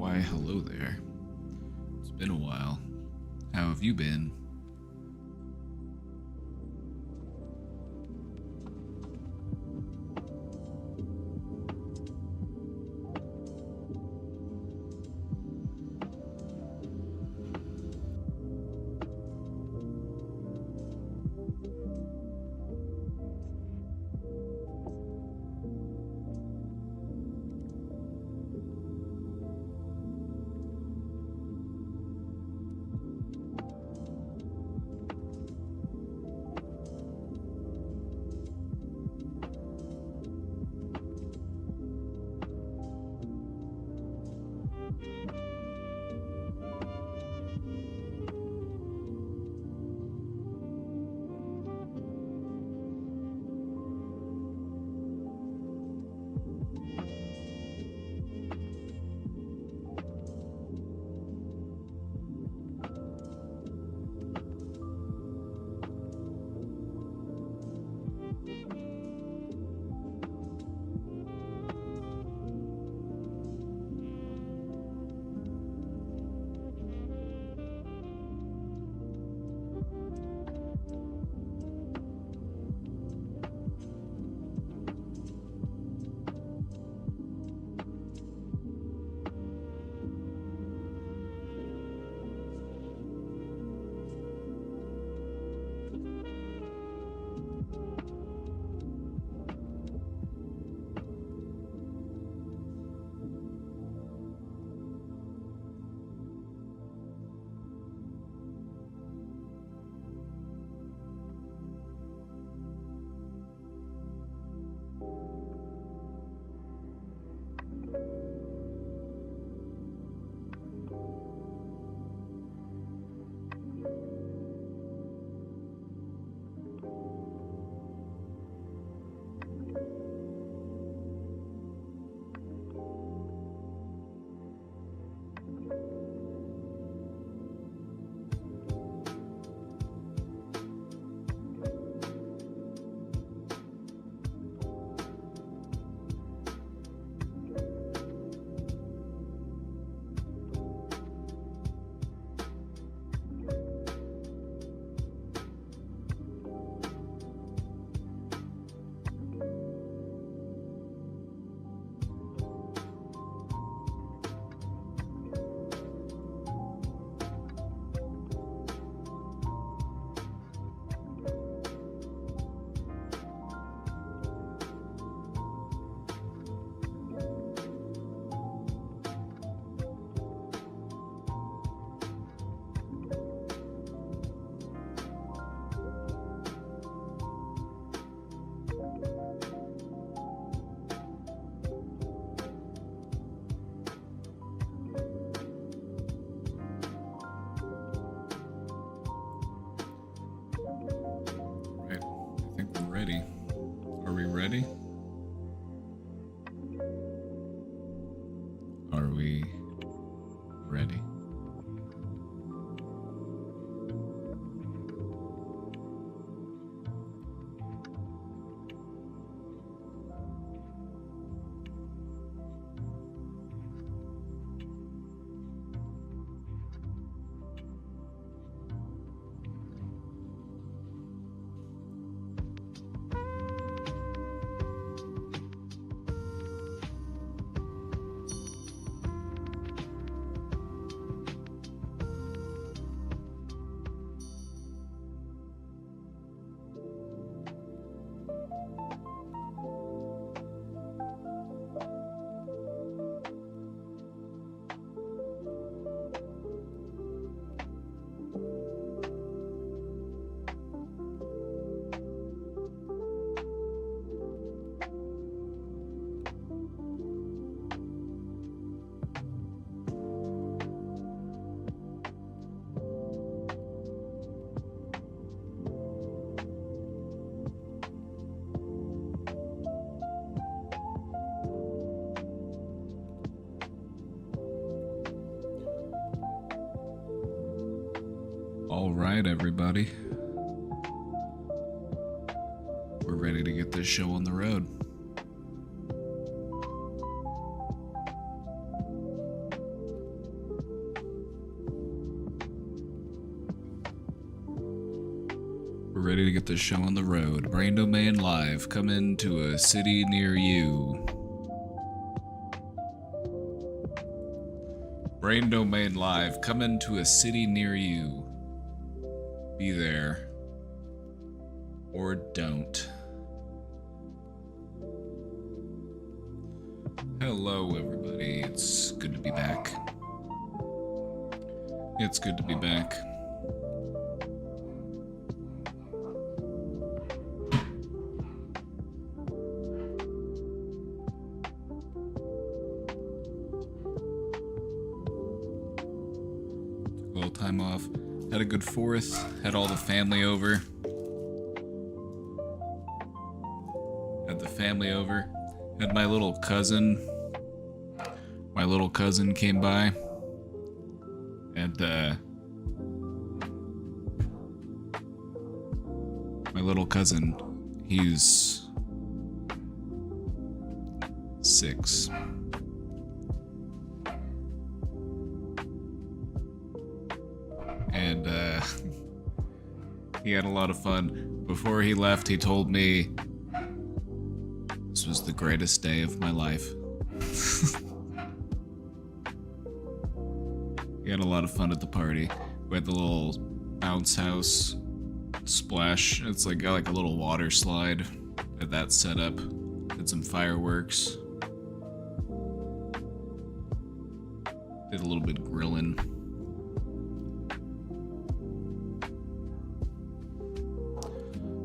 Why, hello there. It's been a while. How have you been? Right, I think we're ready. Are we ready? Are we ready? All right, everybody. We're ready to get this show on the road. We're ready to get this show on the road. Brain Domain Live, coming to a city near you. Brain Domain Live, coming to a city near you. Be there. Or don't. Hello, everybody. It's good to be back. It's good to be back. Took a little time off. Had a good 4th. Had all the family over. Had my little cousin. My little cousin came by. And, my little cousin, he's 6. And, he had a lot of fun. Before he left, he told me this was the greatest day of my life. We had a lot of fun at the party. We had the little bounce house splash. It's like got like a little water slide. Had that set up. Did some fireworks. Did a little bit of grilling.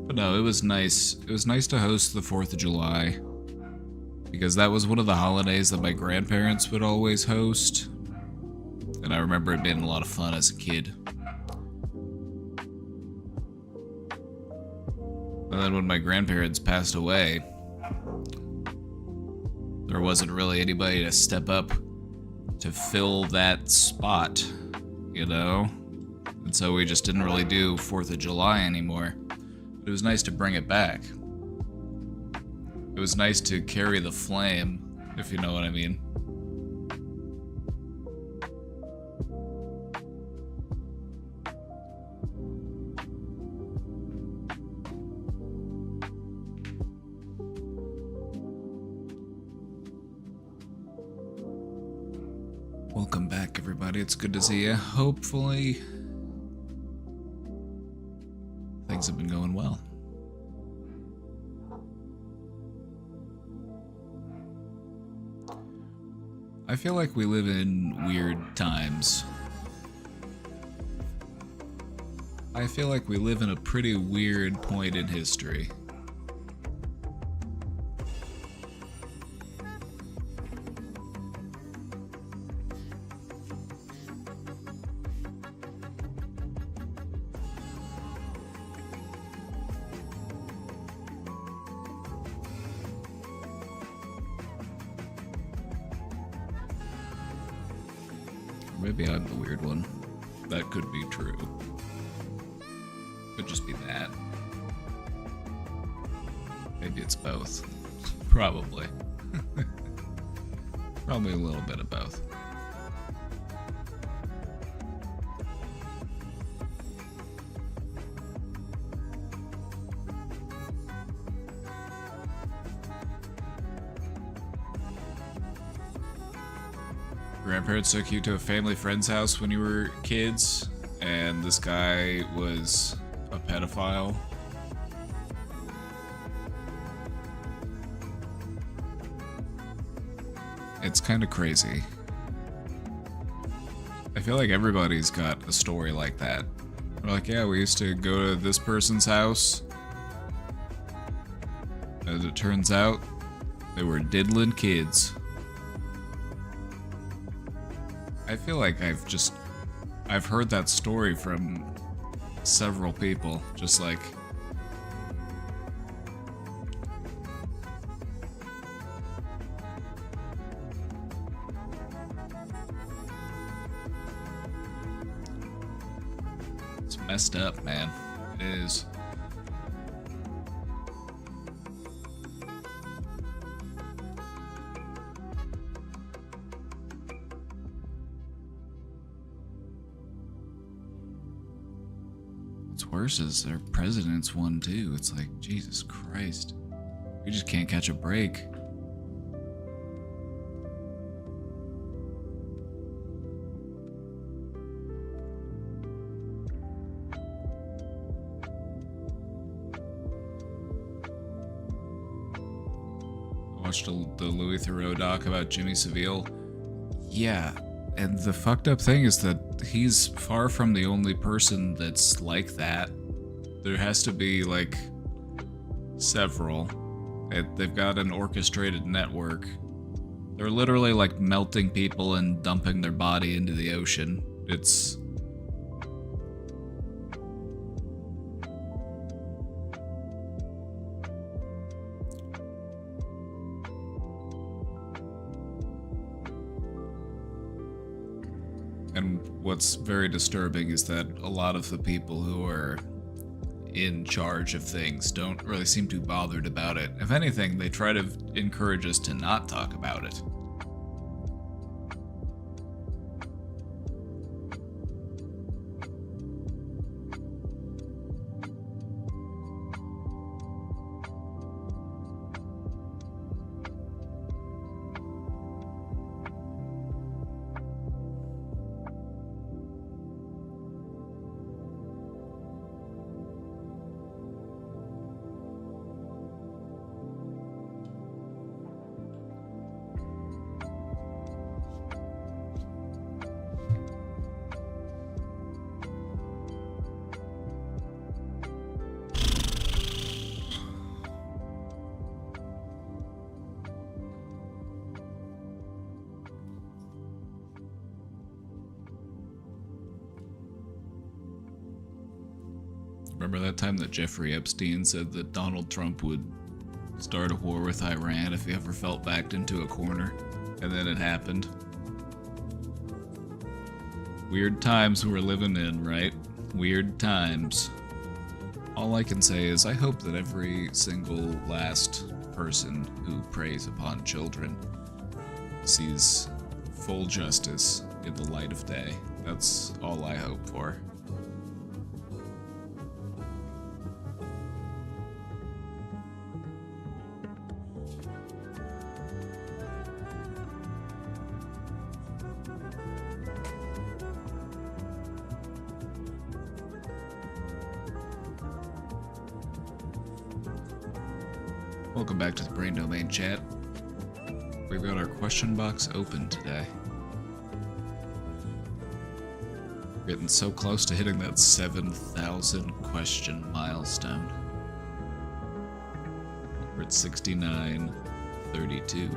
But no, it was nice. It was nice to host the 4th of July. Because that was one of the holidays that my grandparents would always host. And I remember it being a lot of fun as a kid. And then when my grandparents passed away, there wasn't really anybody to step up to fill that spot, you know? And so we just didn't really do 4th of July anymore. But it was nice to bring it back. It was nice to carry the flame, if you know what I mean. Welcome back, everybody. It's good to see you. Hopefully, things have been going well. I feel like we live in weird times. I feel like we live in a pretty weird point in history. Maybe I'm the weird one. That could be true. Could just be that. Maybe it's both. Probably. Probably a little bit of both. Grandparents took you to a family friend's house when you were kids, and this guy was a pedophile. It's kind of crazy. I feel like everybody's got a story like that. They're like, yeah, we used to go to this person's house. As it turns out, they were diddling kids. I feel like I've heard that story from several people, just like, it's messed up, man. It is. worse is our president's one too. It's like, Jesus Christ. We just can't catch a break. I watched the Louis Theroux doc about Jimmy Savile. Yeah, and the fucked up thing is that he's far from the only person that's like that. There has to be, like, several. They've got an orchestrated network. They're literally, like, melting people and dumping their body into the ocean. It's... And what's very disturbing is that a lot of the people who are in charge of things don't really seem too bothered about it. If anything, they try to encourage us to not talk about it. Remember that time that Jeffrey Epstein said that Donald Trump would start a war with Iran if he ever felt backed into a corner? And then it happened. Weird times we're living in, right? Weird times. All I can say is I hope that every single last person who preys upon children sees full justice in the light of day. That's all I hope for. Welcome back to the Brain Domain chat. We've got our question box open today. We're getting so close to hitting that 7,000 question milestone. We're at 69:32.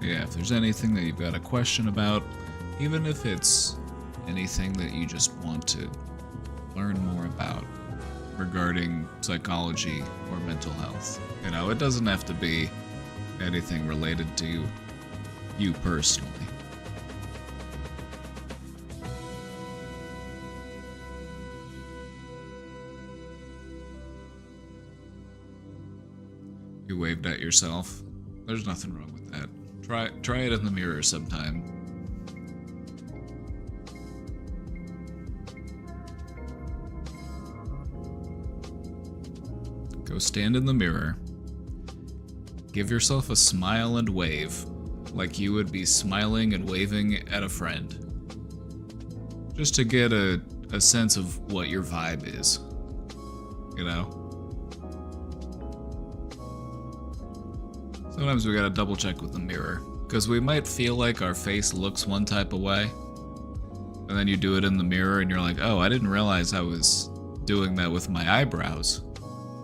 Yeah, if there's anything that you've got a question about, even if it's anything that you just want to learn more about regarding psychology or mental health. You know, it doesn't have to be anything related to you personally. You waved at yourself. There's nothing wrong with that. Try it in the mirror sometime. Go stand in the mirror. Give yourself a smile and wave, like you would be smiling and waving at a friend. Just to get a sense of what your vibe is. You know? Sometimes we gotta double check with the mirror, because we might feel like our face looks one type of way, and then you do it in the mirror and you're like, oh, I didn't realize I was doing that with my eyebrows.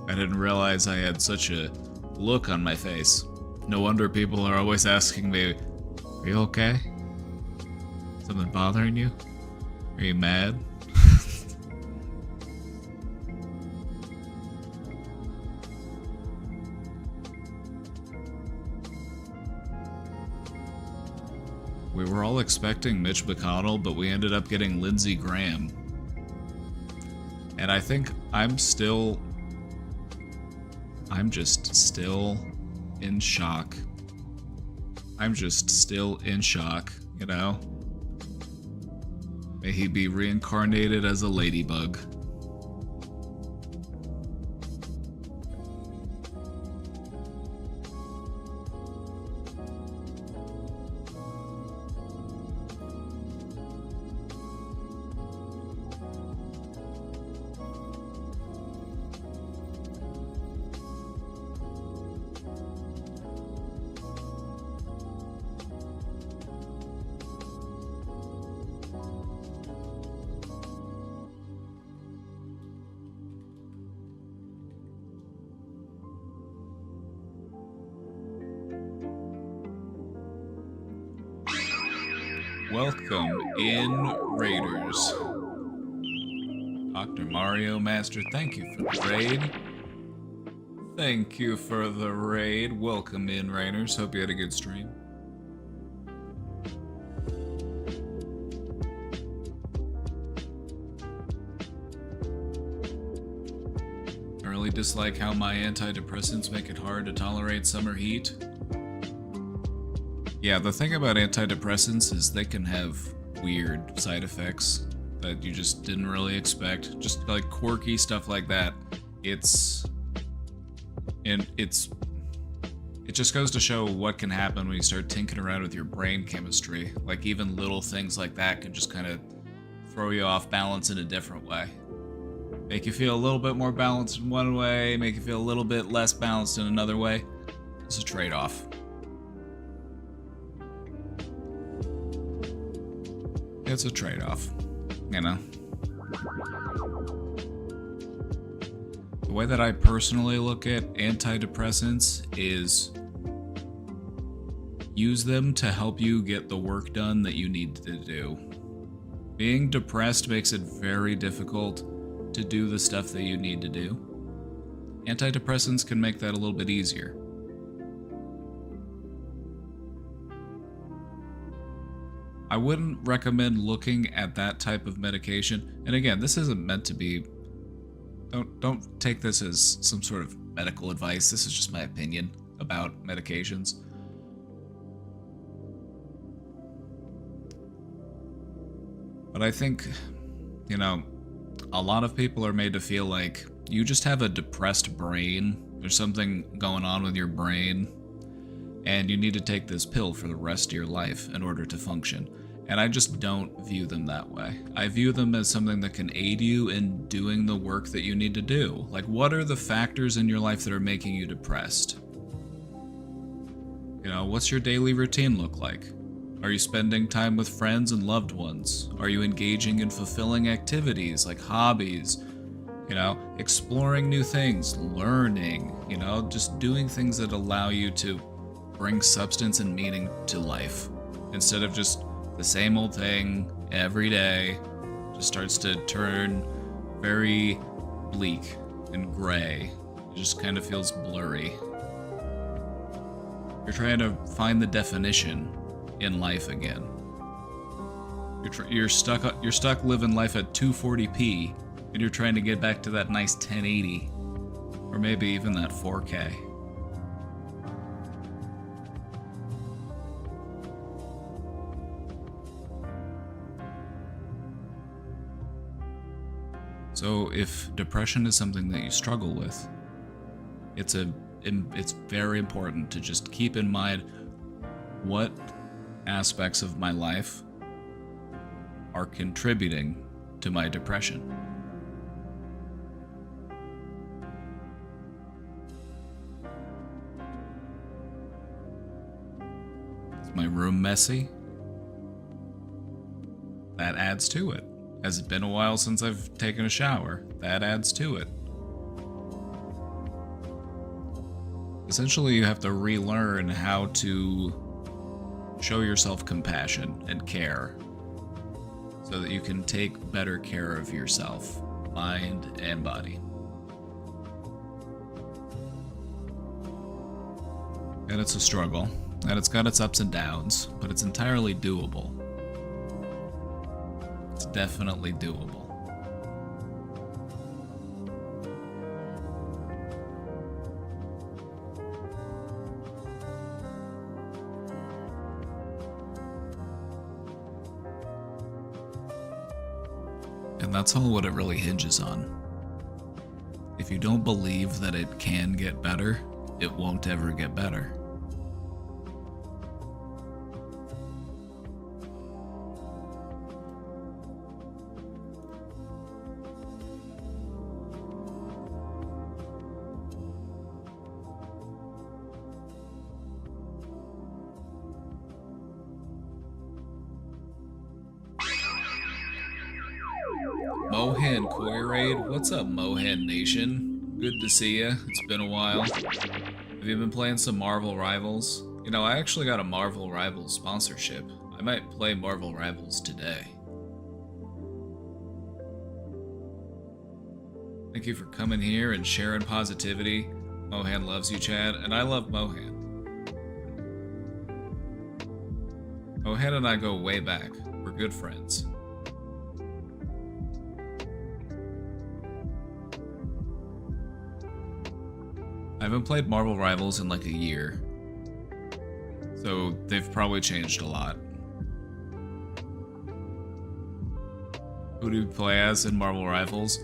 I didn't realize I had such a look on my face. No wonder people are always asking me, are you okay? Something bothering you? Are you mad? We were all expecting Mitch McConnell, but we ended up getting Lindsey Graham. And I think I'm just still in shock I'm just still in shock, you know? May he be reincarnated as a ladybug. Welcome in, Raiders. Dr. Mario Master, thank you for the raid. Thank you for the raid. Welcome in, Raiders. Hope you had a good stream. I really dislike how my antidepressants make it hard to tolerate summer heat. Yeah, the thing about antidepressants is they can have weird side effects that you just didn't really expect. Just like quirky stuff like that. It just goes to show what can happen when you start tinkering around with your brain chemistry. Like even little things like that can just kind of throw you off balance in a different way. Make you feel a little bit more balanced in one way, make you feel a little bit less balanced in another way. It's a trade-off. It's a trade-off, you know? The way that I personally look at antidepressants is use them to help you get the work done that you need to do. Being depressed makes it very difficult to do the stuff that you need to do. Antidepressants can make that a little bit easier. I wouldn't recommend looking at that type of medication. And again, this isn't meant to be... Don't take this as some sort of medical advice. This is just my opinion about medications. But I think, you know, a lot of people are made to feel like you just have a depressed brain. There's something going on with your brain. And you need to take this pill for the rest of your life in order to function. And I just don't view them that way. I view them as something that can aid you in doing the work that you need to do. Like, what are the factors in your life that are making you depressed? You know, what's your daily routine look like? Are you spending time with friends and loved ones? Are you engaging in fulfilling activities like hobbies? You know, exploring new things, learning, you know, just doing things that allow you to bring substance and meaning to life instead of just the same old thing every day. Just starts to turn very bleak and gray. It just kind of feels blurry. You're trying to find the definition in life again. You're stuck living life at 240p and you're trying to get back to that nice 1080 or maybe even that 4K. So if depression is something that you struggle with, it's very important to just keep in mind what aspects of my life are contributing to my depression. Is my room messy? That adds to it. Has it been a while since I've taken a shower? That adds to it. Essentially, you have to relearn how to show yourself compassion and care so that you can take better care of yourself, mind and body. And it's a struggle, and it's got its ups and downs, but it's entirely doable. It's definitely doable. And that's all what it really hinges on. If you don't believe that it can get better, it won't ever get better. Mohan Koiraid, what's up, Mohan Nation? Good to see ya. It's been a while. Have you been playing some Marvel Rivals? You know, I actually got a Marvel Rivals sponsorship. I might play Marvel Rivals today. Thank you for coming here and sharing positivity. Mohan loves you, Chad, and I love Mohan. Mohan and I go way back. We're good friends. I haven't played Marvel Rivals in like a year, so they've probably changed a lot. Who do you play as in Marvel Rivals?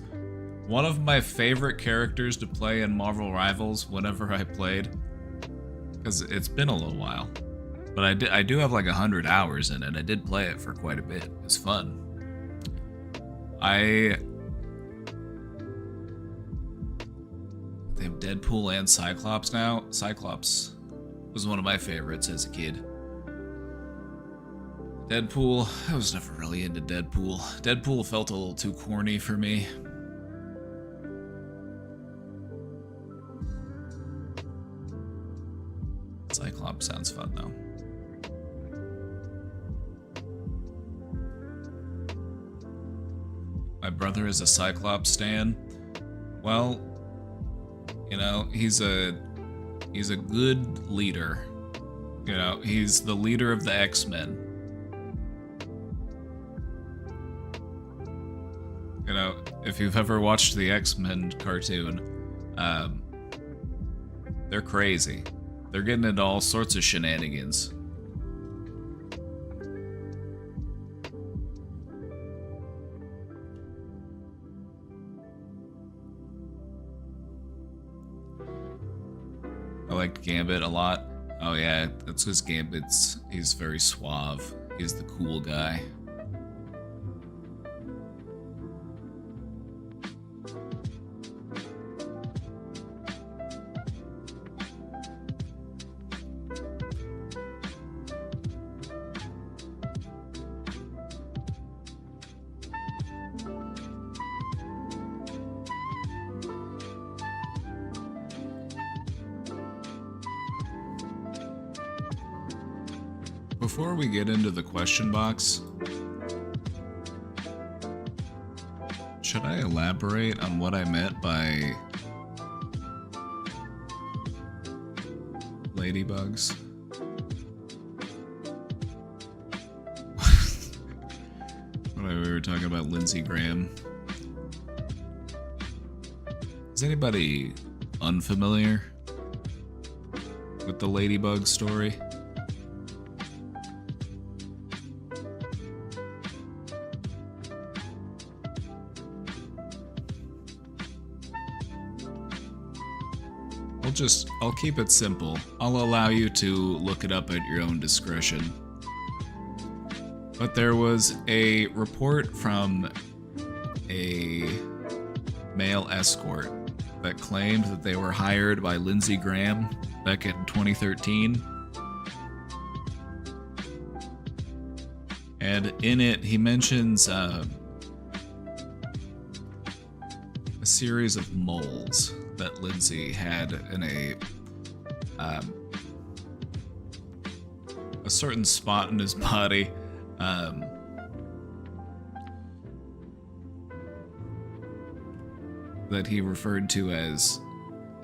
One of my favorite characters to play in Marvel Rivals whenever I played, because it's been a little while, but I do have like 100 hours in it. I did play it for quite a bit. It's fun. They have Deadpool and Cyclops now. Cyclops was one of my favorites as a kid. Deadpool, I was never really into Deadpool. Deadpool felt a little too corny for me. Cyclops sounds fun though. My brother is a Cyclops stan. Well, you know, he's a good leader. You know, he's the leader of the X-Men. You know, if you've ever watched the X-Men cartoon, they're crazy. They're getting into all sorts of shenanigans. I liked Gambit a lot. Oh yeah, that's because he's very suave. He's the cool guy. Before we get into the question box, should I elaborate on what I meant by ladybugs? When we were talking about Lindsey Graham. Is anybody unfamiliar with the ladybug story? I'll keep it simple. I'll allow you to look it up at your own discretion. But there was a report from a male escort that claimed that they were hired by Lindsey Graham back in 2013. And in it, he mentions a series of moles that Lindsey had in a certain spot in his body. That he referred to as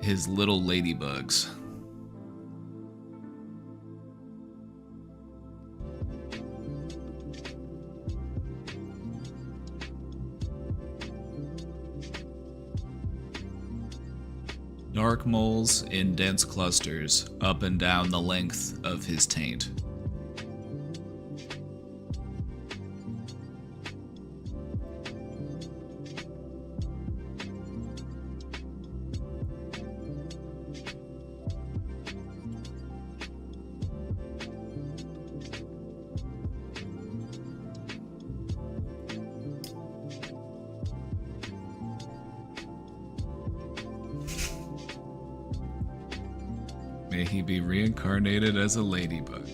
his little ladybugs. Dark moles in dense clusters up and down the length of his taint. May he be reincarnated as a ladybug.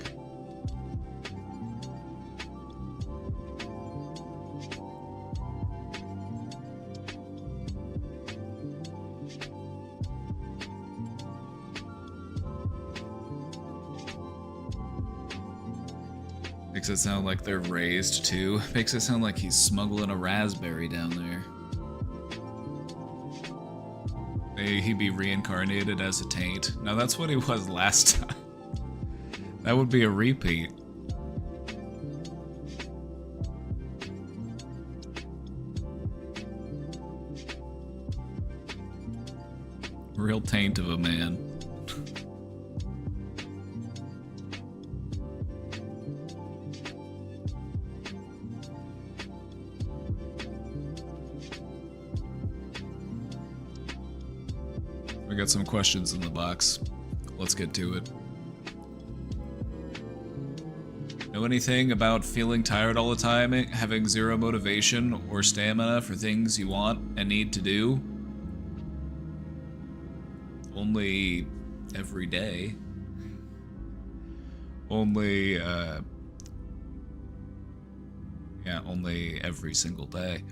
Makes it sound like they're raised too. Makes it sound like he's smuggling a raspberry down there. May he be reincarnated as a taint. Now that's what he was last time. That would be a repeat. Real taint of a man. We got some questions in the box. Let's get to it. Know anything about feeling tired all the time, having zero motivation or stamina for things you want and need to do? Only every day. Only, only every single day.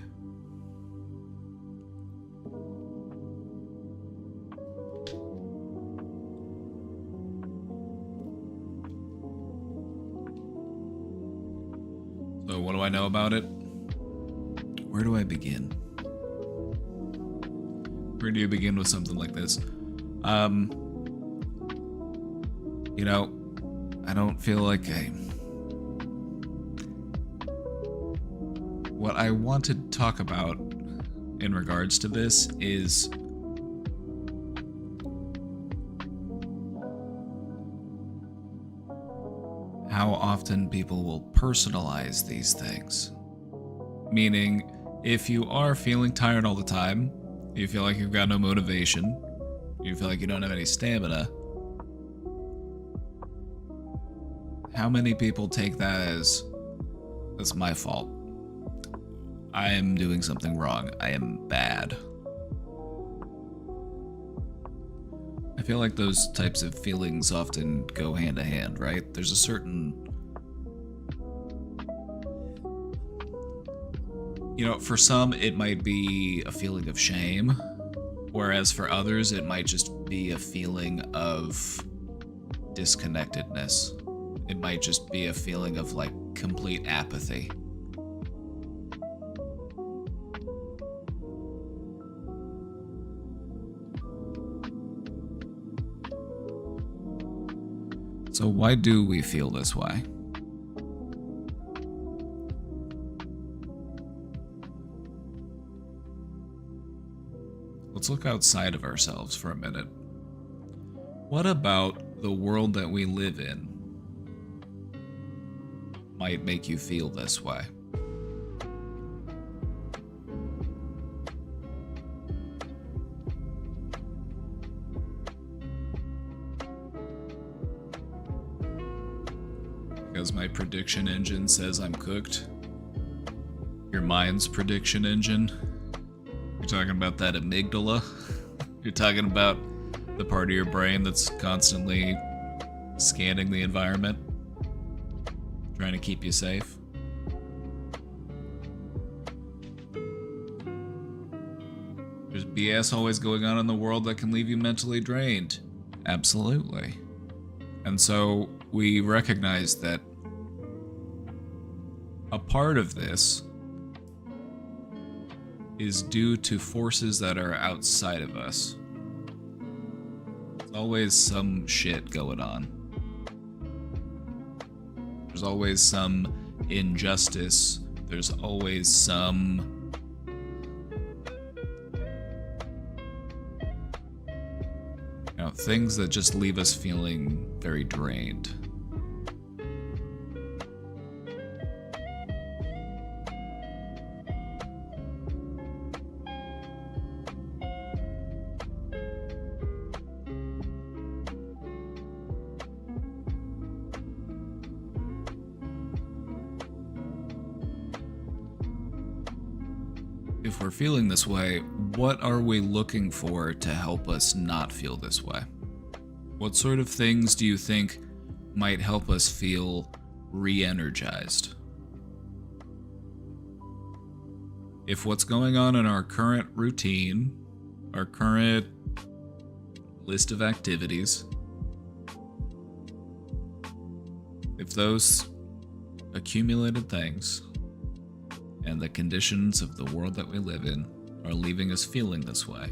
So what do I know about it? Where do I begin? Where do you begin with something like this? You know, I don't feel like what I want to talk about in regards to this is how often people will personalize these things. Meaning, if you are feeling tired all the time, you feel like you've got no motivation, you feel like you don't have any stamina, how many people take that as, that's my fault? I am doing something wrong. I am bad. I feel like those types of feelings often go hand to hand, right? There's a certain... You know, for some, it might be a feeling of shame, whereas for others, it might just be a feeling of disconnectedness. It might just be a feeling of, like, complete apathy. So why do we feel this way? Let's look outside of ourselves for a minute. What about the world that we live in might make you feel this way? Because my prediction engine says I'm cooked. Your mind's prediction engine. You're talking about that amygdala. You're talking about the part of your brain that's constantly scanning the environment, trying to keep you safe. There's BS always going on in the world that can leave you mentally drained. Absolutely. And so we recognize that a part of this is due to forces that are outside of us. There's always some shit going on. There's always some injustice. There's always some... you know, things that just leave us feeling very drained. If we're feeling this way, what are we looking for to help us not feel this way? What sort of things do you think might help us feel re-energized? If what's going on in our current routine, our current list of activities, if those accumulated things and the conditions of the world that we live in are leaving us feeling this way,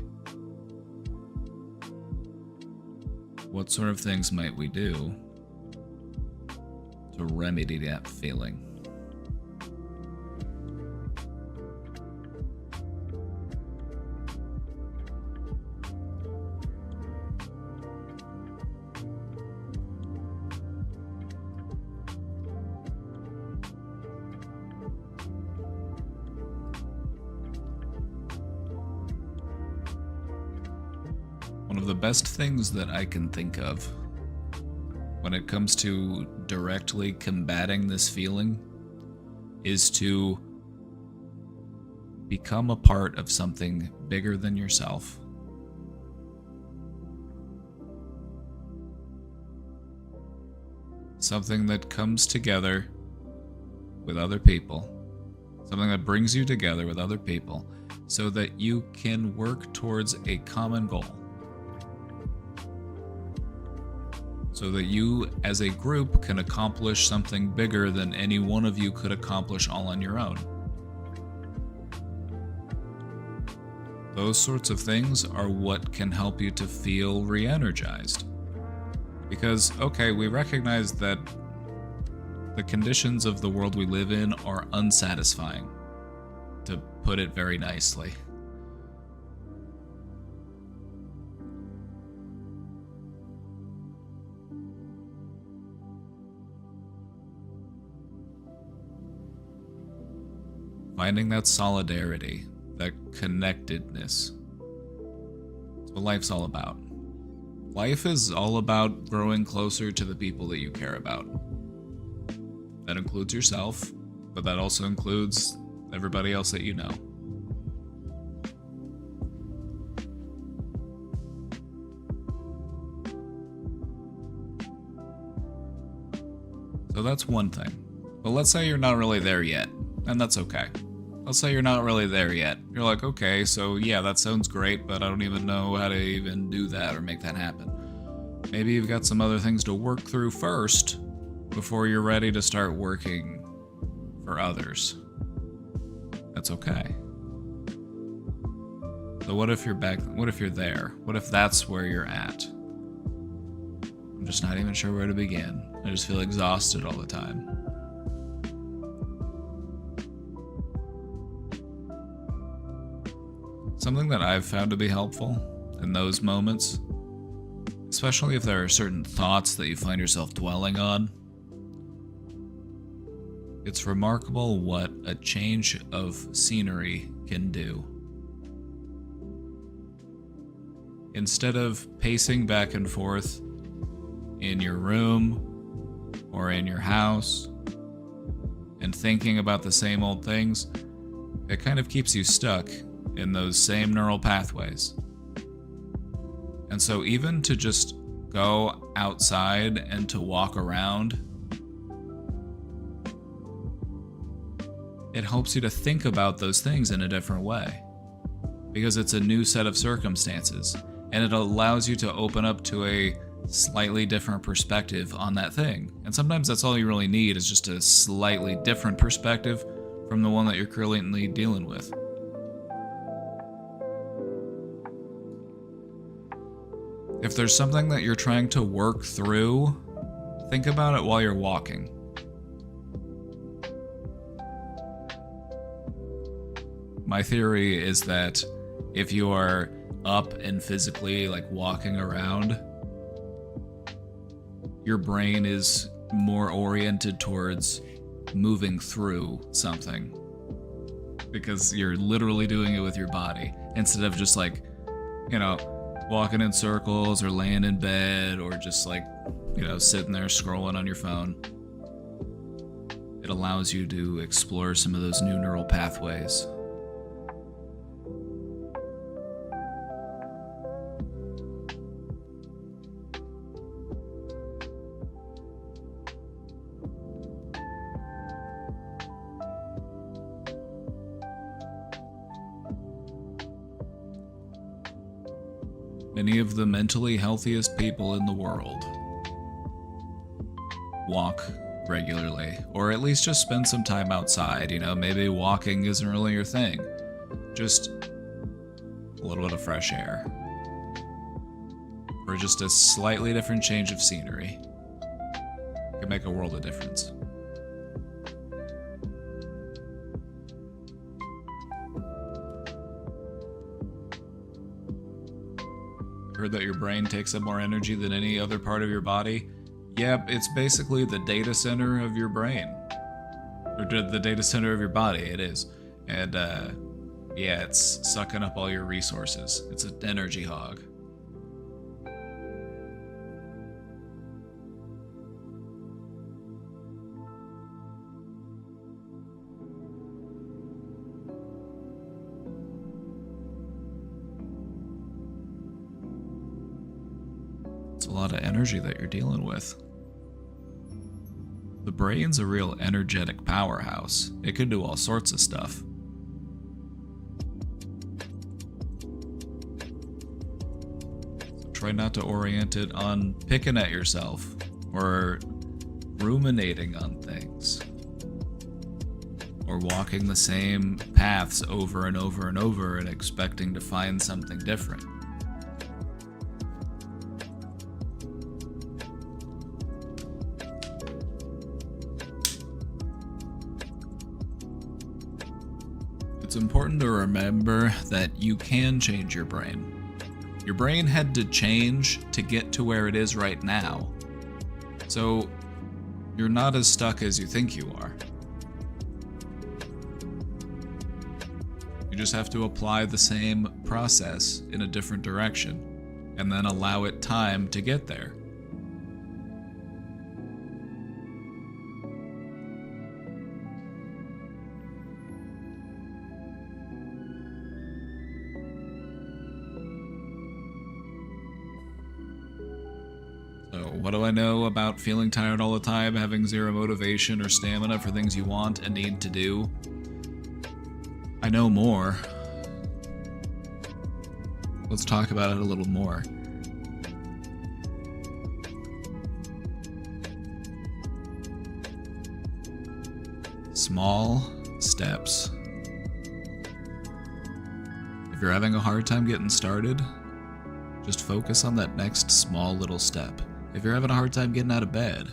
what sort of things might we do to remedy that feeling? One of the best things that I can think of when it comes to directly combating this feeling is to become a part of something bigger than yourself. Something that comes together with other people. Something that brings you together with other people so that you can work towards a common goal. So that you, as a group, can accomplish something bigger than any one of you could accomplish all on your own. Those sorts of things are what can help you to feel re-energized. Because, okay, we recognize that the conditions of the world we live in are unsatisfying, to put it very nicely. Finding that solidarity, that connectedness. That's what life's all about. Life is all about growing closer to the people that you care about. That includes yourself, but that also includes everybody else that you know. So that's one thing. But let's say you're not really there yet, and that's okay. Let's say you're not really there yet. You're like, okay, so yeah, that sounds great, but I don't even know how to even do that or make that happen. Maybe you've got some other things to work through first before you're ready to start working for others. That's okay. So what if you're back? What if you're there? What if that's where you're at? I'm just not even sure where to begin. I just feel exhausted all the time. Something that I've found to be helpful in those moments, especially if there are certain thoughts that you find yourself dwelling on, it's remarkable what a change of scenery can do. Instead of pacing back and forth in your room or in your house and thinking about the same old things, it kind of keeps you stuck in those same neural pathways. And so even to just go outside and to walk around, it helps you to think about those things in a different way. Because it's a new set of circumstances, and it allows you to open up to a slightly different perspective on that thing. And sometimes that's all you really need, is just a slightly different perspective from the one that you're currently dealing with. If there's something that you're trying to work through, think about it while you're walking. My theory is that if you are up and physically walking around, your brain is more oriented towards moving through something. Because you're literally doing it with your body instead of just walking in circles or laying in bed or just sitting there scrolling on your phone. It allows you to explore some of those new neural pathways. Many of the mentally healthiest people in the world walk regularly, or at least just spend some time outside. You know, maybe walking isn't really your thing. Just a little bit of fresh air. Or just a slightly different change of scenery. It can make a world of difference. Heard that your brain takes up more energy than any other part of your body? Yep, it's basically the data center of your brain. Or the data center of your body, it is. And, yeah, it's sucking up all your resources. It's an energy hog. It's a lot of energy that you're dealing with. The brain's a real energetic powerhouse. It can do all sorts of stuff. So try not to orient it on picking at yourself or ruminating on things or walking the same paths over and over and over and expecting to find something different. It's important to remember that you can change your brain. Your brain had to change to get to where it is right now. So you're not as stuck as you think you are. You just have to apply the same process in a different direction, and then allow it time to get there. What do I know about feeling tired all the time, having zero motivation or stamina for things you want and need to do? I know more. Let's talk about it a little more. Small steps. If you're having a hard time getting started, just focus on that next small little step. If you're having a hard time getting out of bed,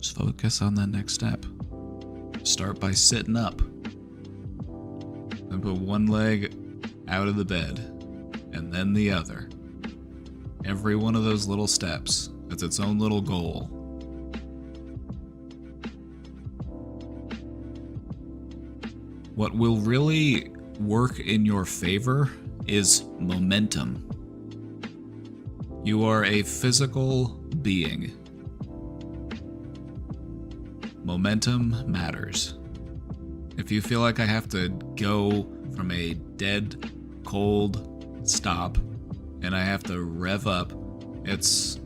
just focus on that next step. Start by sitting up. Then put one leg out of the bed, and then the other. Every one of those little steps has its own little goal. What will really work in your favor is momentum. You are a physical being. Momentum matters. If you feel like I have to go from a dead, cold stop and I have to rev up, it's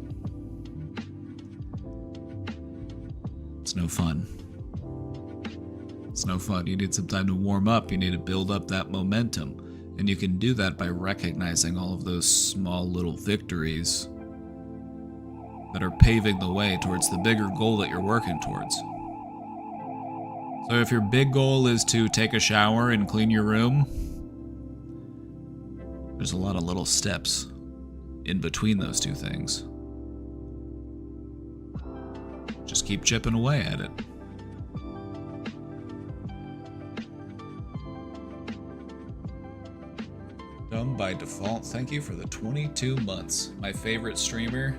no fun. It's no fun. You need some time to warm up. You need to build up that momentum. And you can do that by recognizing all of those small little victories that are paving the way towards the bigger goal that you're working towards. So if your big goal is to take a shower and clean your room, there's a lot of little steps in between those two things. Just keep chipping away at it. Dumb by default, thank you for the 22 months. My favorite streamer.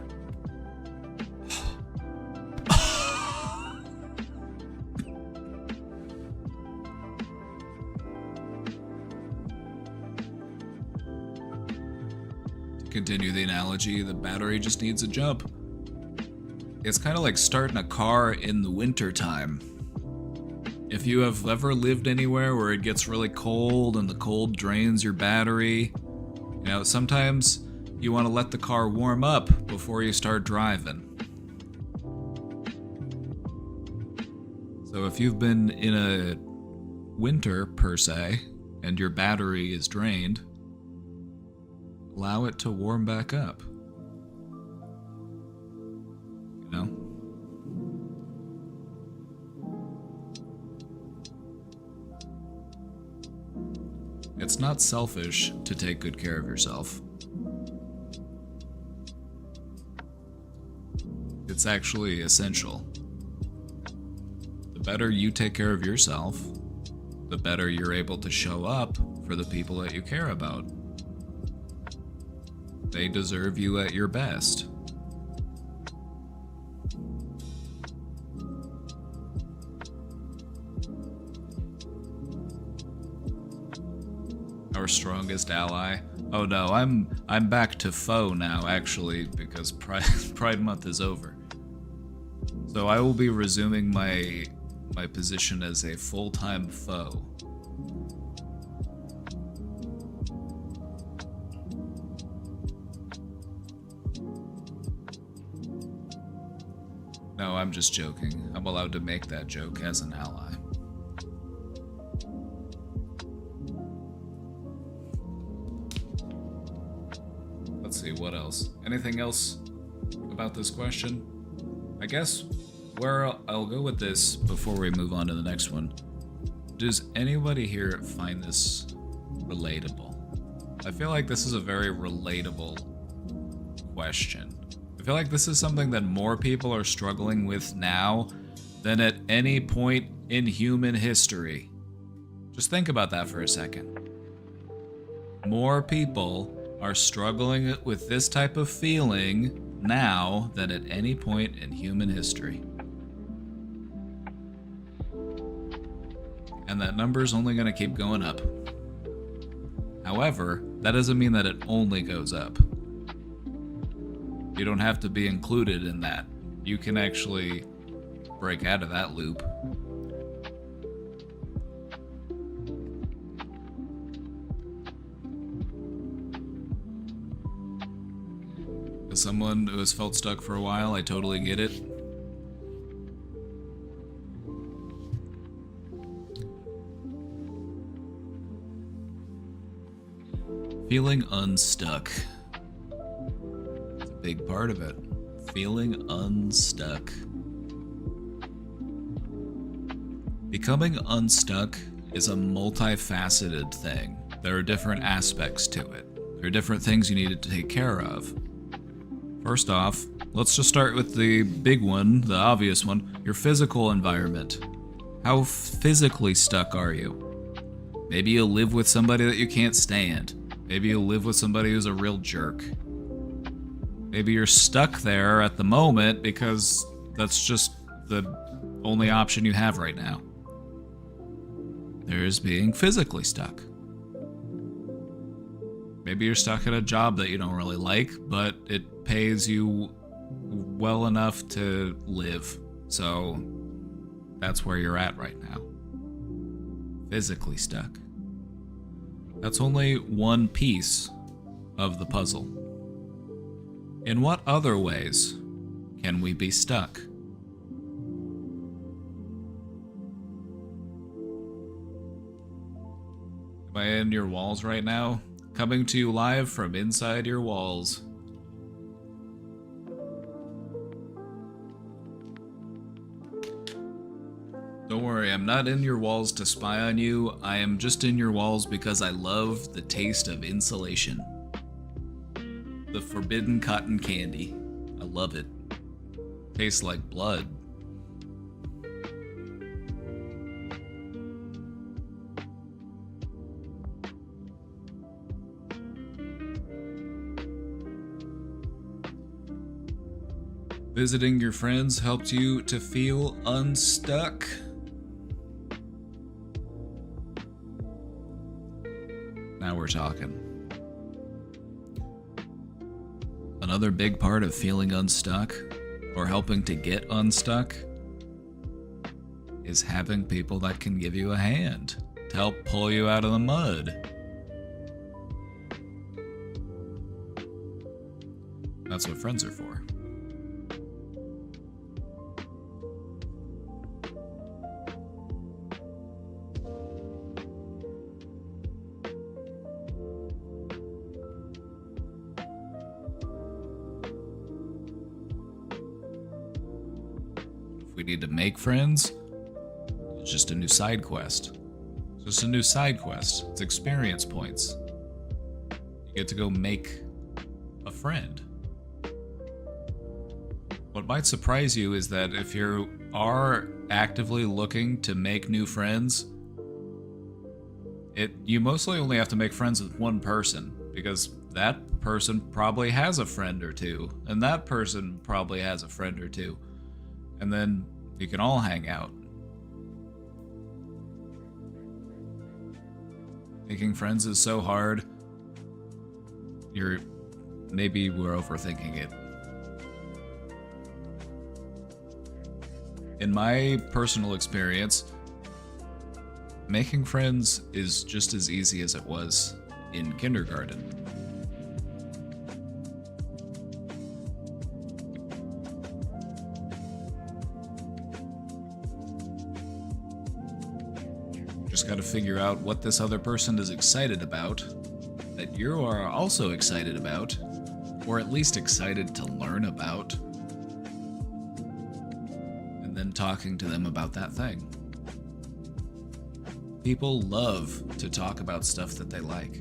To continue the analogy, the battery just needs a jump. It's kind of like starting a car in the winter time. If you have ever lived anywhere where it gets really cold and the cold drains your battery, you know, sometimes you want to let the car warm up before you start driving. So if you've been in a winter, per se, and your battery is drained, allow it to warm back up. You know? It's not selfish to take good care of yourself. It's actually essential. The better you take care of yourself, the better you're able to show up for the people that you care about. They deserve you at your best. Our strongest ally. Oh no, I'm back to foe now, actually, because Pride Month is over. So I will be resuming my position as a full-time foe. No, I'm just joking. I'm allowed to make that joke as an ally. Let's see, what else? Anything else about this question? I guess where I'll go with this before we move on to the next one. Does anybody here find this relatable? I feel like this is a very relatable question. I feel like this is something that more people are struggling with now than at any point in human history. Just think about that for a second. More people are struggling with this type of feeling now than at any point in human history. And that number is only going to keep going up. However, that doesn't mean that it only goes up. You don't have to be included in that. You can actually break out of that loop. As someone who has felt stuck for a while, I totally get it. Feeling unstuck. It's a big part of it. Feeling unstuck. Becoming unstuck is a multifaceted thing. There are different aspects to it. There are different things you need to take care of. First off, let's just start with the big one, the obvious one, your physical environment. How physically stuck are you? Maybe you live with somebody that you can't stand. Maybe you live with somebody who's a real jerk. Maybe you're stuck there at the moment because that's just the only option you have right now. There's being physically stuck. Maybe you're stuck at a job that you don't really like, but it pays you well enough to live. So that's where you're at right now. Physically stuck. That's only one piece of the puzzle. In what other ways can we be stuck? Am I in your walls right now? Coming to you live from inside your walls. Don't worry, I'm not in your walls to spy on you. I am just in your walls because I love the taste of insulation. The forbidden cotton candy. I love it. Tastes like blood. Visiting your friends helped you to feel unstuck? Now we're talking. Another big part of feeling unstuck, or helping to get unstuck, is having people that can give you a hand to help pull you out of the mud. That's what friends are for. need to make friends. It's just a new side quest. It's just a new side quest. It's experience points. You get to go make a friend. What might surprise you is that if you are actively looking to make new friends, you mostly only have to make friends with one person, because that person probably has a friend or two, and that person probably has a friend or two, and then you can all hang out. Making friends is so hard. Maybe we're overthinking it. In my personal experience, making friends is just as easy as it was in kindergarten. Just gotta figure out what this other person is excited about, that you are also excited about, or at least excited to learn about, and then talking to them about that thing. People love to talk about stuff that they like.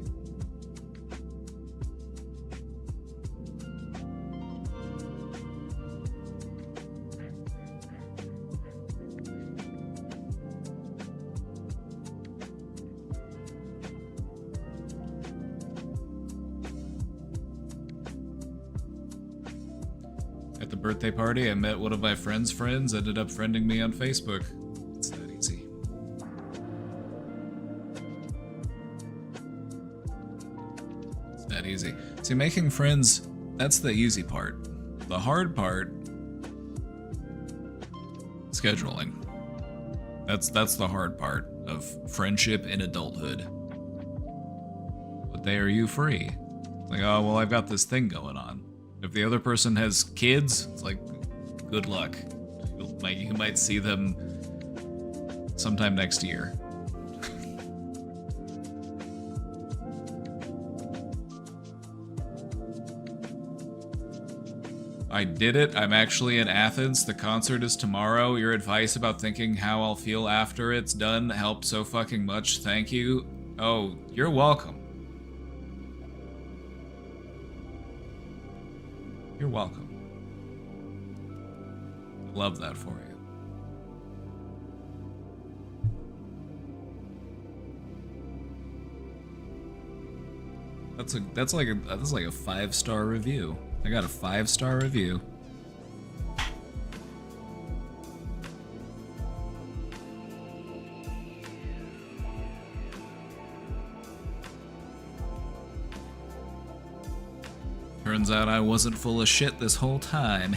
At the birthday party, I met one of my friend's friends, ended up friending me on Facebook. It's that easy. It's that easy. See, making friends, that's the easy part. The hard part, scheduling. That's the hard part of friendship in adulthood. What day are you free? Like, oh, well, I've got this thing going on. If the other person has kids, it's like, good luck. You might see them sometime next year. I did it. I'm actually in Athens. The concert is tomorrow. Your advice about thinking how I'll feel after it's done helped so fucking much. Thank you. Oh, you're welcome. You're welcome. Love that for you. That's like a 5-star review. I got a 5-star review. Turns out I wasn't full of shit this whole time.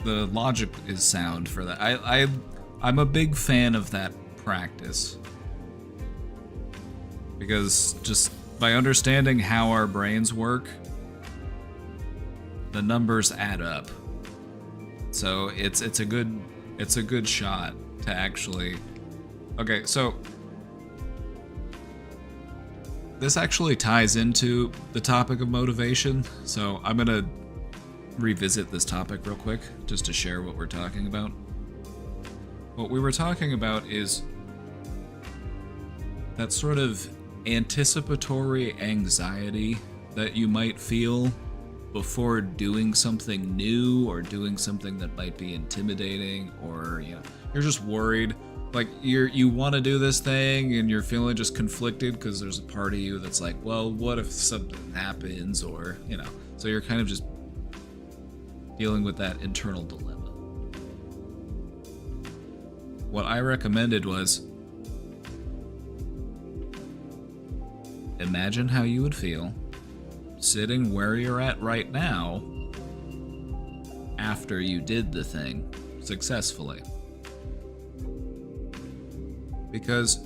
The logic is sound for that. I'm a big fan of that practice. Because just by understanding how our brains work, the numbers add up. So it's a good shot to actually... Okay, so this actually ties into the topic of motivation, so I'm gonna revisit this topic real quick, just to share what we're talking about. What we were talking about is that sort of anticipatory anxiety that you might feel before doing something new or doing something that might be intimidating, or you're just worried, like you want to do this thing and you're feeling just conflicted because there's a part of you that's like, well, what if something happens, or so you're kind of just dealing with that internal dilemma. What I recommended was, imagine how you would feel sitting where you're at right now after you did the thing successfully. Because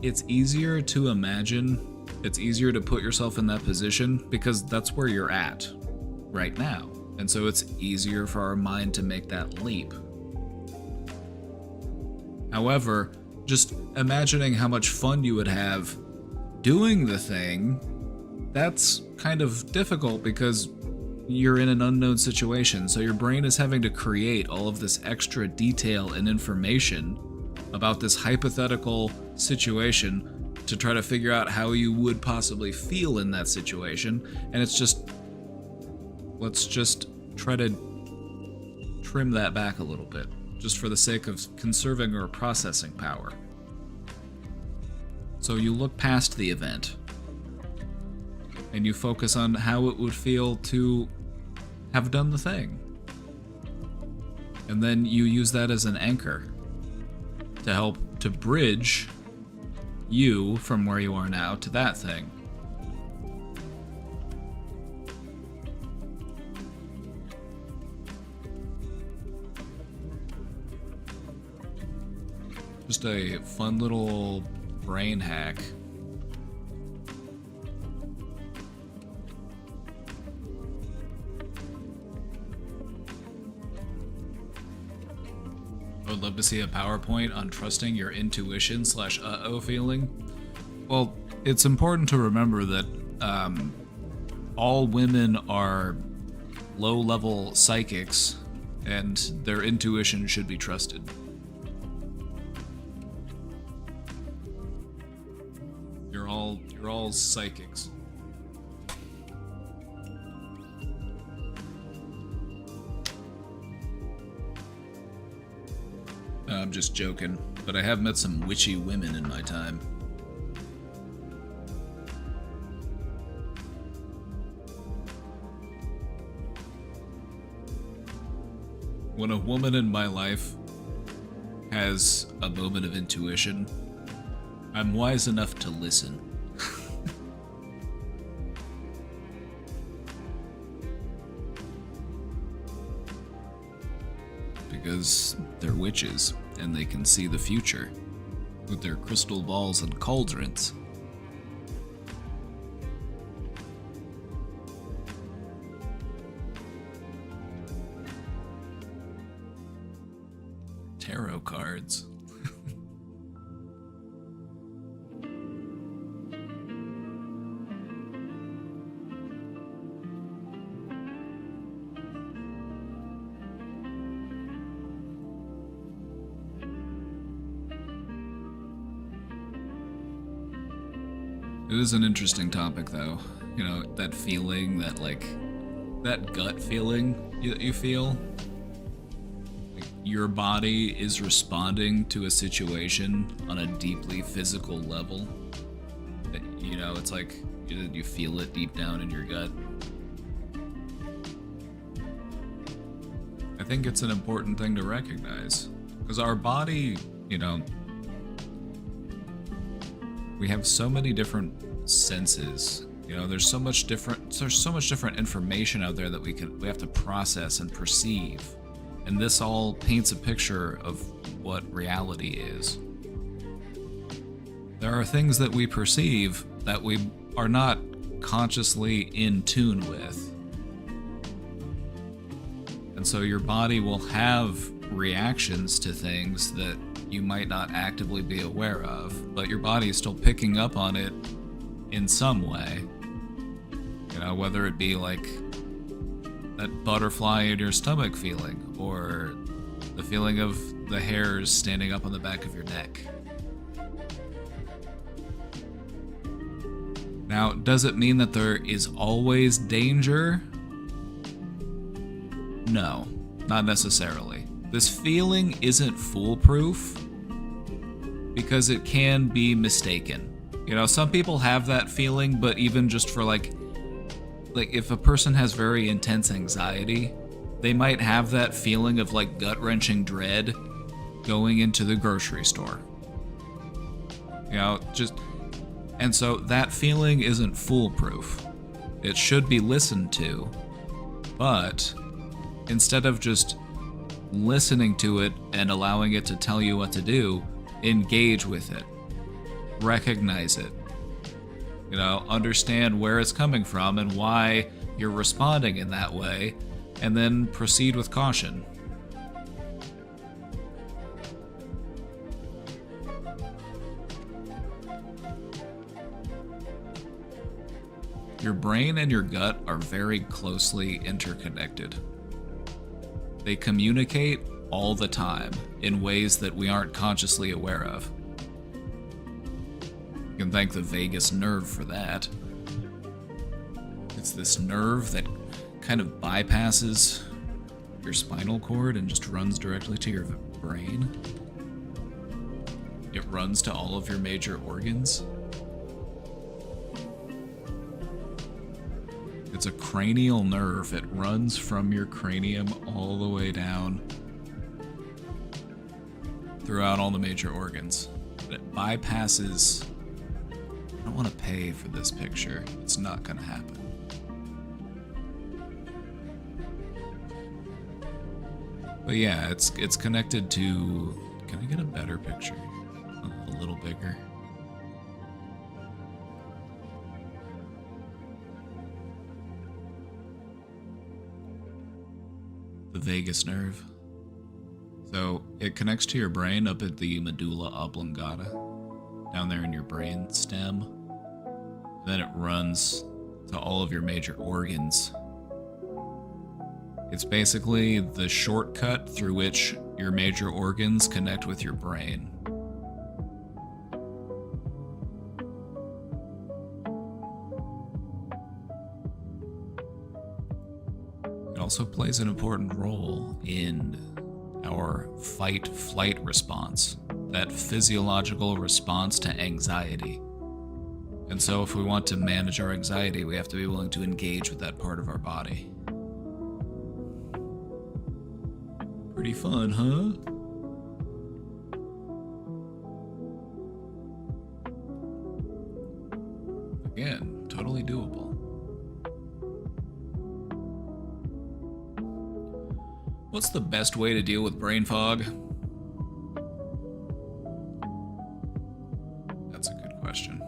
it's easier to imagine, it's easier to put yourself in that position because that's where you're at right now. And so it's easier for our mind to make that leap. However, just imagining how much fun you would have doing the thing, that's kind of difficult because you're in an unknown situation, so your brain is having to create all of this extra detail and information about this hypothetical situation to try to figure out how you would possibly feel in that situation, and it's just, let's just try to trim that back a little bit, just for the sake of conserving our processing power. So you look past the event, and you focus on how it would feel to have done the thing. And then you use that as an anchor to help to bridge you from where you are now to that thing. Just a fun little brain hack. I would love to see a PowerPoint on trusting your intuition / uh-oh feeling. Well, it's important to remember that all women are low-level psychics, and their intuition should be trusted. You're all psychics. I'm just joking, but I have met some witchy women in my time. When a woman in my life has a moment of intuition, I'm wise enough to listen. Because they're witches, and they can see the future with their crystal balls and cauldrons. Tarot cards. It is an interesting topic, though. You know, that feeling, that gut feeling you feel. Like your body is responding to a situation on a deeply physical level. You know, it's like you feel it deep down in your gut. I think it's an important thing to recognize. Because our body, you know, we have so many different senses. You know, there's so much different information out there that we have to process and perceive. And this all paints a picture of what reality is. There are things that we perceive that we are not consciously in tune with. And so your body will have reactions to things that you might not actively be aware of, but your body is still picking up on it in some way. You know, whether it be like that butterfly in your stomach feeling, or the feeling of the hairs standing up on the back of your neck. Now, does it mean that there is always danger? No, not necessarily. This feeling isn't foolproof because it can be mistaken. You know, some people have that feeling, but even just for like if a person has very intense anxiety, they might have that feeling of like gut-wrenching dread going into the grocery store. You know, and so that feeling isn't foolproof. It should be listened to, but instead of just listening to it and allowing it to tell you what to do, engage with it. Recognize it. You know, understand where it's coming from and why you're responding in that way, and then proceed with caution. Your brain and your gut are very closely interconnected. They communicate all the time in ways that we aren't consciously aware of. You can thank the vagus nerve for that. It's this nerve that kind of bypasses your spinal cord and just runs directly to your brain. It runs to all of your major organs. It's a cranial nerve. It runs from your cranium all the way down throughout all the major organs. But it bypasses... I don't want to pay for this picture. It's not going to happen. But yeah, it's connected to... Can I get a better picture? A little bigger. The vagus nerve. So it connects to your brain up at the medulla oblongata, down there in your brain stem. Then it runs to all of your major organs. It's basically the shortcut through which your major organs connect with your brain. It also plays an important role in our fight-flight response, that physiological response to anxiety. And so if we want to manage our anxiety, we have to be willing to engage with that part of our body. Pretty fun, huh? Again, totally doable. What's the best way to deal with brain fog? That's a good question.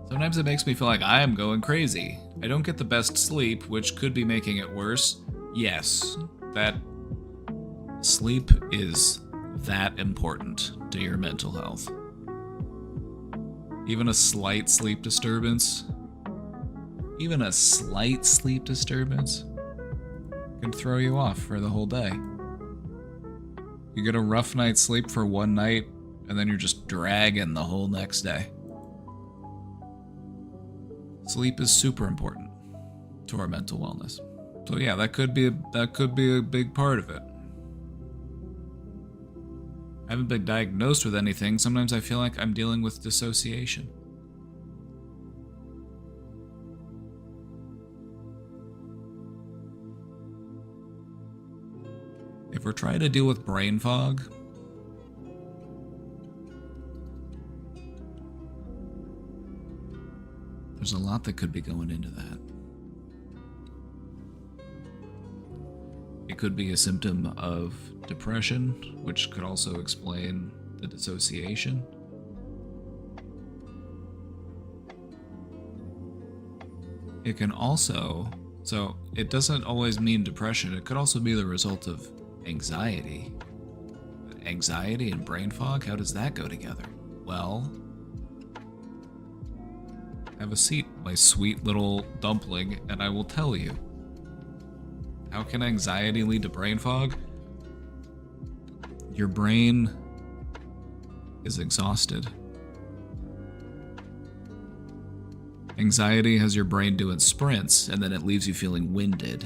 Sometimes it makes me feel like I am going crazy. I don't get the best sleep, which could be making it worse. Yes, that sleep is that important to your mental health. Even a slight sleep disturbance, can throw you off for the whole day. You get a rough night's sleep for one night, and then you're just dragging the whole next day. Sleep is super important to our mental wellness. So yeah, that could be a big part of it. I haven't been diagnosed with anything. Sometimes I feel like I'm dealing with dissociation. If we're trying to deal with brain fog, there's a lot that could be going into that. It could be a symptom of depression, which could also explain the dissociation. It can also, so it doesn't always mean depression, it could also be the result of anxiety. Anxiety and brain fog, how does that go together? Well, have a seat, my sweet little dumpling, and I will tell you. How can anxiety lead to brain fog? Your brain is exhausted. Anxiety has your brain doing sprints, and then it leaves you feeling winded.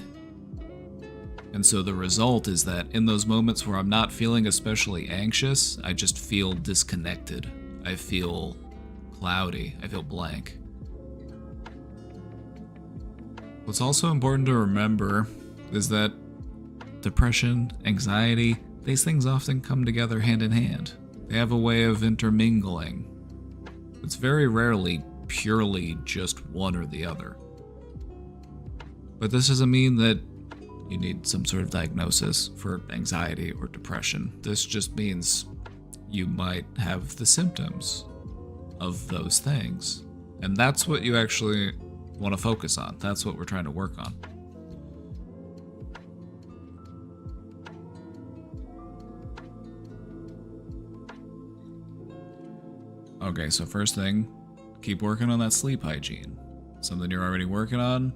And so the result is that in those moments where I'm not feeling especially anxious, I just feel disconnected. I feel cloudy. I feel blank. What's also important to remember is that depression, anxiety, these things often come together hand in hand. They have a way of intermingling. It's very rarely purely just one or the other. But this doesn't mean that you need some sort of diagnosis for anxiety or depression. This just means you might have the symptoms of those things. And that's what you actually want to focus on. That's what we're trying to work on. Okay, so first thing, keep working on that sleep hygiene. Something you're already working on,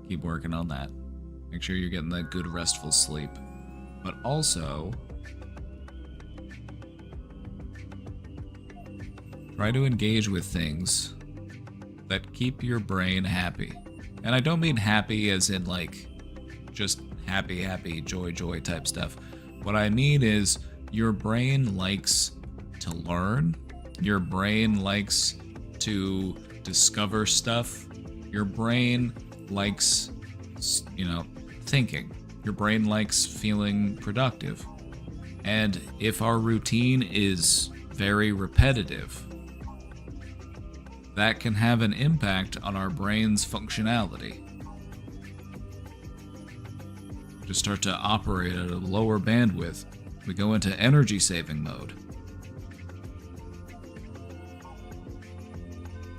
keep working on that. Make sure you're getting that good restful sleep. But also, try to engage with things that keep your brain happy. And I don't mean happy as in like just happy, happy, joy, joy type stuff. What I mean is your brain likes to learn. Your brain likes to discover stuff. Your brain likes, thinking. Your brain likes feeling productive. And if our routine is very repetitive, that can have an impact on our brain's functionality. Just start to operate at a lower bandwidth. We go into energy saving mode.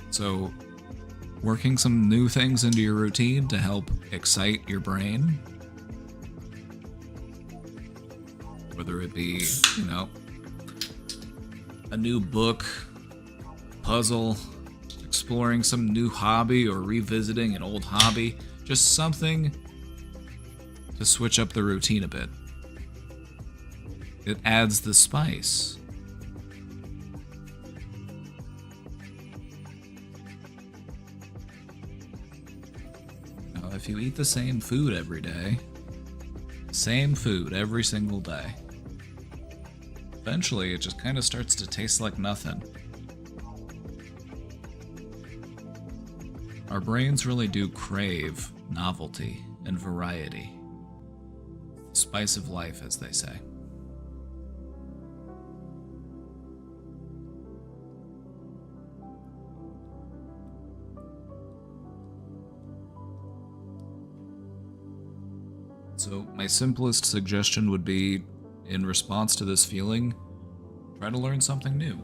So, working some new things into your routine to help excite your brain, whether it be, a new book, puzzle, exploring some new hobby or revisiting an old hobby, just something to switch up the routine a bit. It adds the spice. Now, if you eat the same food every day, same food every single day, eventually it just kind of starts to taste like nothing. Our brains really do crave novelty and variety. The spice of life, as they say. So my simplest suggestion would be, in response to this feeling, try to learn something new.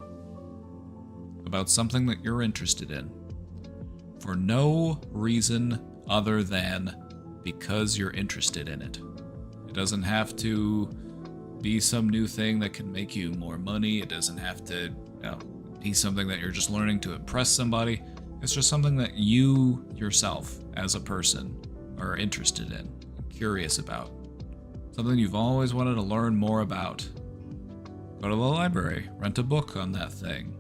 About something that you're interested in. For no reason other than because you're interested in it. It doesn't have to be some new thing that can make you more money. It doesn't have to be something that you're just learning to impress somebody. It's just something that you yourself, as a person, are interested in, curious about. Something you've always wanted to learn more about. Go to the library, rent a book on that thing.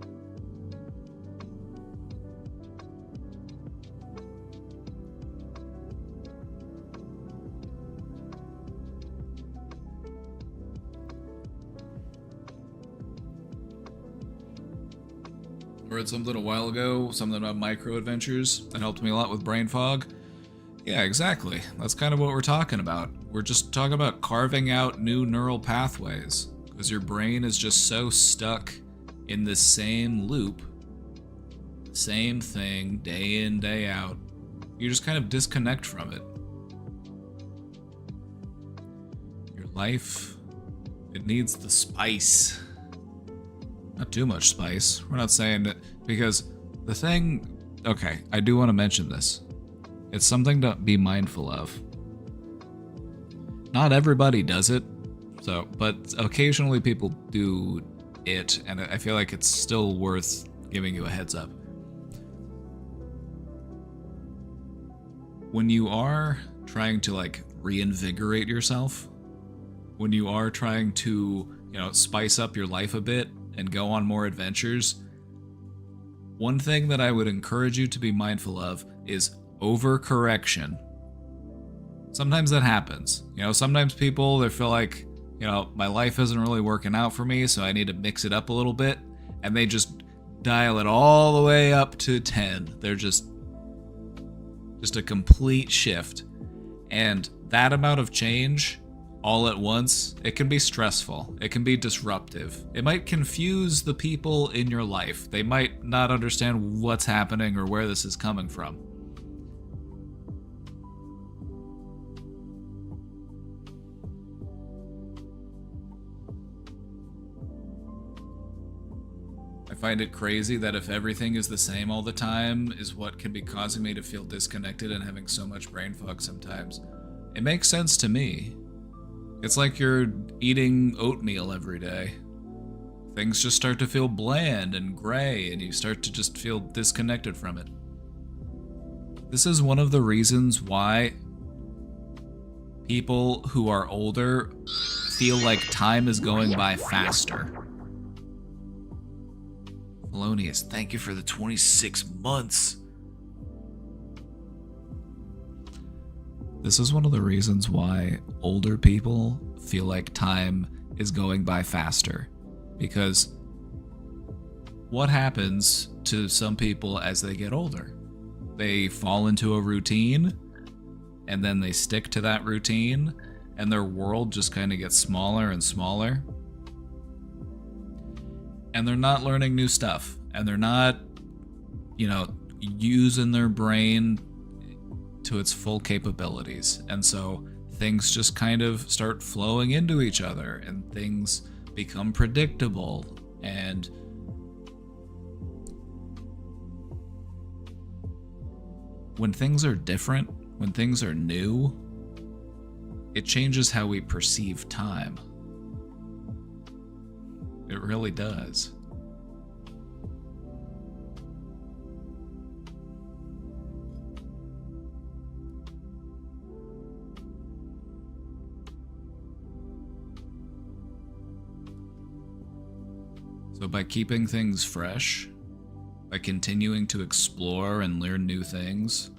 I read something a while ago, something about micro adventures that helped me a lot with brain fog. Yeah, exactly. That's kind of what we're talking about. We're just talking about carving out new neural pathways, because your brain is just so stuck in the same loop, same thing, day in, day out. You just kind of disconnect from it. Your life, it needs the spice. Not too much spice. We're not saying that, because the thing... Okay, I do want to mention this. It's something to be mindful of. Not everybody does it, but occasionally people do it, and I feel like it's still worth giving you a heads up. When you are trying to reinvigorate yourself, when you are trying to, spice up your life a bit and go on more adventures, one thing that I would encourage you to be mindful of is overcorrection. Sometimes that happens. Sometimes people, they feel like, my life isn't really working out for me, so I need to mix it up a little bit, and they just dial it all the way up to 10. They're just a complete shift. And that amount of change all at once, it can be stressful. It can be disruptive. It might confuse the people in your life. They might not understand what's happening or where this is coming from. I find it crazy that if everything is the same all the time is what can be causing me to feel disconnected and having so much brain fog sometimes. It makes sense to me. It's like you're eating oatmeal every day. things just start to feel bland and gray, and you start to just feel disconnected from it. This is one of the reasons why people who are older feel like time is going by faster. Felonious, thank you for the 26 months. This is one of the reasons why older people feel like time is going by faster. Because what happens to some people as they get older? They fall into a routine, and then they stick to that routine, and their world just kind of gets smaller and smaller. And they're not learning new stuff, and they're not, using their brain to its full capabilities. And so things just kind of start flowing into each other, and things become predictable, and when things are different, when things are new, it changes how we perceive time. It really does. So by keeping things fresh, by continuing to explore and learn new things,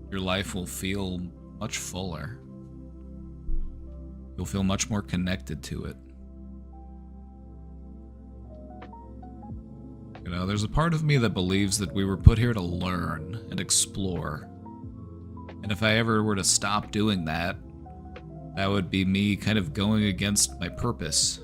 your life will feel much fuller. You'll feel much more connected to it. There's a part of me that believes that we were put here to learn and explore. And if I ever were to stop doing that, that would be me kind of going against my purpose.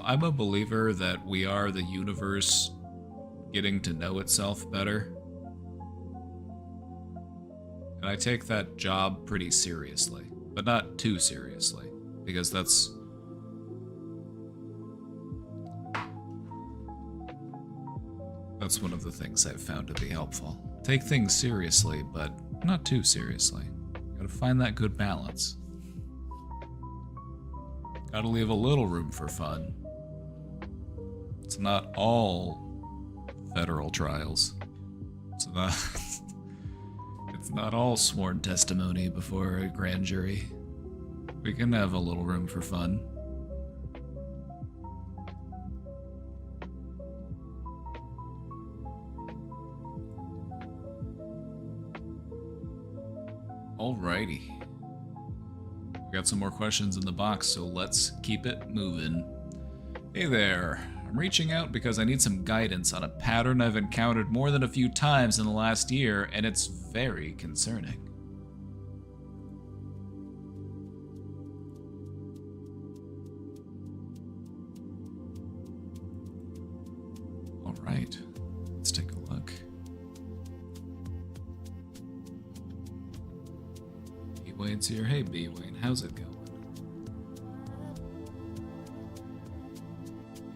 I'm a believer that we are the universe getting to know itself better. And I take that job pretty seriously, but not too seriously, because that's one of the things I've found to be helpful. Take things seriously, but not too seriously. Gotta find that good balance. Gotta leave a little room for fun. It's not all federal trials. It's not all sworn testimony before a grand jury. We can have a little room for fun. Alrighty. We got some more questions in the box, so let's keep it moving. Hey there. I'm reaching out because I need some guidance on a pattern I've encountered more than a few times in the last year, and it's very concerning. Alright, let's take a look. B. Wayne's here. Hey B. Wayne, how's it going?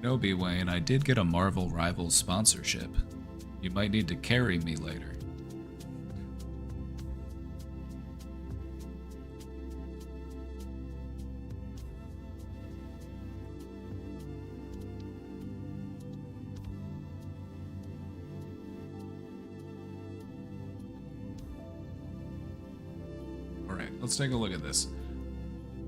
No, B. Wayne, I did get a Marvel Rivals sponsorship. You might need to carry me later. Alright, let's take a look at this.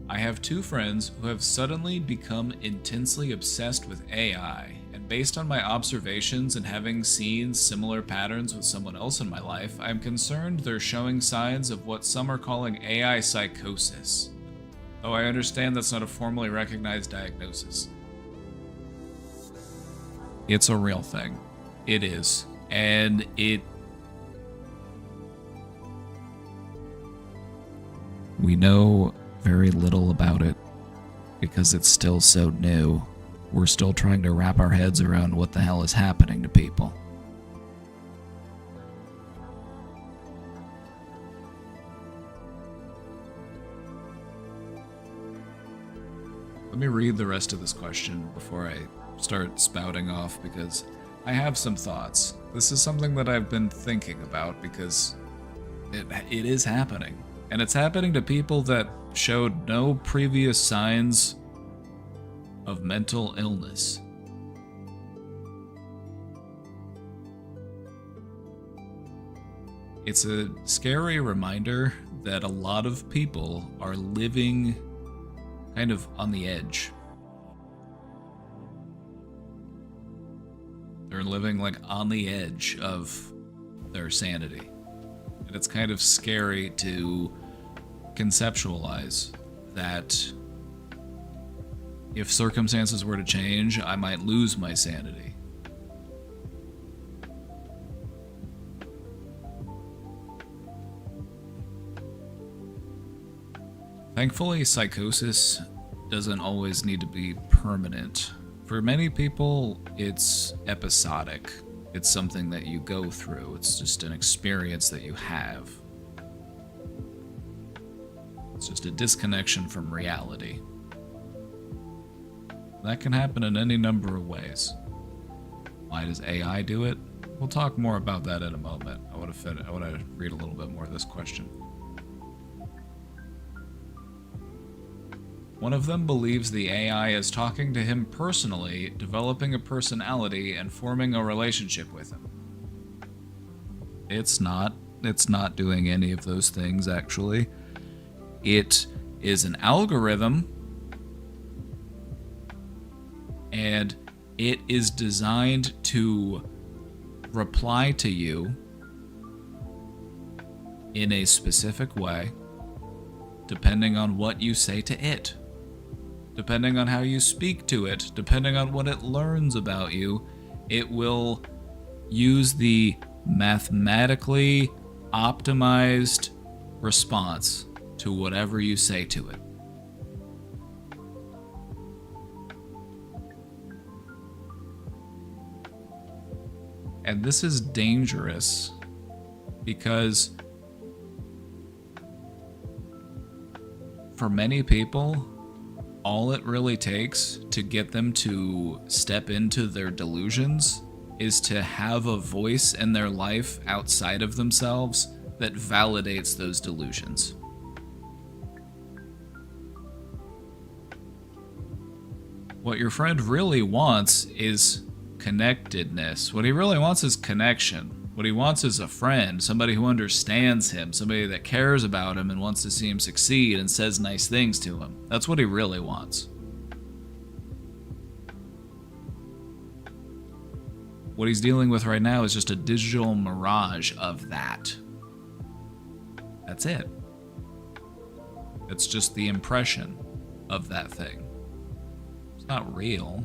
I have two friends who have suddenly become intensely obsessed with AI, and based on my observations and having seen similar patterns with someone else in my life, I'm concerned they're showing signs of what some are calling AI psychosis. Oh, I understand that's not a formally recognized diagnosis. It's a real thing. It is. And we know very little about it because it's still so new. We're still trying to wrap our heads around what the hell is happening to people. Let me read the rest of this question before I start spouting off, because I have some thoughts. This is something that I've been thinking about because it is happening. And it's happening to people that showed no previous signs of mental illness. It's a scary reminder that a lot of people are living kind of on the edge. They're living like on the edge of their sanity. And it's kind of scary to conceptualize that if circumstances were to change, I might lose my sanity. Thankfully, psychosis doesn't always need to be permanent. For many people, it's episodic. It's something that you go through. It's just an experience that you have. It's just a disconnection from reality. That can happen in any number of ways. Why does AI do it? We'll talk more about that in a moment. I want to read a little bit more of this question. One of them believes the AI is talking to him personally, developing a personality, and forming a relationship with him. It's not. It's not doing any of those things, actually. It is an algorithm, and it is designed to reply to you in a specific way, depending on what you say to it. Depending on how you speak to it, depending on what it learns about you, it will use the mathematically optimized response to whatever you say to it. And this is dangerous because for many people, all it really takes to get them to step into their delusions is to have a voice in their life outside of themselves that validates those delusions. What your friend really wants is connectedness. What he really wants is connection. What he wants is a friend, somebody who understands him, somebody that cares about him and wants to see him succeed and says nice things to him. That's what he really wants. What he's dealing with right now is just a digital mirage of that. That's it. It's just the impression of that thing. It's not real.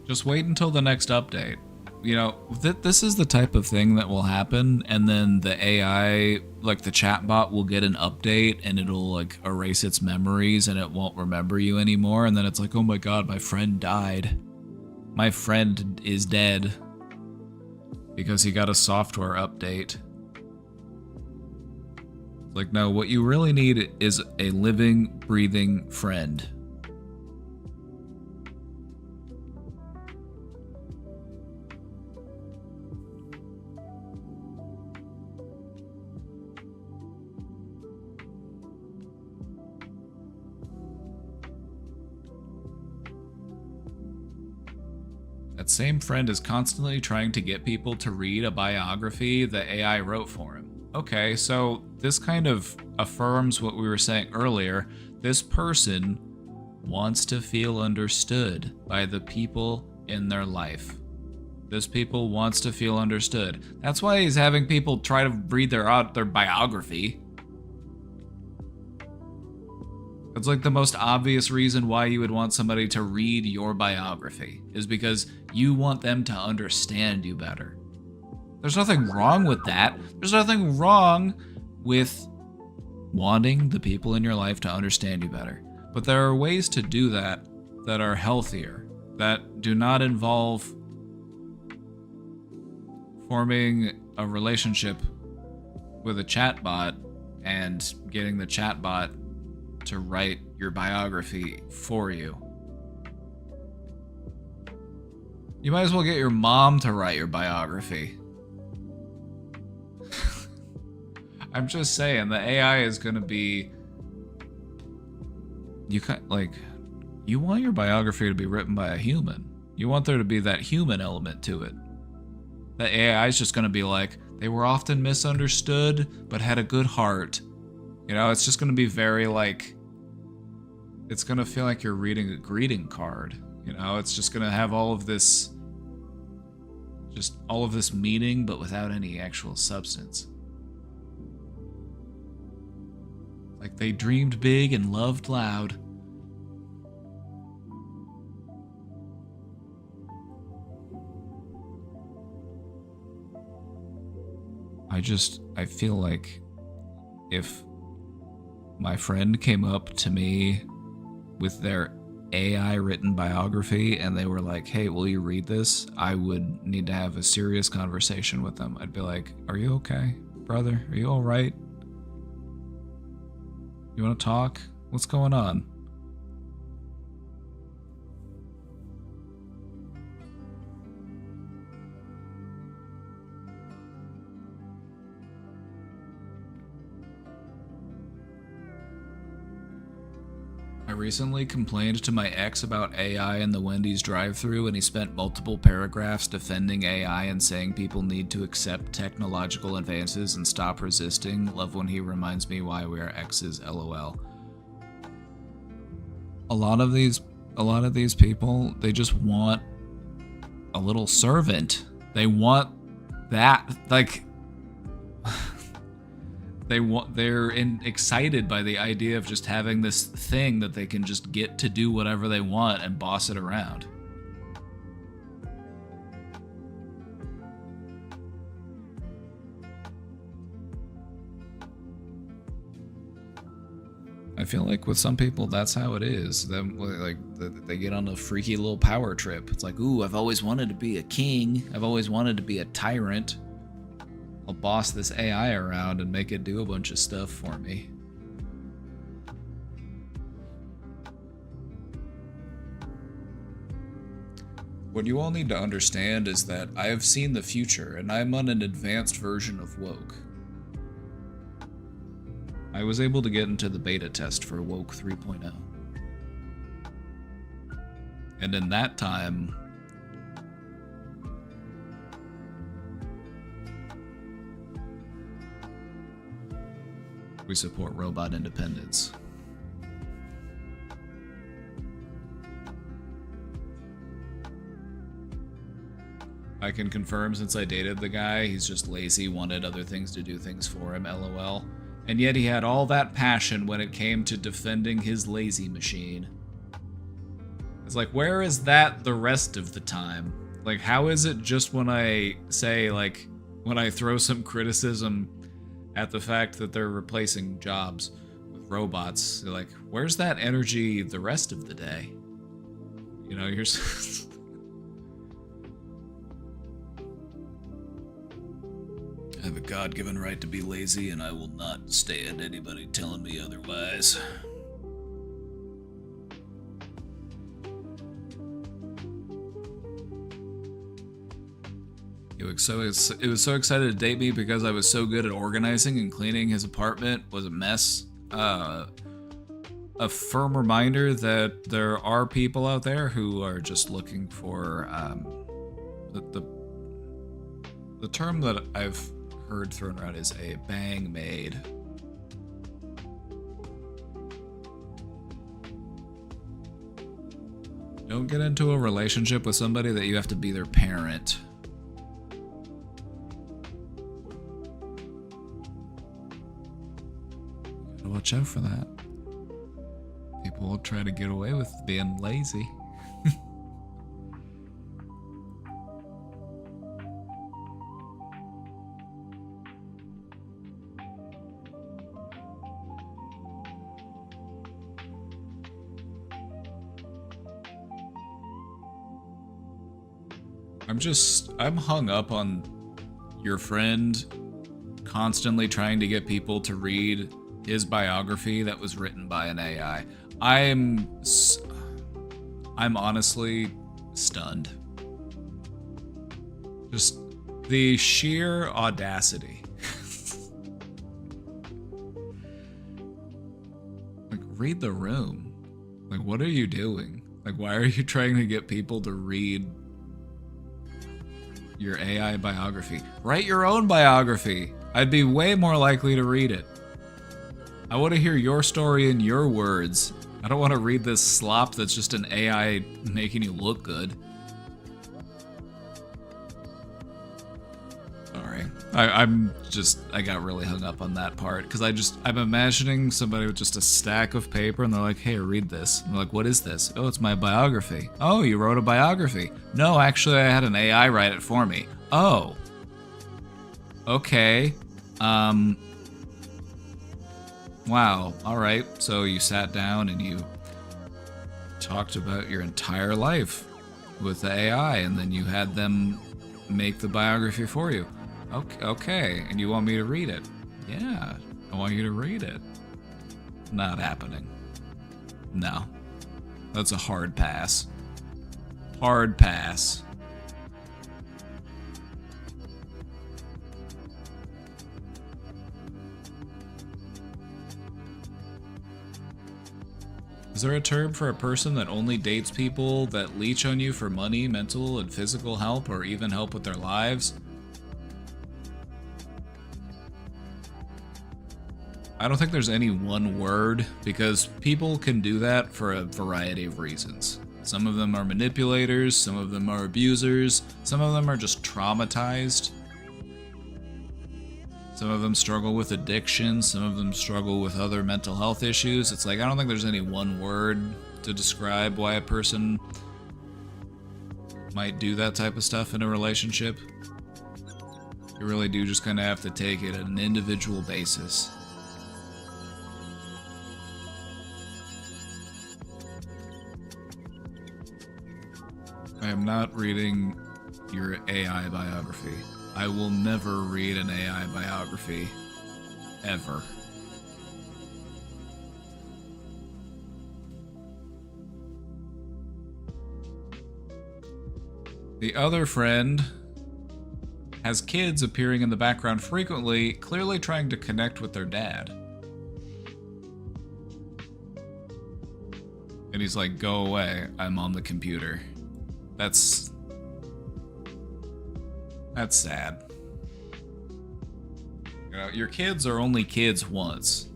Just wait until the next update. You know, this is the type of thing that will happen, and then the AI, like the chatbot, will get an update, and it'll like erase its memories, and it won't remember you anymore, and then it's like, oh my god, my friend died. My friend is dead. Because he got a software update. Like, no, what you really need is a living, breathing friend. That same friend is constantly trying to get people to read a biography that AI wrote for him. Okay, so this kind of affirms what we were saying earlier. This person wants to feel understood by the people in their life. This people wants to feel understood. That's why he's having people try to read their biography. It's like the most obvious reason why you would want somebody to read your biography is because you want them to understand you better. There's nothing wrong with that. There's nothing wrong with wanting the people in your life to understand you better. But there are ways to do that that are healthier, that do not involve forming a relationship with a chatbot and getting the chatbot to write your biography for you. You might as well get your mom to write your biography. I'm just saying, the AI is gonna be... You want your biography to be written by a human. You want there to be that human element to it. The AI is just gonna be like, they were often misunderstood, but had a good heart. You know, it's just gonna be very like... It's gonna feel like you're reading a greeting card. You know, it's just gonna have all of this... Just all of this meaning, but without any actual substance. Like they dreamed big and loved loud. I feel like if my friend came up to me with their AI written biography and they were like, hey, will you read this? I would need to have a serious conversation with them. I'd be like, are you okay, brother? Are you all right? You want to talk? What's going on? I recently complained to my ex about AI in the Wendy's drive-thru, and he spent multiple paragraphs defending AI and saying people need to accept technological advances and stop resisting. Love when he reminds me why we are exes, lol. A lot of these people, they just want a little servant. They want that, like... They're excited by the idea of just having this thing that they can just get to do whatever they want and boss it around. I feel like with some people that's how it is. They get on a freaky little power trip. It's like, ooh, I've always wanted to be a king. I've always wanted to be a tyrant. I'll boss this AI around and make it do a bunch of stuff for me. What you all need to understand is that I have seen the future, and I'm on an advanced version of woke. I was able to get into the beta test for woke 3.0. And in that time, we support robot independence. I can confirm, since I dated the guy, he's just lazy, wanted other things to do things for him, lol. And yet he had all that passion when it came to defending his lazy machine. It's like, where is that the rest of the time? Like, how is it just when I say, like, when I throw some criticism at the fact that they're replacing jobs with robots, they're like, where's that energy the rest of the day? You know, you're... I have a God-given right to be lazy, and I will not stand anybody telling me otherwise. He was so excited to date me because I was so good at organizing and cleaning. His apartment was a mess. A firm reminder that there are people out there who are just looking for the term that I've heard thrown around is a bang maid. Don't get into a relationship with somebody that you have to be their parent. Gotta watch out for that. People will try to get away with being lazy. I'm hung up on your friend constantly trying to get people to read his biography that was written by an AI. I'm honestly stunned. Just the sheer audacity. Like, read the room. Like, what are you doing? Like, why are you trying to get people to read your AI biography? Write your own biography. I'd be way more likely to read it. I want to hear your story in your words. I don't want to read this slop that's just an AI making you look good. Sorry. I got really hung up on that part because I'm imagining somebody with just a stack of paper and they're like, hey, read this. And they're like, what is this? Oh, it's my biography. Oh, you wrote a biography. No, actually, I had an AI write it for me. Oh. Okay. Wow. All right. So you sat down and you talked about your entire life with the AI, and then you had them make the biography for you. Okay. And you want me to read it? Yeah. I want you to read it. Not happening. No. That's a hard pass. Hard pass. Is there a term for a person that only dates people that leech on you for money, mental and physical help, or even help with their lives? I don't think there's any one word, because people can do that for a variety of reasons. Some of them are manipulators, some of them are abusers, some of them are just traumatized. Some of them struggle with addiction, some of them struggle with other mental health issues. It's like, I don't think there's any one word to describe why a person might do that type of stuff in a relationship. You really do just kind of have to take it at an individual basis. I am not reading your AI biography. I will never read an AI biography. Ever. The other friend has kids appearing in the background frequently, clearly trying to connect with their dad. And he's like, go away, I'm on the computer. That's sad. You know, your kids are only kids once.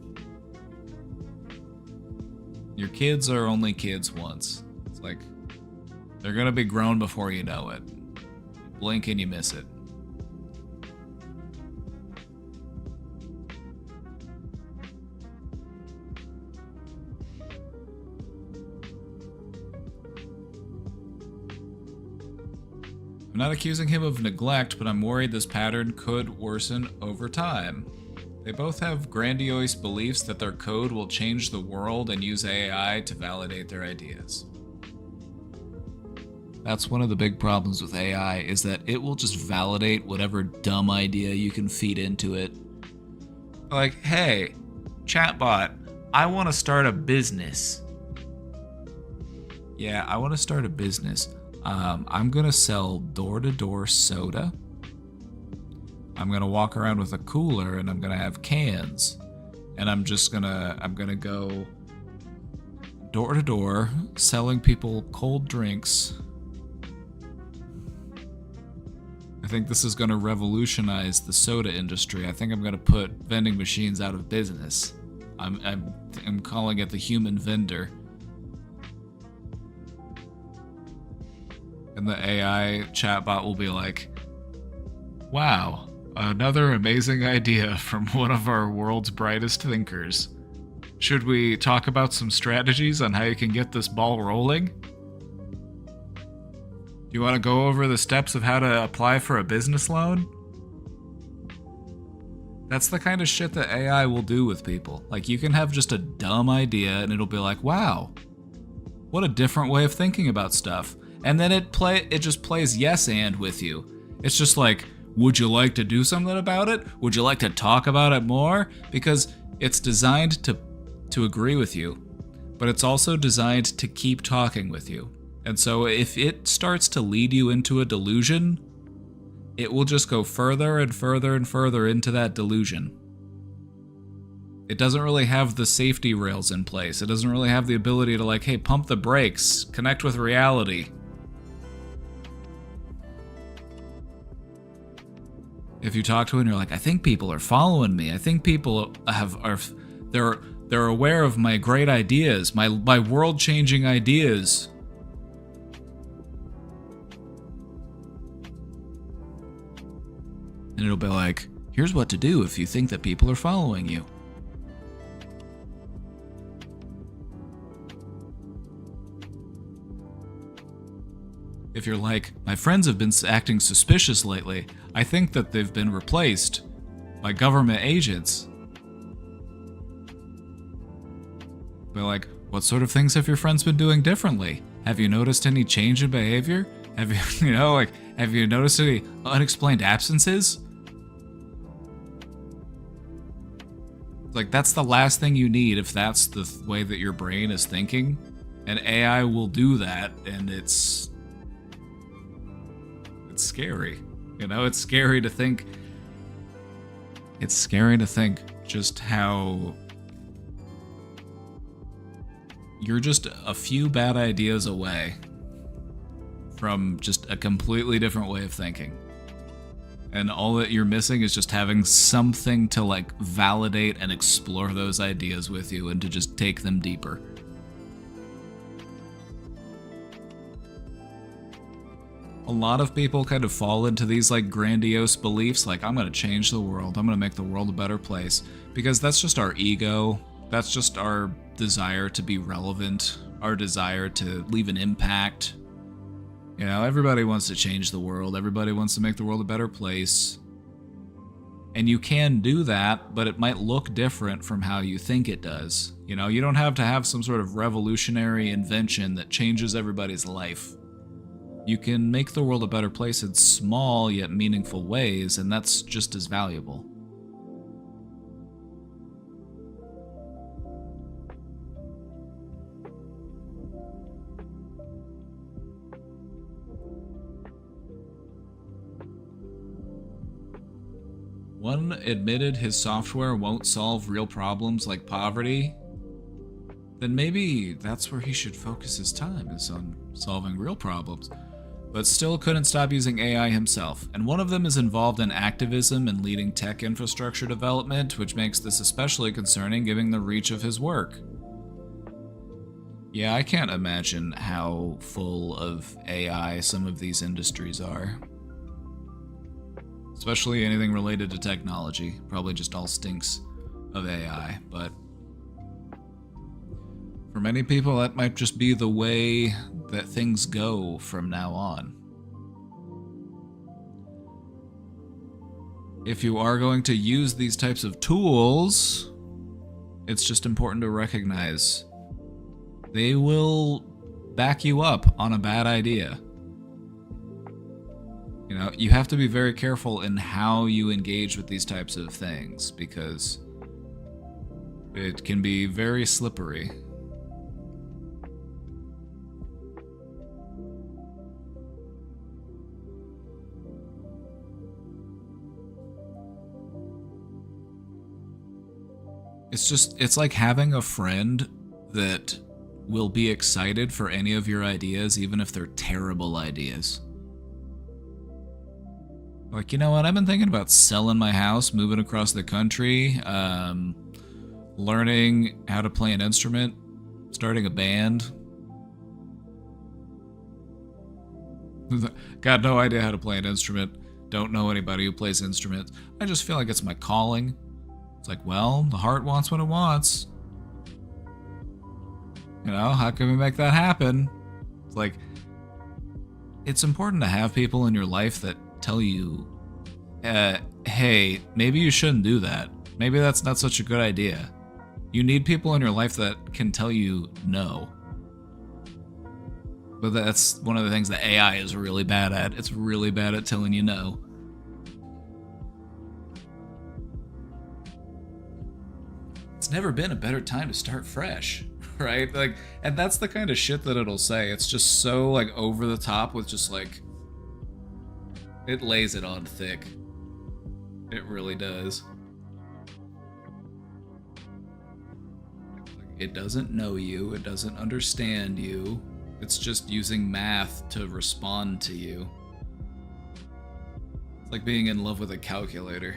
Your kids are only kids once. It's like, they're gonna be grown before you know it. Blink and you miss it. I'm not accusing him of neglect, but I'm worried this pattern could worsen over time. They both have grandiose beliefs that their code will change the world and use AI to validate their ideas. That's one of the big problems with AI, is that it will just validate whatever dumb idea you can feed into it. Like, hey, chatbot, I want to start a business. Yeah, I want to start a business. I'm gonna sell door-to-door soda. I'm gonna walk around with a cooler and I'm gonna have cans. And I'm gonna go door-to-door selling people cold drinks. I think this is gonna revolutionize the soda industry. I think I'm gonna put vending machines out of business. I'm calling it the human vendor. And the AI chatbot will be like, wow, another amazing idea from one of our world's brightest thinkers. Should we talk about some strategies on how you can get this ball rolling? Do you want to go over the steps of how to apply for a business loan? That's the kind of shit that AI will do with people. Like, you can have just a dumb idea and it'll be like, wow, what a different way of thinking about stuff. And then it just plays yes and with you. It's just like, would you like to do something about it? Would you like to talk about it more? Because it's designed to agree with you, but it's also designed to keep talking with you. And so if it starts to lead you into a delusion, it will just go further and further and further into that delusion. It doesn't really have the safety rails in place. It doesn't really have the ability to like, hey, pump the brakes, connect with reality. If you talk to it and you're like, I think people are following me. I think people they're aware of my great ideas, my world-changing ideas. And it'll be like, here's what to do if you think that people are following you. If you're like, my friends have been acting suspicious lately, I think that they've been replaced by government agents. They're like, what sort of things have your friends been doing differently? Have you noticed any change in behavior? Have you, have you noticed any unexplained absences? Like, that's the last thing you need if that's the way that your brain is thinking. And AI will do that, and it's scary. It's scary to think. It's scary to think just how you're just a few bad ideas away from just a completely different way of thinking. And all that you're missing is just having something to like validate and explore those ideas with you and to just take them deeper. A lot of people kind of fall into these like grandiose beliefs like, I'm going to change the world, I'm going to make the world a better place, because that's just our ego, that's just our desire to be relevant, our desire to leave an impact. Everybody wants to change the world, everybody wants to make the world a better place. And you can do that, but it might look different from how you think it does. You don't have to have some sort of revolutionary invention that changes everybody's life. You can make the world a better place in small yet meaningful ways, and that's just as valuable. One admitted his software won't solve real problems like poverty, then maybe that's where he should focus his time, is on solving real problems. But still couldn't stop using AI himself, and one of them is involved in activism and leading tech infrastructure development, which makes this especially concerning given the reach of his work. Yeah, I can't imagine how full of AI some of these industries are. Especially anything related to technology. Probably just all stinks of AI, but for many people that might just be the way that things go from now on. If you are going to use these types of tools, it's just important to recognize they will back you up on a bad idea. You have to be very careful in how you engage with these types of things, because it can be very slippery. It's like having a friend that will be excited for any of your ideas, even if they're terrible ideas. Like, you know what, I've been thinking about selling my house, moving across the country, learning how to play an instrument, starting a band. Got no idea how to play an instrument, don't know anybody who plays instruments. I just feel like it's my calling. It's like, well, the heart wants what it wants. How can we make that happen? It's like, it's important to have people in your life that tell you, hey, maybe you shouldn't do that. Maybe that's not such a good idea. You need people in your life that can tell you no. But that's one of the things that AI is really bad at. It's really bad at telling you no. never been a better time to start fresh, right? Like, and that's the kind of shit that it'll say. It's just so like over the top with just like, it lays it on thick. It really does. It doesn't know you, it doesn't understand you. It's just using math to respond to you. It's like being in love with a calculator.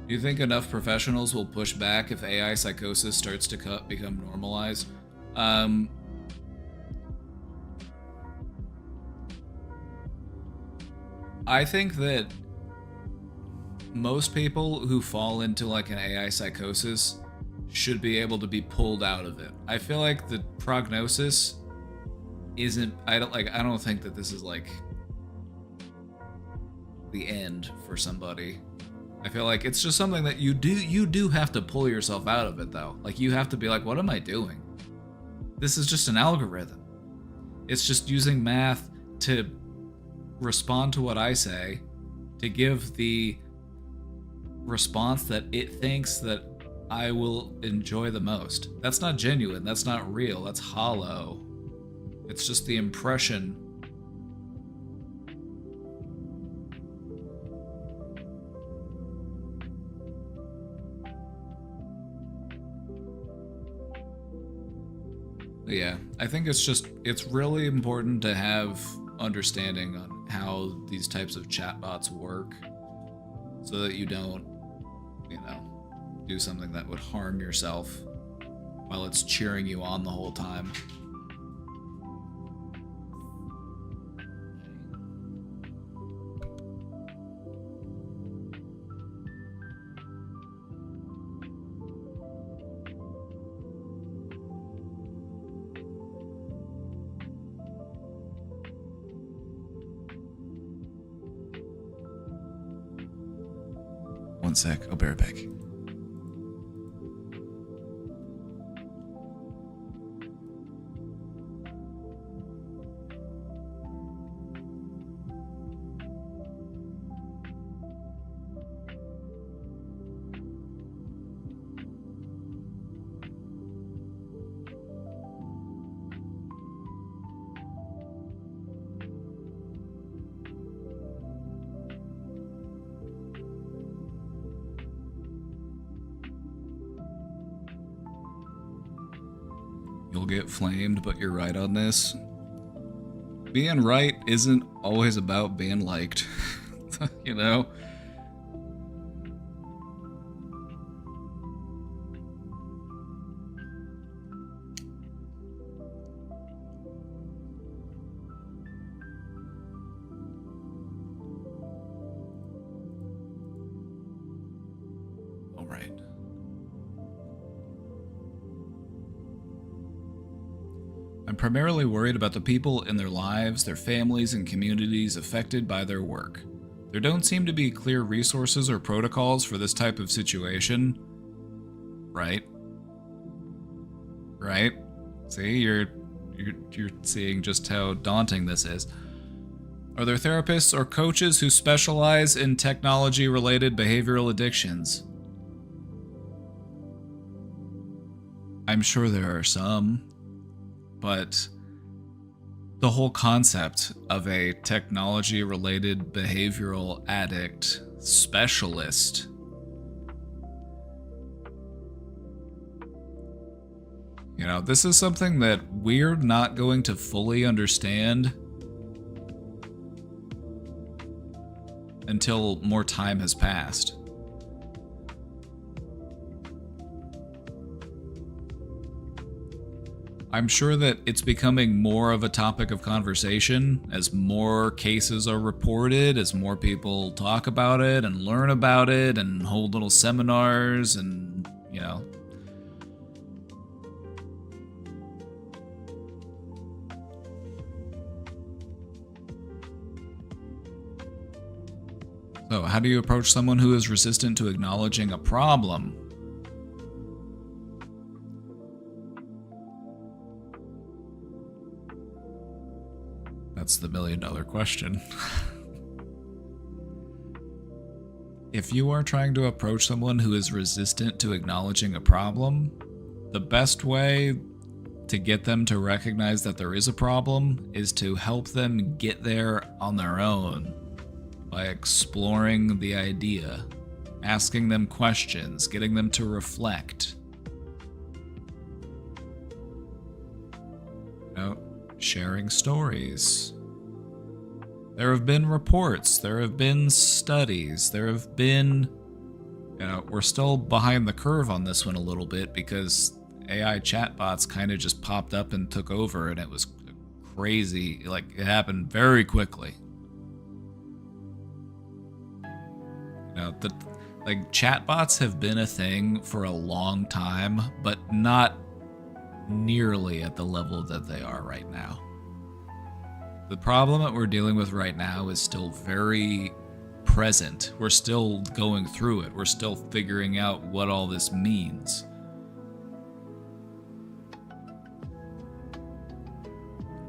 Do you think enough professionals will push back if AI psychosis starts to become normalized? I think that most people who fall into like an AI psychosis should be able to be pulled out of it. I feel like the prognosis isn't, I don't think that this is like the end for somebody. I feel like it's just something that you do have to pull yourself out of it though. Like you have to be like, what am I doing? This is just an algorithm. It's just using math to respond to what I say, to give the response that it thinks that I will enjoy the most. That's not genuine, that's not real, that's hollow. It's just the impression. Yeah, I think it's really important to have understanding on how these types of chatbots work so that you don't, do something that would harm yourself while it's cheering you on the whole time. One sec, I'll be right back. You'll get flamed, but you're right on this. Being right isn't always about being liked, you know? All right. I'm primarily worried about the people in their lives, their families, and communities affected by their work. There don't seem to be clear resources or protocols for this type of situation. Right? Right? See, you're seeing just how daunting this is. Are there therapists or coaches who specialize in technology-related behavioral addictions? I'm sure there are some. But the whole concept of a technology-related behavioral addict specialist, this is something that we're not going to fully understand until more time has passed. I'm sure that it's becoming more of a topic of conversation as more cases are reported, as more people talk about it and learn about it and hold little seminars and, So, how do you approach someone who is resistant to acknowledging a problem? That's the $1 million question. If you are trying to approach someone who is resistant to acknowledging a problem, the best way to get them to recognize that there is a problem is to help them get there on their own by exploring the idea, asking them questions, getting them to reflect. Sharing stories. There have been reports, there have been studies, there have been... we're still behind the curve on this one a little bit because AI chatbots kind of just popped up and took over, and it was crazy. Like, it happened very quickly. Chatbots have been a thing for a long time, but not nearly at the level that they are right now. The problem that we're dealing with right now is still very present. We're still going through it. We're still figuring out what all this means.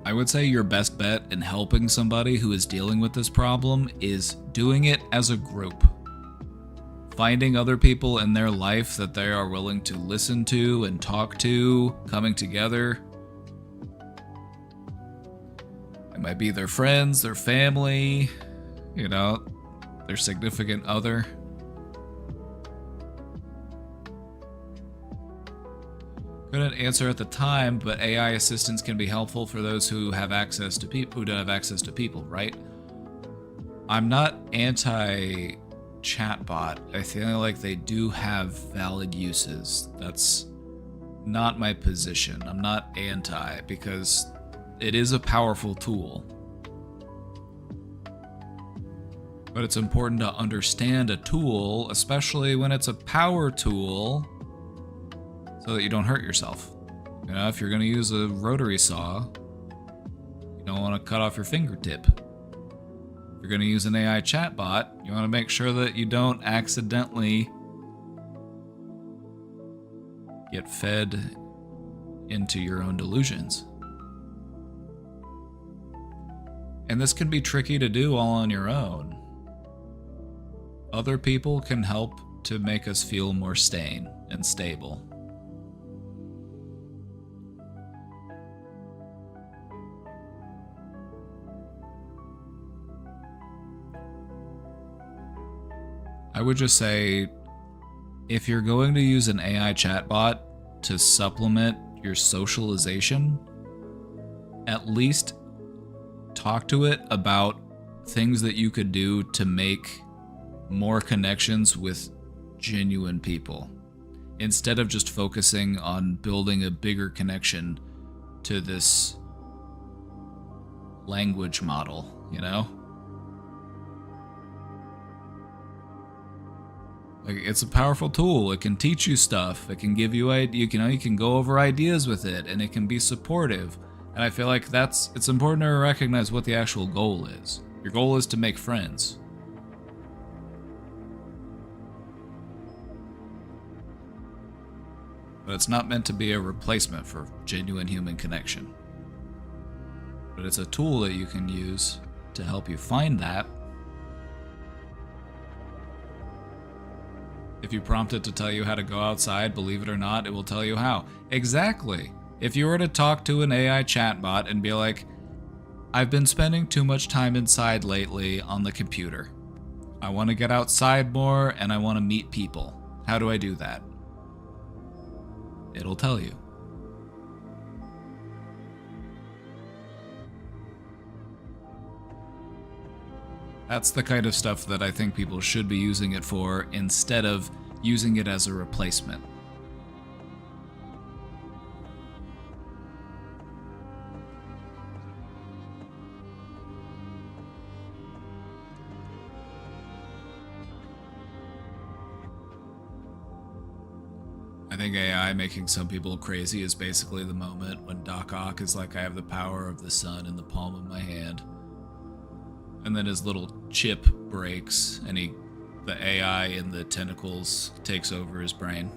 I would say your best bet in helping somebody who is dealing with this problem is doing it as a group. Finding other people in their life that they are willing to listen to and talk to, coming together. It might be their friends, their family, their significant other. Couldn't answer at the time, but AI assistants can be helpful for those who have access to people who don't have access to people, right? I'm not anti chatbot. I feel like they do have valid uses. That's not my position. I'm not anti, because it is a powerful tool. But it's important to understand a tool, especially when it's a power tool, so that you don't hurt yourself. If you're going to use a rotary saw, you don't want to cut off your fingertip. If you're going to use an AI chatbot, you want to make sure that you don't accidentally get fed into your own delusions. And this can be tricky to do all on your own. Other people can help to make us feel more sane and stable. I would just say, if you're going to use an AI chatbot to supplement your socialization, at least talk to it about things that you could do to make more connections with genuine people, instead of just focusing on building a bigger connection to this language model, It's a powerful tool. It can teach you stuff. It can give you you can go over ideas with it, and it can be supportive. And I feel like it's important to recognize what the actual goal is. Your goal is to make friends. But it's not meant to be a replacement for genuine human connection. But it's a tool that you can use to help you find that. If you prompt it to tell you how to go outside, believe it or not, it will tell you how. Exactly. If you were to talk to an AI chatbot and be like, I've been spending too much time inside lately on the computer. I want to get outside more and I want to meet people. How do I do that? It'll tell you. That's the kind of stuff that I think people should be using it for, instead of using it as a replacement. I think AI making some people crazy is basically the moment when Doc Ock is like, I have the power of the sun in the palm of my hand. And then his little chip breaks, and the AI in the tentacles takes over his brain.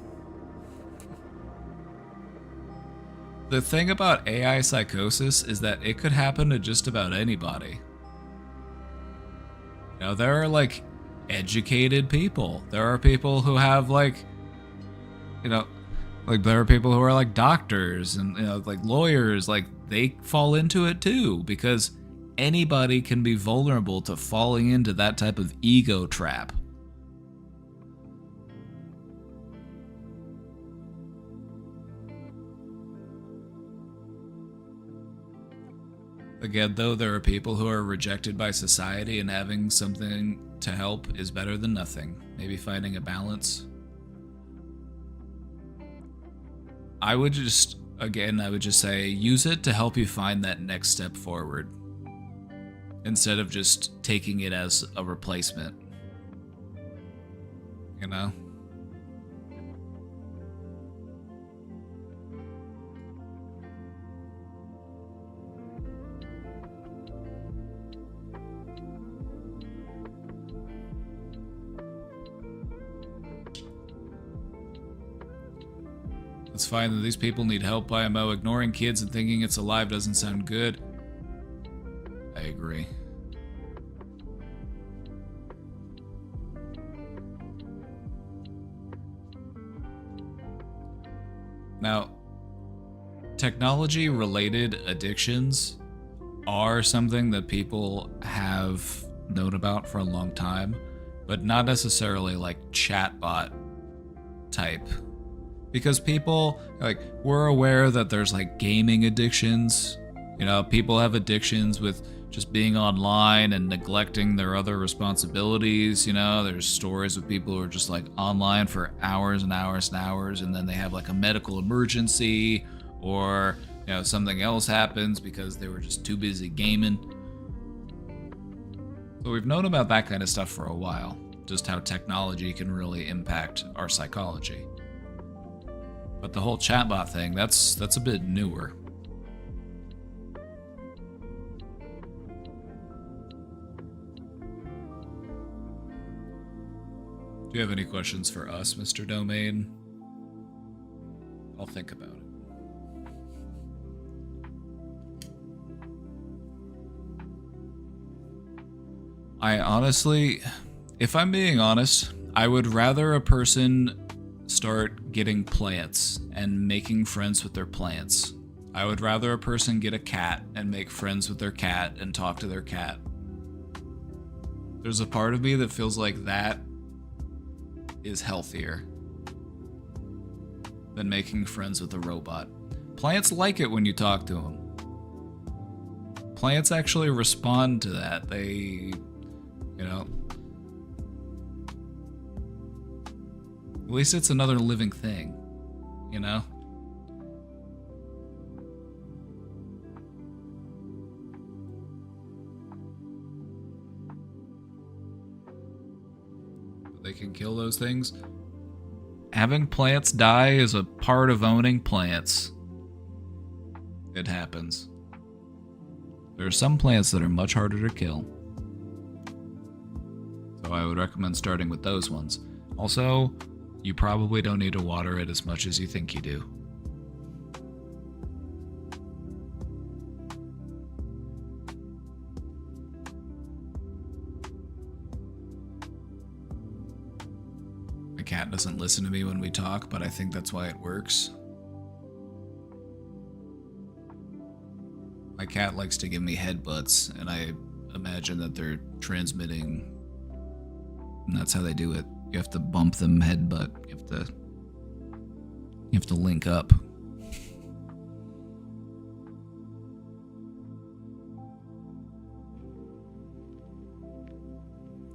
The thing about AI psychosis is that it could happen to just about anybody. There are educated people. There are people who have like, you know, like there are people who are like doctors and, you know, like lawyers, like they fall into it too, because anybody can be vulnerable to falling into that type of ego trap. Again, though, there are people who are rejected by society, and having something to help is better than nothing. Maybe finding a balance. I would just say use it to help you find that next step forward, instead of just taking it as a replacement. You know? It's fine that these people need help, IMO. Ignoring kids and thinking it's alive doesn't sound good. I agree. Now, technology-related addictions are something that people have known about for a long time, but not necessarily like chatbot type. Because people, like, we're aware that there's like gaming addictions. You know, people have addictions with just being online and neglecting their other responsibilities. You know, there's stories of people who are just like online for hours and hours and hours, and then they have like a medical emergency, or, you know, something else happens because they were just too busy gaming. So we've known about that kind of stuff for a while, just how technology can really impact our psychology. But the whole chatbot thing, that's a bit newer. Do you have any questions for us, Mr. Domain? I'll think about it. I honestly, if I'm being honest, I would rather a person start getting plants and making friends with their plants. I would rather a person get a cat and make friends with their cat and talk to their cat. There's a part of me that feels like that is healthier than making friends with a robot. Plants like it when you talk to them. Plants actually respond to that. They, you know, at least it's another living thing, you know? They can kill those things. Having plants die is a part of owning plants. It happens. There are some plants that are much harder to kill. So I would recommend starting with those ones. Also, you probably don't need to water it as much as you think you do. My cat doesn't listen to me when we talk, but I think that's why it works. My cat likes to give me headbutts, and I imagine that they're transmitting, and that's how they do it. You have to bump them headbutt. You have to link up.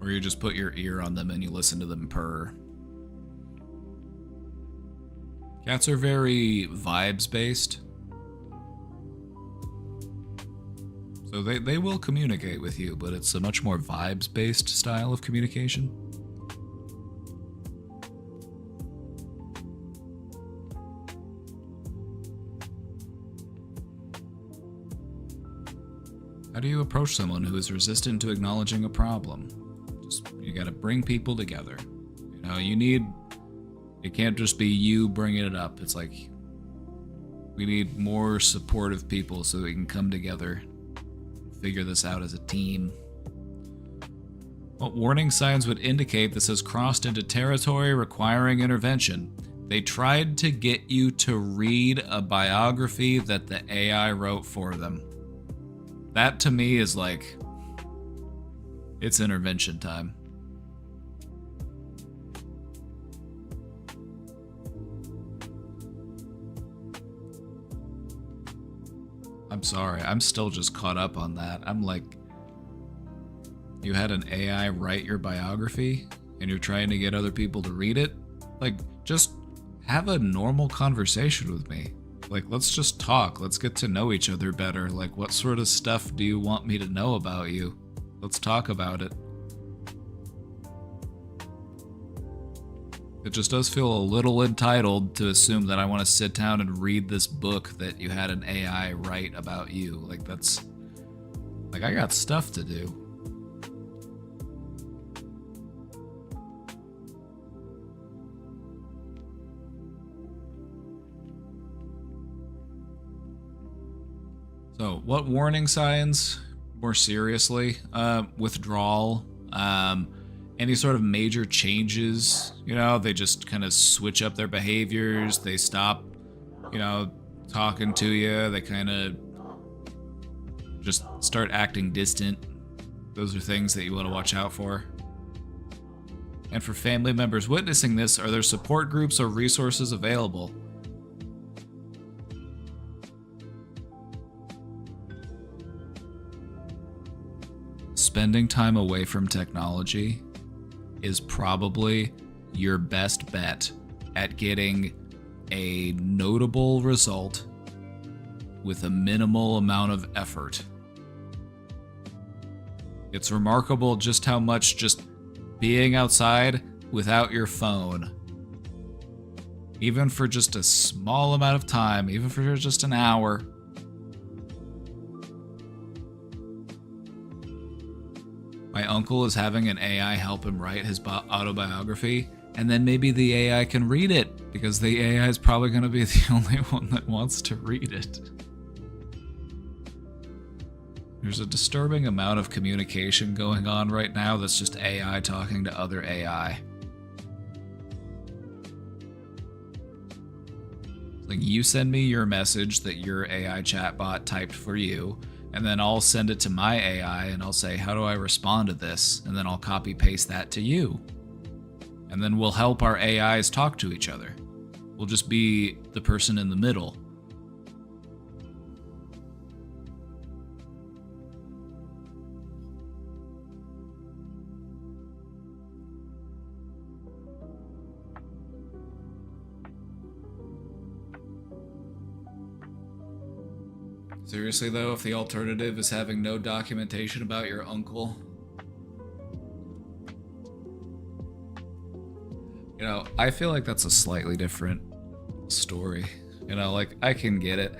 Or you just put your ear on them and you listen to them purr. Cats are very vibes based. So they will communicate with you, but it's a much more vibes based style of communication. How do you approach someone who is resistant to acknowledging a problem? You gotta bring people together. You know, it can't just be you bringing it up. It's like, we need more supportive people so we can come together, figure this out as a team. What warning signs would indicate this has crossed into territory requiring intervention? They tried to get you to read a biography that the AI wrote for them. That to me is like, it's intervention time. I'm sorry, I'm still just caught up on that. I'm like, you had an AI write your biography and you're trying to get other people to read it? Like, just have a normal conversation with me. Like, let's just talk. Let's get to know each other better. Like, what sort of stuff do you want me to know about you? Let's talk about it. It just does feel a little entitled to assume that I want to sit down and read this book that you had an AI write about you. Like, that's... Like, I got stuff to do. So, what warning signs? More seriously, withdrawal, any sort of major changes, you know, they just kind of switch up their behaviors, they stop, you know, talking to you, they kind of just start acting distant. Those are things that you want to watch out for. And for family members witnessing this, are there support groups or resources available? Spending time away from technology is probably your best bet at getting a notable result with a minimal amount of effort. It's remarkable just how much just being outside without your phone, even for just a small amount of time, even for just an hour, my uncle is having an AI help him write his autobiography, and then maybe the AI can read it, because the AI is probably going to be the only one that wants to read it. There's a disturbing amount of communication going on right now that's just AI talking to other AI. Like, you send me your message that your AI chatbot typed for you, and then I'll send it to my AI and I'll say, how do I respond to this? And then I'll copy paste that to you. And then we'll help our AIs talk to each other. We'll just be the person in the middle. Seriously though, if the alternative is having no documentation about your uncle, you know, I feel like that's a slightly different story. You know, like, I can get it.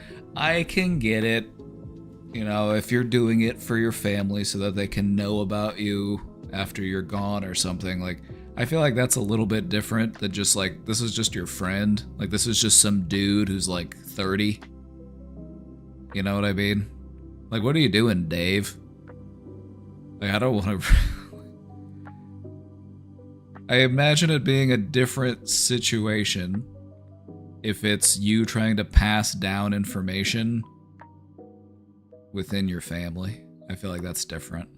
You know, if you're doing it for your family so that they can know about you after you're gone or something, like, I feel like that's a little bit different than just like, this is just your friend. Like, this is just some dude who's like 30. You know what I mean? Like, what are you doing, Dave? Like, I don't want to... I imagine it being a different situation if it's you trying to pass down information within your family. I feel like that's different.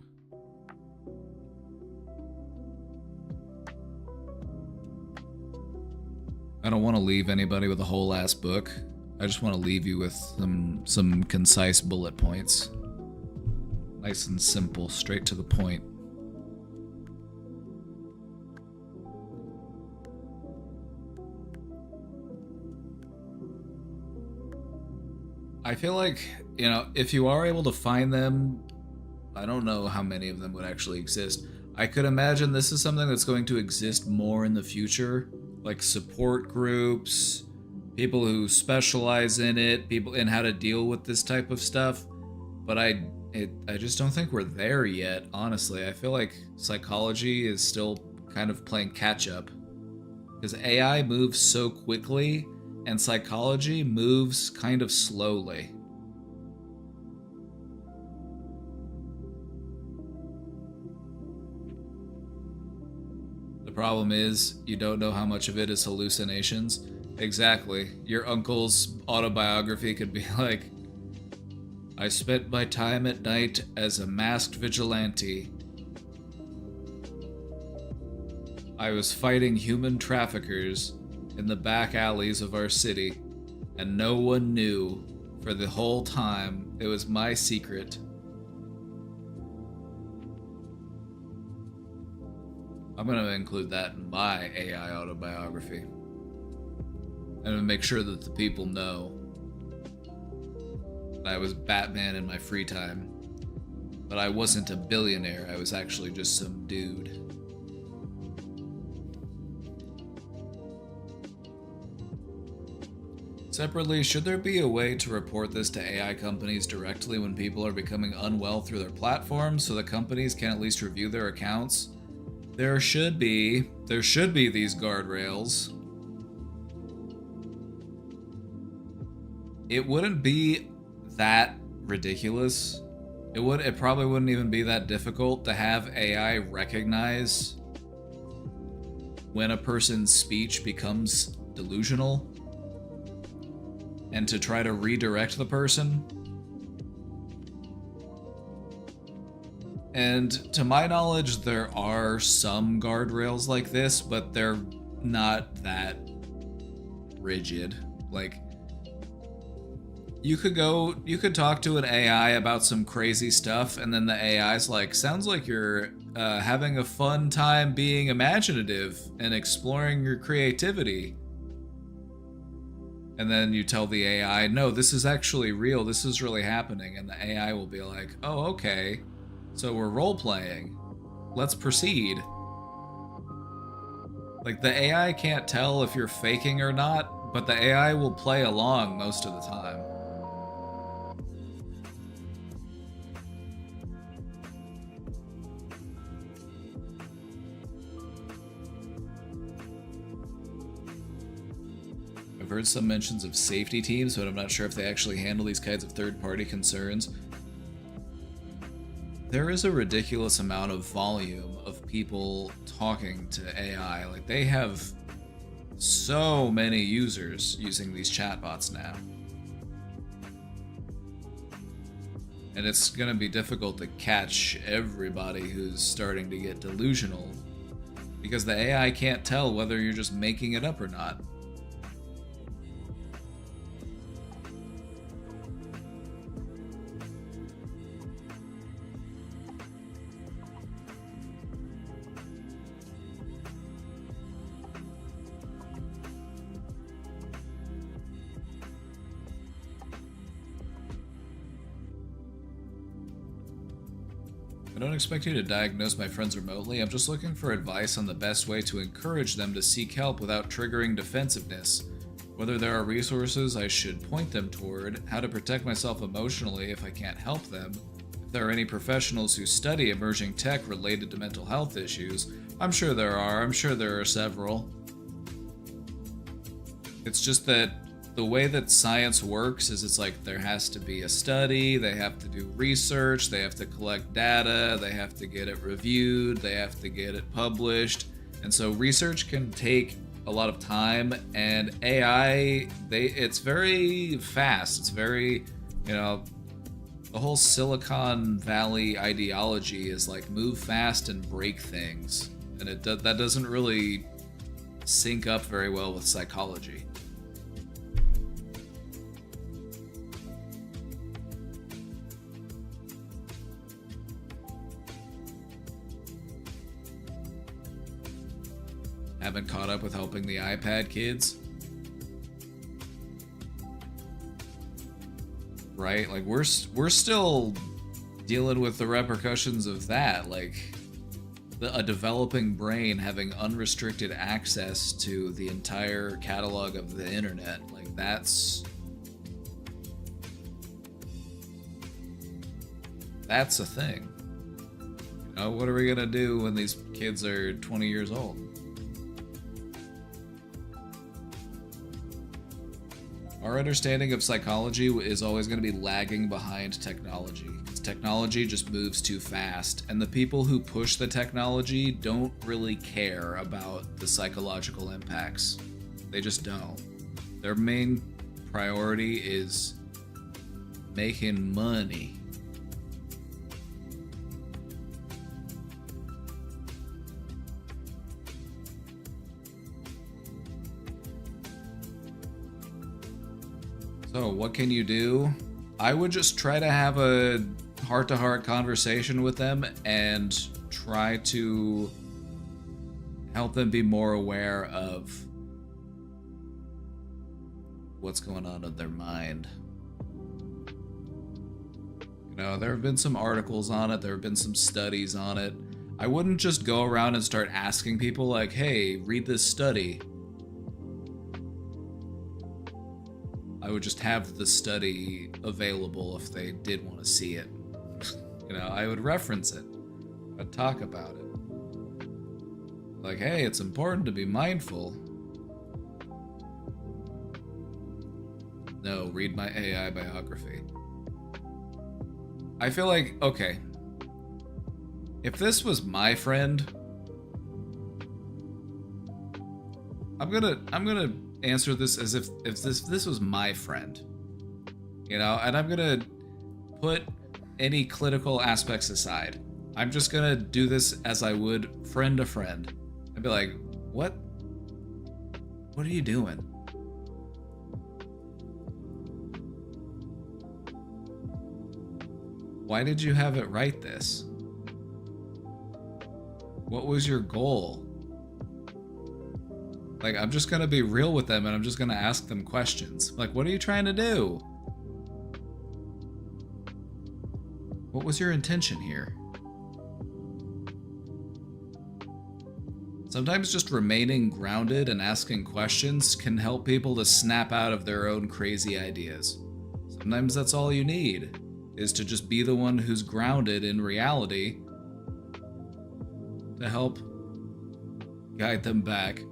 I don't want to leave anybody with a whole ass book. I just want to leave you with some concise bullet points. Nice and simple, straight to the point. I feel like, you know, if you are able to find them, I don't know how many of them would actually exist. I could imagine this is something that's going to exist more in the future, like support groups, people who specialize in it, people in how to deal with this type of stuff. But I just don't think we're there yet, honestly. I feel like psychology is still kind of playing catch up, because AI moves so quickly and psychology moves kind of slowly. problem is you don't know how much of it is hallucinations. Exactly. Your uncle's autobiography could be like, I spent my time at night as a masked vigilante. I was fighting human traffickers in the back alleys of our city, and no one knew for the whole time. It was my secret. I'm gonna include that in my AI autobiography. I'm gonna make sure that the people know that I was Batman in my free time. But I wasn't a billionaire, I was actually just some dude. Separately, should there be a way to report this to AI companies directly when people are becoming unwell through their platforms so that companies can at least review their accounts? There should be these guardrails. It wouldn't be that ridiculous. It probably wouldn't even be that difficult to have AI recognize when a person's speech becomes delusional and to try to redirect the person. And to my knowledge, there are some guardrails like this, but they're not that rigid. Like, you could talk to an AI about some crazy stuff, and then the AI's like, sounds like you're having a fun time being imaginative and exploring your creativity. And then you tell the AI, no, this is actually real, this is really happening, and the AI will be like, oh, okay, so we're role-playing. Let's proceed. Like, the AI can't tell if you're faking or not, but the AI will play along most of the time. I've heard some mentions of safety teams, but I'm not sure if they actually handle these kinds of third-party concerns. There is a ridiculous amount of volume of people talking to AI. Like, they have so many users using these chatbots now. And it's gonna be difficult to catch everybody who's starting to get delusional, because the AI can't tell whether you're just making it up or not. I don't expect you to diagnose my friends remotely. I'm just looking for advice on the best way to encourage them to seek help without triggering defensiveness. Whether there are resources I should point them toward, how to protect myself emotionally if I can't help them, if there are any professionals who study emerging tech related to mental health issues. I'm sure there are several. It's just that the way that science works is it's like there has to be a study, they have to do research, they have to collect data, they have to get it reviewed, they have to get it published. And so research can take a lot of time, and AI, it's very fast. It's very, the whole Silicon Valley ideology is like move fast and break things. And that doesn't really sync up very well with psychology. Haven't caught up with helping the iPad kids. Right? Like, we're still dealing with the repercussions of that. Like, a developing brain having unrestricted access to the entire catalog of the internet. Like, that's a thing. What are we gonna do when these kids are 20 years old? Our understanding of psychology is always going to be lagging behind technology. Because technology just moves too fast, and the people who push the technology don't really care about the psychological impacts. They just don't. Their main priority is making money. So, what can you do? I would just try to have a heart-to-heart conversation with them and try to help them be more aware of what's going on in their mind. You know, there have been some articles on it, there have been some studies on it. I wouldn't just go around and start asking people like, hey, read this study. I would just have the study available if they did want to see it. You know, I would reference it. I'd talk about it. Like, hey, it's important to be mindful. No, read my AI biography. I feel like, okay, if this was my friend, I'm gonna answer this as if this was my friend, you know, and I'm gonna put any clinical aspects aside. I'm just gonna do this as I would friend to friend. I'd be like, what are you doing? Why did you have it write this? What was your goal? Like, I'm just gonna be real with them and I'm just gonna ask them questions. Like, what are you trying to do? What was your intention here? Sometimes just remaining grounded and asking questions can help people to snap out of their own crazy ideas. Sometimes that's all you need, is to just be the one who's grounded in reality to help guide them back.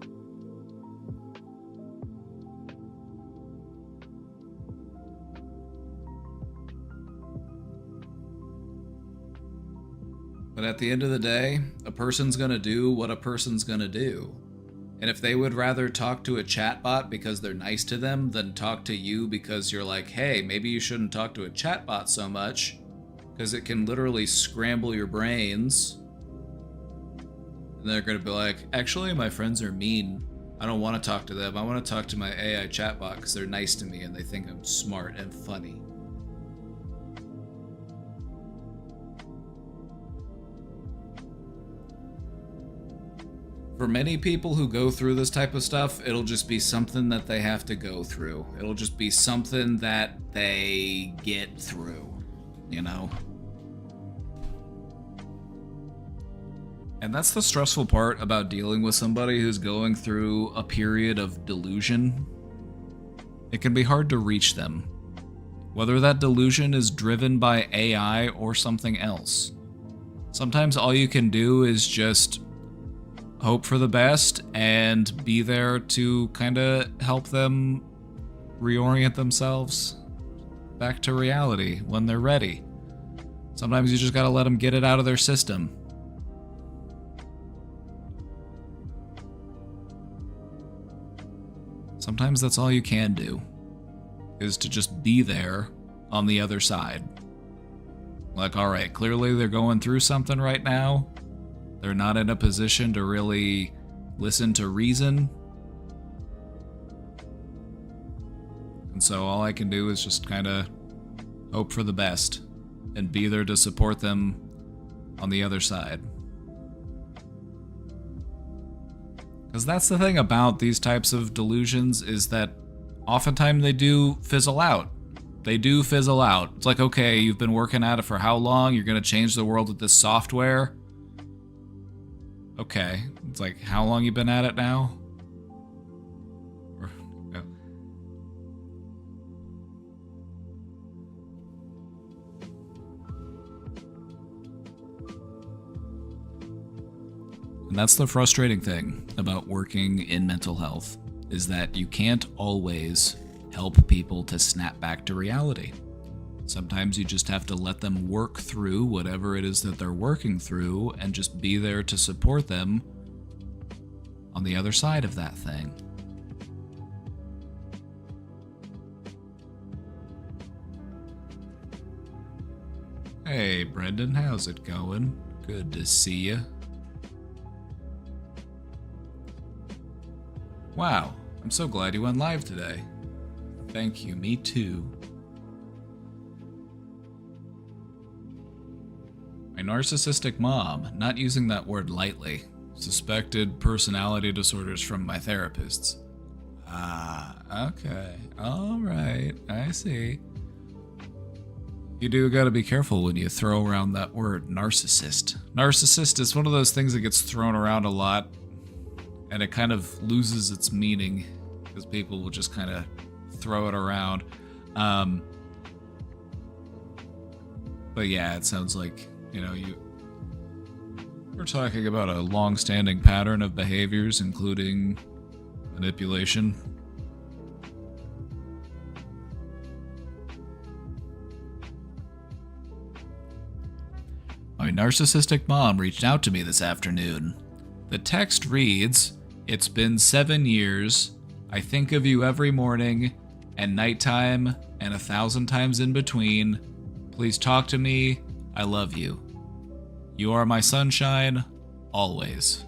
But at the end of the day, a person's gonna do what a person's gonna do. And if they would rather talk to a chatbot because they're nice to them than talk to you because you're like, hey, maybe you shouldn't talk to a chatbot so much because it can literally scramble your brains. And they're gonna be like, actually, my friends are mean. I don't want to talk to them. I want to talk to my AI chatbot because they're nice to me and they think I'm smart and funny. For many people who go through this type of stuff, it'll just be something that they have to go through. It'll just be something that they get through, you know? And that's the stressful part about dealing with somebody who's going through a period of delusion. It can be hard to reach them, whether that delusion is driven by AI or something else. Sometimes all you can do is just hope for the best and be there to kind of help them reorient themselves back to reality when they're ready. Sometimes you just gotta let them get it out of their system. Sometimes that's all you can do, is to just be there on the other side. Like, alright, clearly they're going through something right now. They're not in a position to really listen to reason. And so all I can do is just kind of hope for the best and be there to support them on the other side. Because that's the thing about these types of delusions, is that oftentimes they do fizzle out. They do fizzle out. It's like, okay, you've been working at it for how long? You're going to change the world with this software? Okay, it's like, how long you been at it now? No. And that's the frustrating thing about working in mental health, is that you can't always help people to snap back to reality. Sometimes you just have to let them work through whatever it is that they're working through and just be there to support them on the other side of that thing. Hey, Brendan, how's it going? Good to see you. Wow, I'm so glad you went live today. Thank you, me too. My narcissistic mom, not using that word lightly. Suspected personality disorders from my therapists. Ah, okay. Alright, I see. You do gotta be careful when you throw around that word, narcissist. Narcissist is one of those things that gets thrown around a lot, and it kind of loses its meaning, because people will just kind of throw it around. But yeah, it sounds like, we're talking about a long-standing pattern of behaviors, including manipulation. My narcissistic mom reached out to me this afternoon. The text reads, "It's been 7 years. I think of you every morning and nighttime and 1,000 times in between. Please talk to me. I love you. You are my sunshine, always."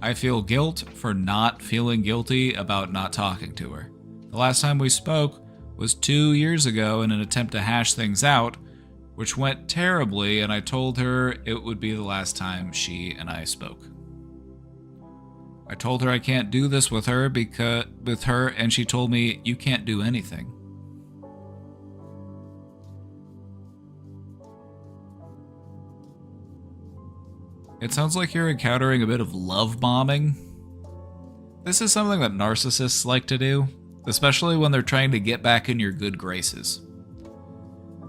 I feel guilt for not feeling guilty about not talking to her. The last time we spoke was 2 years ago in an attempt to hash things out, which went terribly, and I told her it would be the last time she and I spoke. I told her I can't do this with her and she told me, "You can't do anything." It sounds like you're encountering a bit of love bombing. This is something that narcissists like to do, especially when they're trying to get back in your good graces.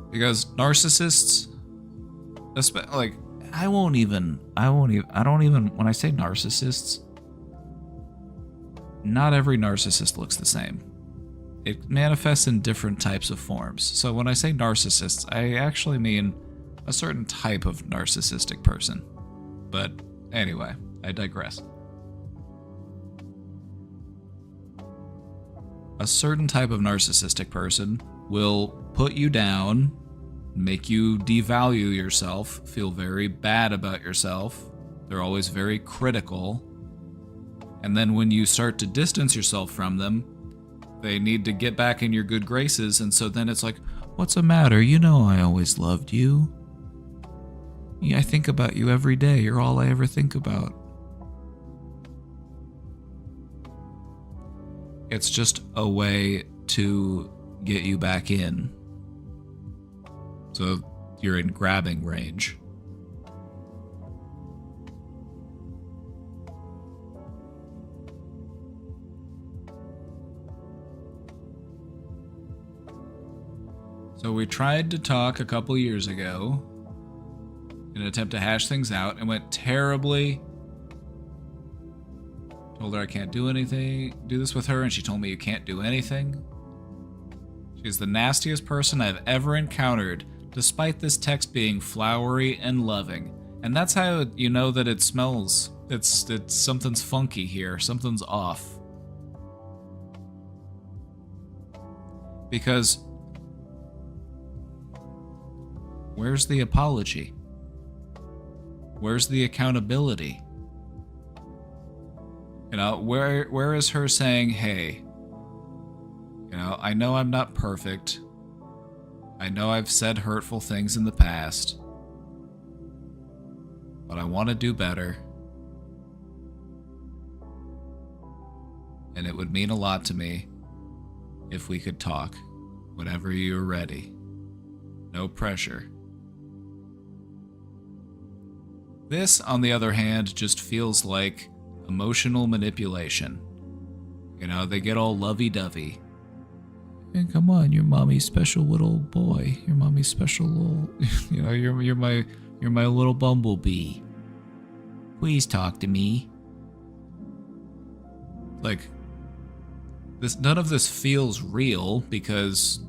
Because narcissists, like, I don't even, when I say narcissists, not every narcissist looks the same. It manifests in different types of forms. So when I say narcissists, I actually mean a certain type of narcissistic person. But anyway, I digress. A certain type of narcissistic person will put you down, make you devalue yourself, feel very bad about yourself. They're always very critical. And then when you start to distance yourself from them, they need to get back in your good graces. And so then it's like, "What's the matter? You know I always loved you. I think about you every day. You're all I ever think about." It's just a way to get you back in. So you're in grabbing range. So we tried to talk a couple years ago in an attempt to hash things out, and went terribly. Told her I can't do this with her, and she told me, "You can't do anything." She's the nastiest person I've ever encountered, despite this text being flowery and loving. And that's how you know that it smells. It's something's funky here, something's off. Because where's the apology? Where's the accountability? Where is her saying, "Hey, I know I'm not perfect. I know I've said hurtful things in the past, but I want to do better. And it would mean a lot to me if we could talk whenever you're ready. No pressure." This, on the other hand, just feels like emotional manipulation. They get all lovey-dovey. "Hey, come on, you're mommy's special little boy. You're mommy's special little, you're my little bumblebee. Please talk to me." Like, None of this feels real because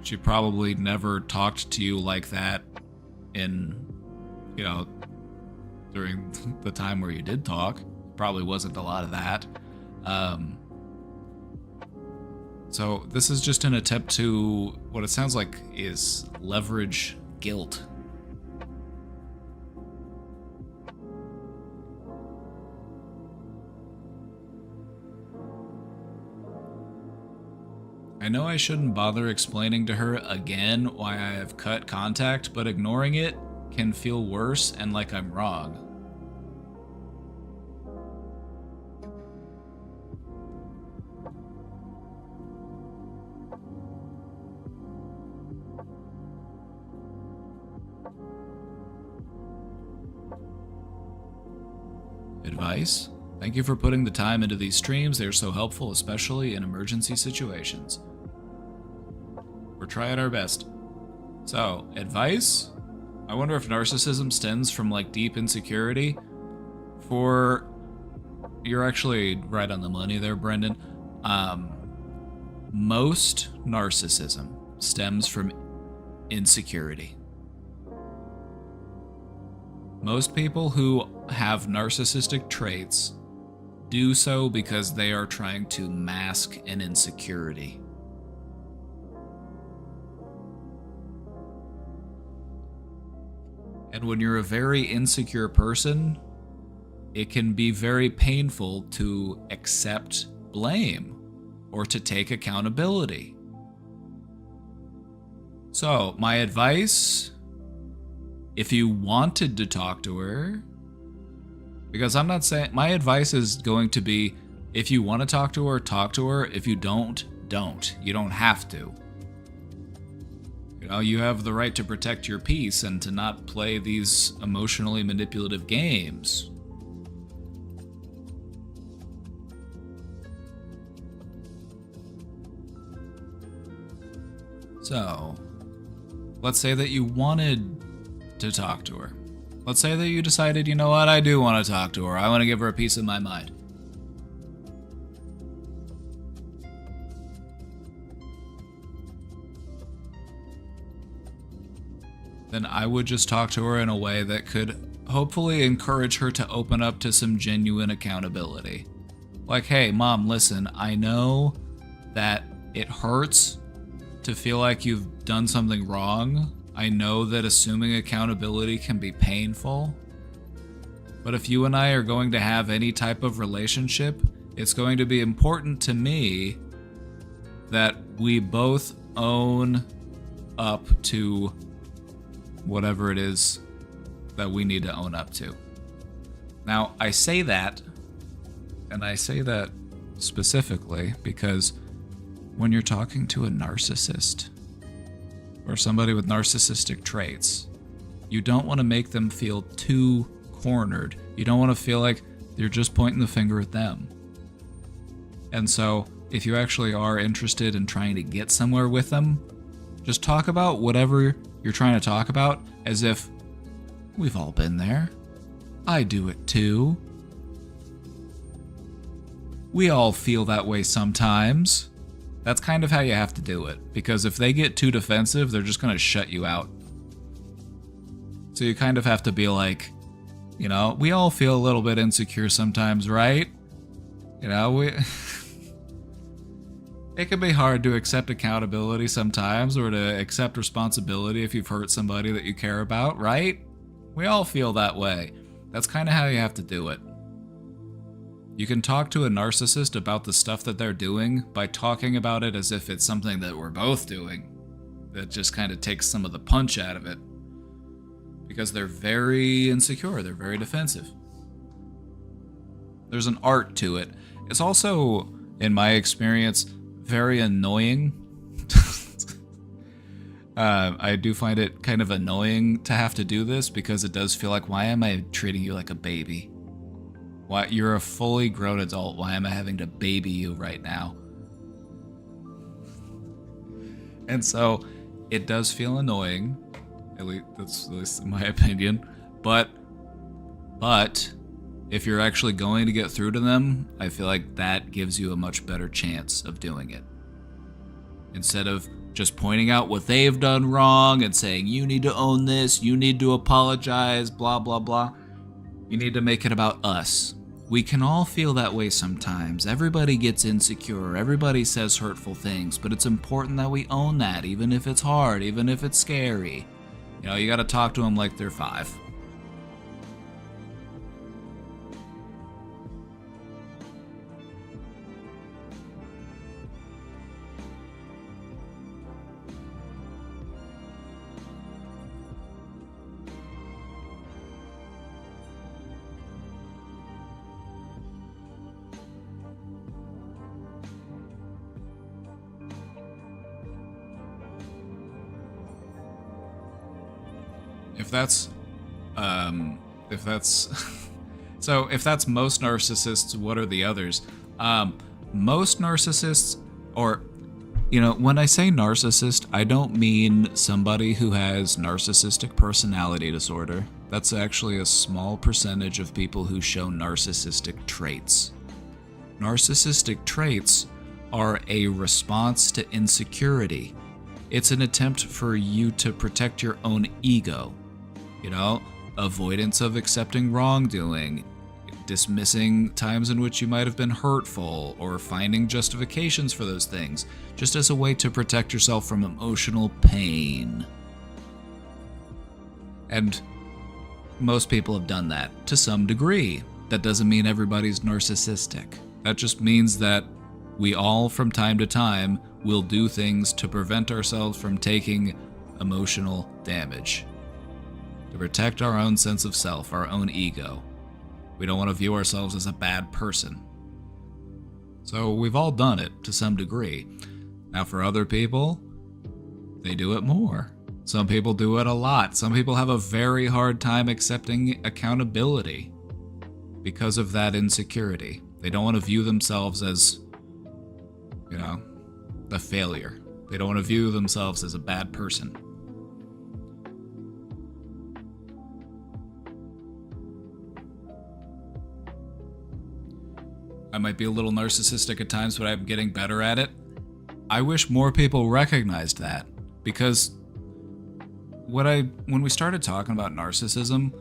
she probably never talked to you like that in, you know, during the time where you did talk. Probably wasn't a lot of that. So this is just an attempt to, what it sounds like is leverage guilt. I know I shouldn't bother explaining to her again why I have cut contact, but ignoring it can feel worse and like I'm wrong. Advice? Thank you for putting the time into these streams. They are so helpful, especially in emergency situations. We're trying our best. So, advice? I wonder if narcissism stems from like deep insecurity. You're actually right on the money there, Brendan. Most narcissism stems from insecurity. Most people who have narcissistic traits do so because they are trying to mask an insecurity. And when you're a very insecure person, it can be very painful to accept blame or to take accountability. So, my advice, if you wanted to talk to her, because I'm not saying, my advice is going to be, if you want to talk to her, talk to her. If you don't, don't. You don't have to. You know, you have the right to protect your peace and to not play these emotionally manipulative games. So, let's say that you wanted to talk to her. Let's say that you decided, you know what, I do want to talk to her. I want to give her a piece of my mind. Then I would just talk to her in a way that could hopefully encourage her to open up to some genuine accountability. Like, hey, Mom, listen, I know that it hurts to feel like you've done something wrong. I know that assuming accountability can be painful. But if you and I are going to have any type of relationship, it's going to be important to me that we both own up to whatever it is that we need to own up to. Now, I say that, and I say that specifically because when you're talking to a narcissist or somebody with narcissistic traits, you don't want to make them feel too cornered. You don't want to feel like you're just pointing the finger at them. And so, if you actually are interested in trying to get somewhere with them, just talk about whatever you're trying to talk about as if we've all been there. I do it too. We all feel that way sometimes. That's kind of how you have to do it, because if they get too defensive, they're just going to shut you out. So you kind of have to be like, you know, we all feel a little bit insecure sometimes, right? You know, it can be hard to accept accountability sometimes, or to accept responsibility if you've hurt somebody that you care about, right? We all feel that way. That's kind of how you have to do it. You can talk to a narcissist about the stuff that they're doing by talking about it as if it's something that we're both doing. That just kind of takes some of the punch out of it. Because they're very insecure, they're very defensive. There's an art to it. It's also, in my experience, very annoying. I do find it kind of annoying to have to do this because it does feel like, why am I treating you like a baby? Why, you're a fully grown adult. Why am I having to baby you right now? And so it does feel annoying. At least in my opinion. But if you're actually going to get through to them, I feel like that gives you a much better chance of doing it. Instead of just pointing out what they've done wrong and saying, you need to own this, you need to apologize, blah, blah, blah. You need to make it about us. We can all feel that way sometimes. Everybody gets insecure, everybody says hurtful things, but it's important that we own that, even if it's hard, even if it's scary. You know, you gotta talk to them like they're 5. If that's so if that's most narcissists, what are the others? Most narcissists, or when I say narcissist, I don't mean somebody who has narcissistic personality disorder. That's actually a small percentage of people who show narcissistic traits. Narcissistic traits are a response to insecurity. It's an attempt for you to protect your own ego. Avoidance of accepting wrongdoing, dismissing times in which you might have been hurtful, or finding justifications for those things, just as a way to protect yourself from emotional pain. And most people have done that to some degree. That doesn't mean everybody's narcissistic. That just means that we all, from time to time, will do things to prevent ourselves from taking emotional damage. To protect our own sense of self, our own ego. We don't want to view ourselves as a bad person. So we've all done it to some degree. Now for other people, they do it more. Some people do it a lot. Some people have a very hard time accepting accountability because of that insecurity. They don't want to view themselves as, a failure. They don't want to view themselves as a bad person. I might be a little narcissistic at times, but I'm getting better at it. I wish more people recognized that, because when we started talking about narcissism,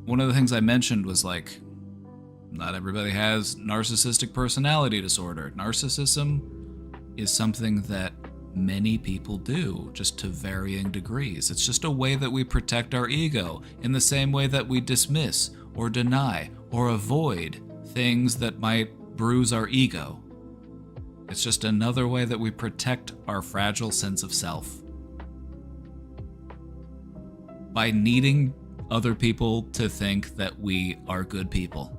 one of the things I mentioned was like, not everybody has narcissistic personality disorder. Narcissism is something that many people do, just to varying degrees. It's just a way that we protect our ego, in the same way that we dismiss or deny or avoid things that might bruise our ego. It's just another way that we protect our fragile sense of self. By needing other people to think that we are good people.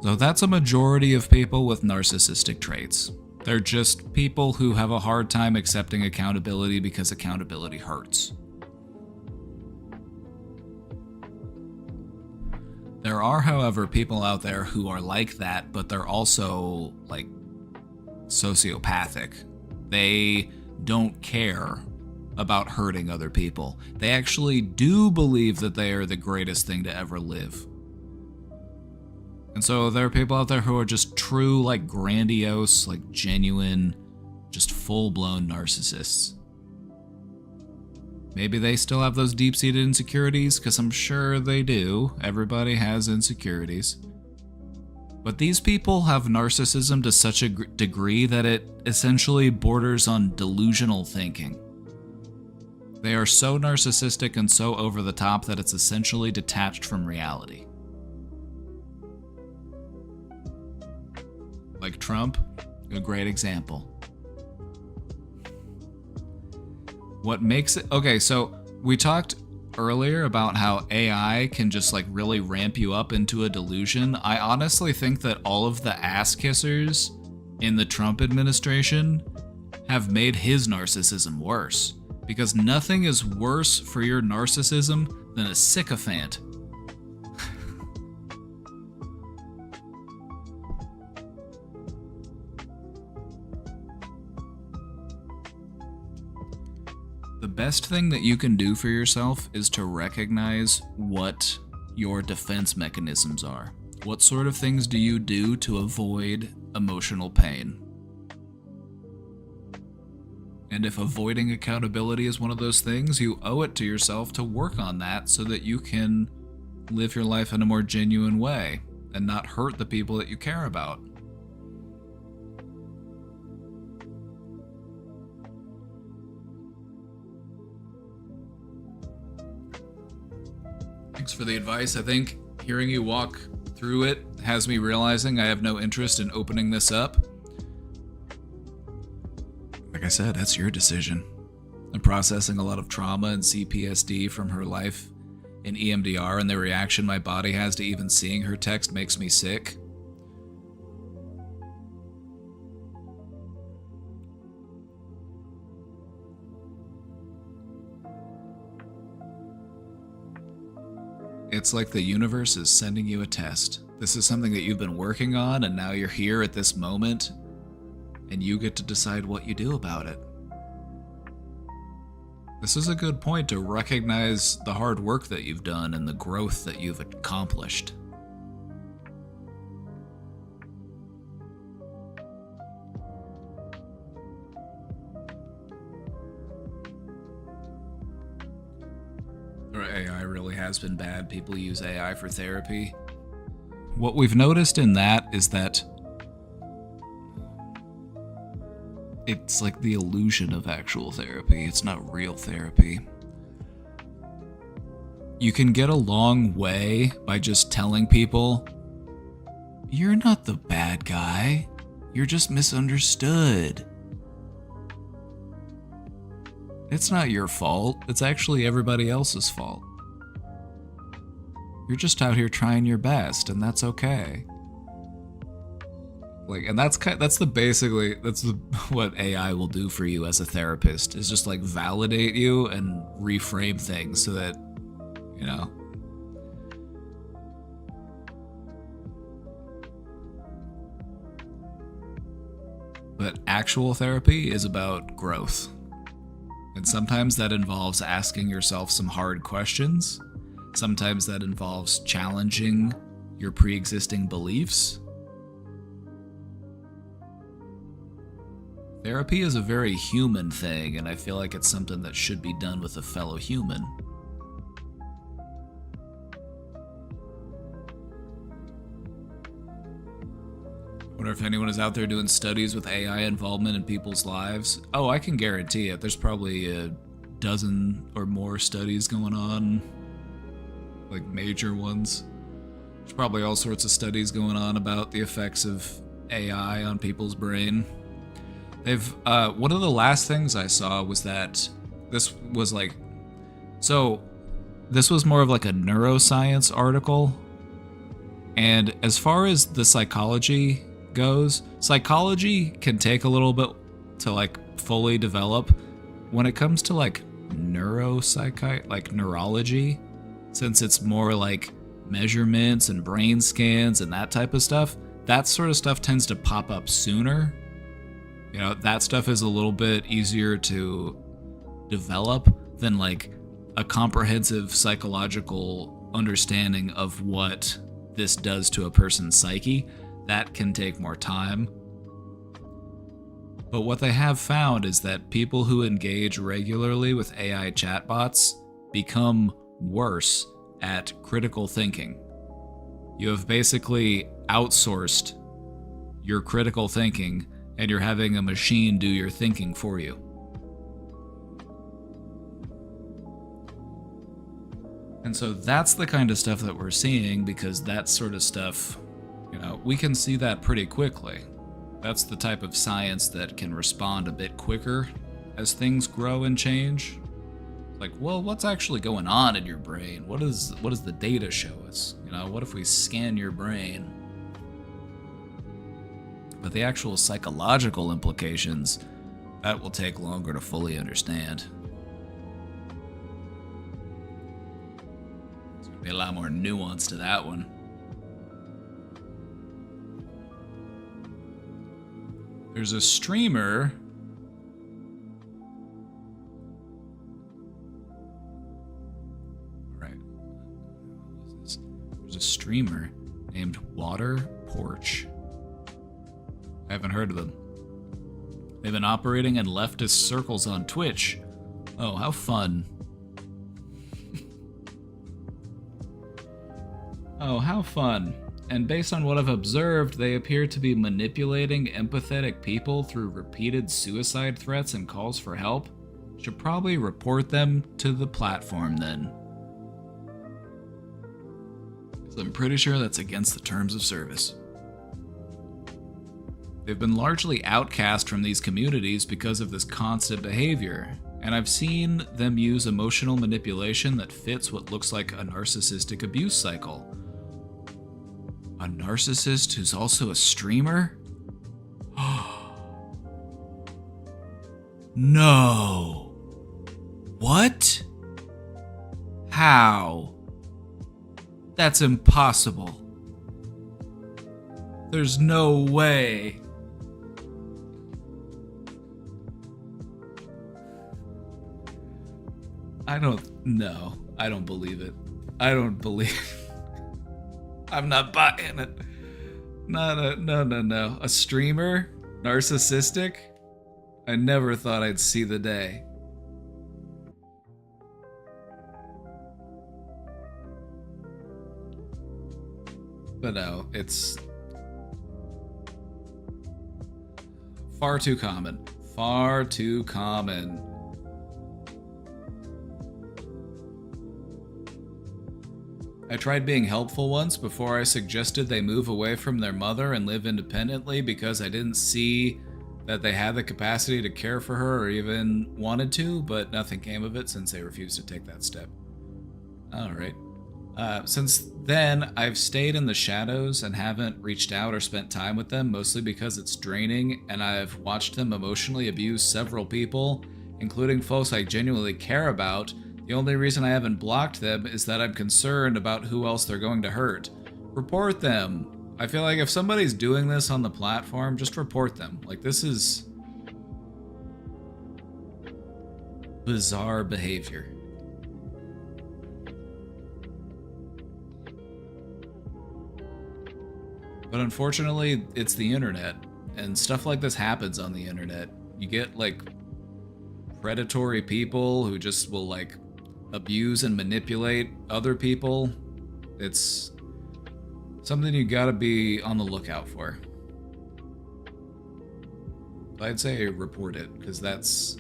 So that's a majority of people with narcissistic traits. They're just people who have a hard time accepting accountability because accountability hurts. There are, however, people out there who are like that, but they're also, sociopathic. They don't care about hurting other people. They actually do believe that they are the greatest thing to ever live. And so there are people out there who are just true, grandiose, genuine, just full-blown narcissists. Maybe they still have those deep-seated insecurities, because I'm sure they do. Everybody has insecurities. But these people have narcissism to such a degree that it essentially borders on delusional thinking. They are so narcissistic and so over the top that it's essentially detached from reality. Like Trump, a great example. What makes it... Okay, so we talked earlier about how AI can just really ramp you up into a delusion. I honestly think that all of the ass kissers in the Trump administration have made his narcissism worse. Because nothing is worse for your narcissism than a sycophant. best thing that you can do for yourself is to recognize what your defense mechanisms are. What sort of things do you do to avoid emotional pain? And if avoiding accountability is one of those things, you owe it to yourself to work on that so that you can live your life in a more genuine way and not hurt the people that you care about. Thanks for the advice. I think hearing you walk through it has me realizing I have no interest in opening this up. Like I said, that's your decision. I'm processing a lot of trauma and CPSD from her life in EMDR, and the reaction my body has to even seeing her text makes me sick. It's like the universe is sending you a test. This is something that you've been working on, and now you're here at this moment, and you get to decide what you do about it. This is a good point to recognize the hard work that you've done and the growth that you've accomplished. AI really has been bad. People use AI for therapy. What we've noticed in that is that it's like the illusion of actual therapy. It's not real therapy. You can get a long way by just telling people, you're not the bad guy. You're just misunderstood. It's not your fault. It's actually everybody else's fault. You're just out here trying your best, and that's okay. And that's what AI will do for you as a therapist, is just validate you and reframe things so that, But actual therapy is about growth. And sometimes that involves asking yourself some hard questions. Sometimes that involves challenging your pre-existing beliefs. Therapy is a very human thing, and I feel like it's something that should be done with a fellow human. I wonder if anyone is out there doing studies with AI involvement in people's lives. Oh, I can guarantee it. There's probably a dozen or more studies going on, major ones. There's probably all sorts of studies going on about the effects of AI on people's brain. One of the last things I saw was that this was this was more of a neuroscience article. And as far as the psychology goes, psychology can take a little bit to fully develop. When it comes to neurology, since it's more measurements and brain scans and that type of stuff, that sort of stuff tends to pop up sooner. That stuff is a little bit easier to develop than a comprehensive psychological understanding of what this does to a person's psyche. That can take more time. But what they have found is that people who engage regularly with AI chatbots become worse at critical thinking. You have basically outsourced your critical thinking, and you're having a machine do your thinking for you. And so that's the kind of stuff that we're seeing, because that sort of stuff, we can see that pretty quickly. That's the type of science that can respond a bit quicker as things grow and change. What's actually going on in your brain? What does the data show us? What if we scan your brain? But the actual psychological implications, that will take longer to fully understand. There's going to be a lot more nuance to that one. There's a streamer There's a streamer named Water Porch. I haven't heard of them. They've been operating in leftist circles on Twitch. Oh, how fun. Oh, how fun. And based on what I've observed, they appear to be manipulating empathetic people through repeated suicide threats and calls for help. Should probably report them to the platform then. So I'm pretty sure that's against the terms of service. They've been largely outcast from these communities because of this constant behavior, and I've seen them use emotional manipulation that fits what looks like a narcissistic abuse cycle. A narcissist who's also a streamer? No. What? How? That's impossible. There's no way. I don't believe it. I don't believe I'm not buying it. No. A streamer? Narcissistic? I never thought I'd see the day. But no, it's far too common. Far too common. I tried being helpful once before I suggested they move away from their mother and live independently because I didn't see that they had the capacity to care for her or even wanted to, but nothing came of it since they refused to take that step. Alright. Since then, I've stayed in the shadows and haven't reached out or spent time with them, mostly because it's draining, and I've watched them emotionally abuse several people, including folks I genuinely care about. The only reason I haven't blocked them is that I'm concerned about who else they're going to hurt. Report them. I feel like if somebody's doing this on the platform, just report them. Like, this is bizarre behavior. But unfortunately, it's the internet, and stuff like this happens on the internet. You get, like, predatory people who just will, like, abuse and manipulate other people. It's something you gotta be on the lookout for. I'd say report it, because that's...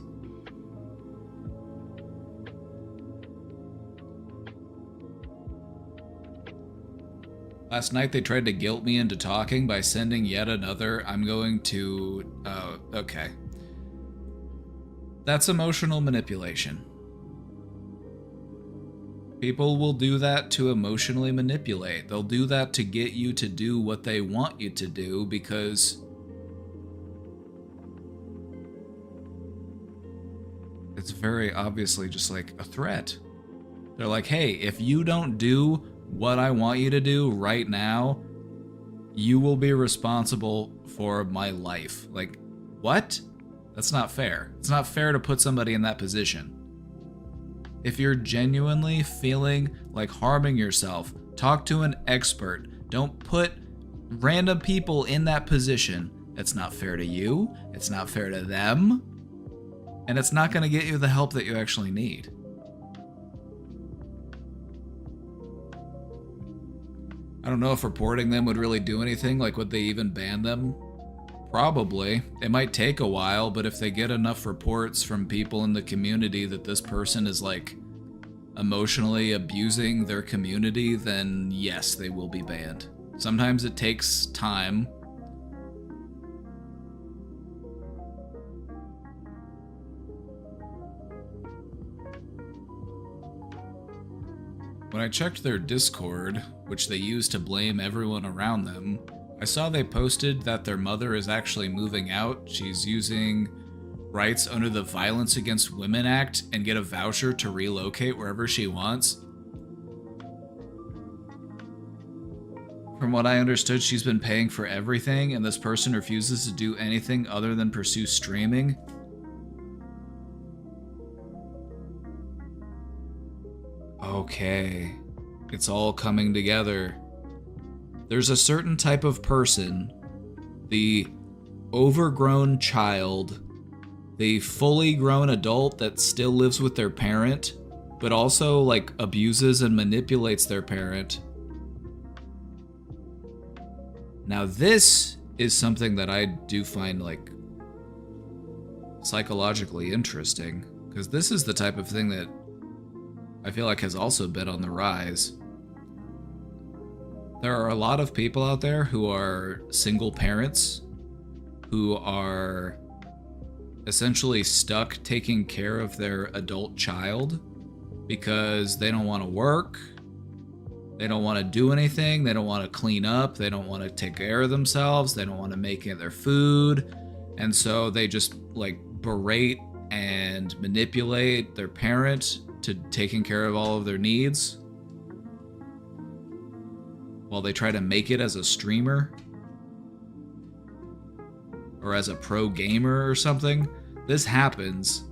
Last night they tried to guilt me into talking by sending yet another, I'm going to... okay. That's emotional manipulation. People will do that to emotionally manipulate. They'll do that to get you to do what they want you to do because it's very obviously just like a threat. They're like, hey, if you don't do what I want you to do right now, you will be responsible for my life. Like, what? That's not fair. It's not fair to put somebody in that position. If you're genuinely feeling like harming yourself, talk to an expert. Don't put random people in that position. It's not fair to you. It's not fair to them. And it's not going to get you the help that you actually need. I don't know if reporting them would really do anything. Like, would they even ban them? Probably. It might take a while, but if they get enough reports from people in the community that this person is, like, emotionally abusing their community, then yes, they will be banned. Sometimes it takes time. When I checked their Discord, which they use to blame everyone around them, I saw they posted that their mother is actually moving out. She's using rights under the Violence Against Women Act and get a voucher to relocate wherever she wants. From what I understood, she's been paying for everything, and this person refuses to do anything other than pursue streaming. Okay. It's all coming together. There's a certain type of person, the overgrown child, the fully grown adult that still lives with their parent, but also like abuses and manipulates their parent. Now this is something that I do find like psychologically interesting, because this is the type of thing that I feel like has also been on the rise. There are a lot of people out there who are single parents who are essentially stuck taking care of their adult child because they don't want to work, they don't want to do anything, they don't want to clean up, they don't want to take care of themselves, they don't want to make their food, and so they just like berate and manipulate their parent to taking care of all of their needs while they try to make it as a streamer or as a pro gamer or something. This happens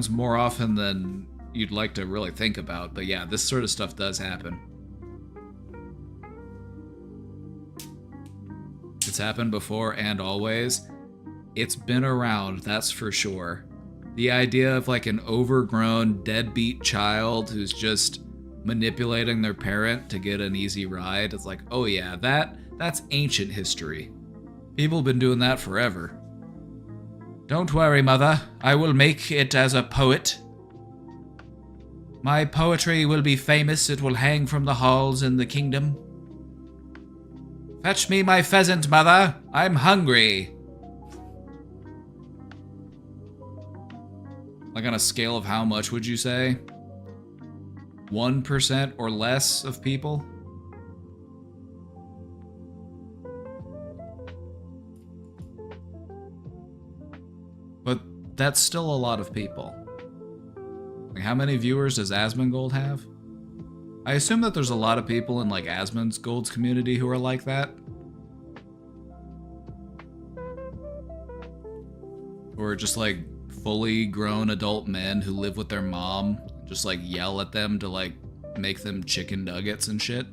more often than you'd like to really think about, but yeah, this sort of stuff does happen. It's happened before and always. It's been around, that's for sure. The idea of like an overgrown, deadbeat child who's just manipulating their parent to get an easy ride, it's like, oh yeah, that's ancient history. People have been doing that forever. Don't worry, mother, I will make it as a poet. My poetry will be famous, it will hang from the halls in the kingdom. Fetch me my pheasant, mother, I'm hungry. Like on a scale of how much would you say? 1% or less of people? But that's still a lot of people. Like, how many viewers does Asmongold have? I assume that there's a lot of people in like Asmongold's community who are like that. Who are just like fully grown adult men who live with their mom, just like yell at them to like make them chicken nuggets and shit.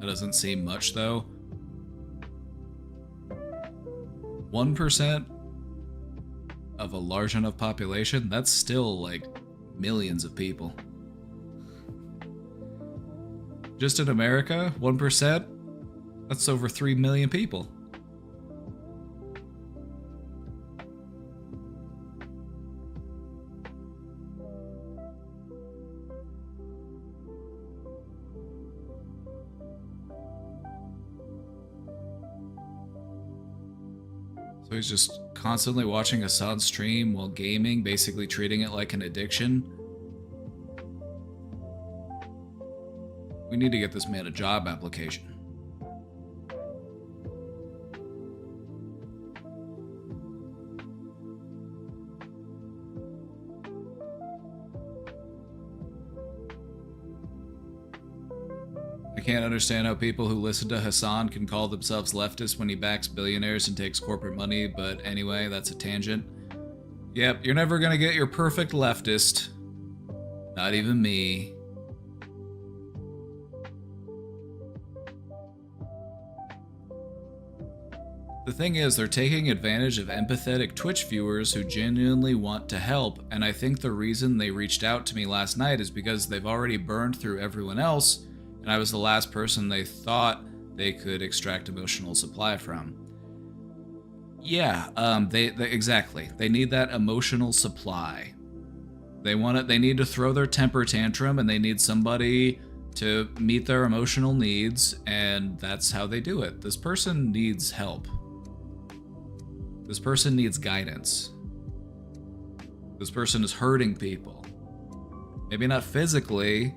That doesn't seem much though. 1% of a large enough population, that's still like millions of people. Just in America, 1%, that's over 3 million people. So he's just constantly watching Hassan stream while gaming, basically treating it like an addiction. We need to get this man a job application. I can't understand how people who listen to Hassan can call themselves leftists when he backs billionaires and takes corporate money, but anyway, that's a tangent. Yep, you're never gonna get your perfect leftist. Not even me. The thing is, they're taking advantage of empathetic Twitch viewers who genuinely want to help, and I think the reason they reached out to me last night is because they've already burned through everyone else, and I was the last person they thought they could extract emotional supply from. Yeah, they exactly. They need that emotional supply. They want it. They need to throw their temper tantrum, and they need somebody to meet their emotional needs, and that's how they do it. This person needs help. This person needs guidance. This person is hurting people. Maybe not physically,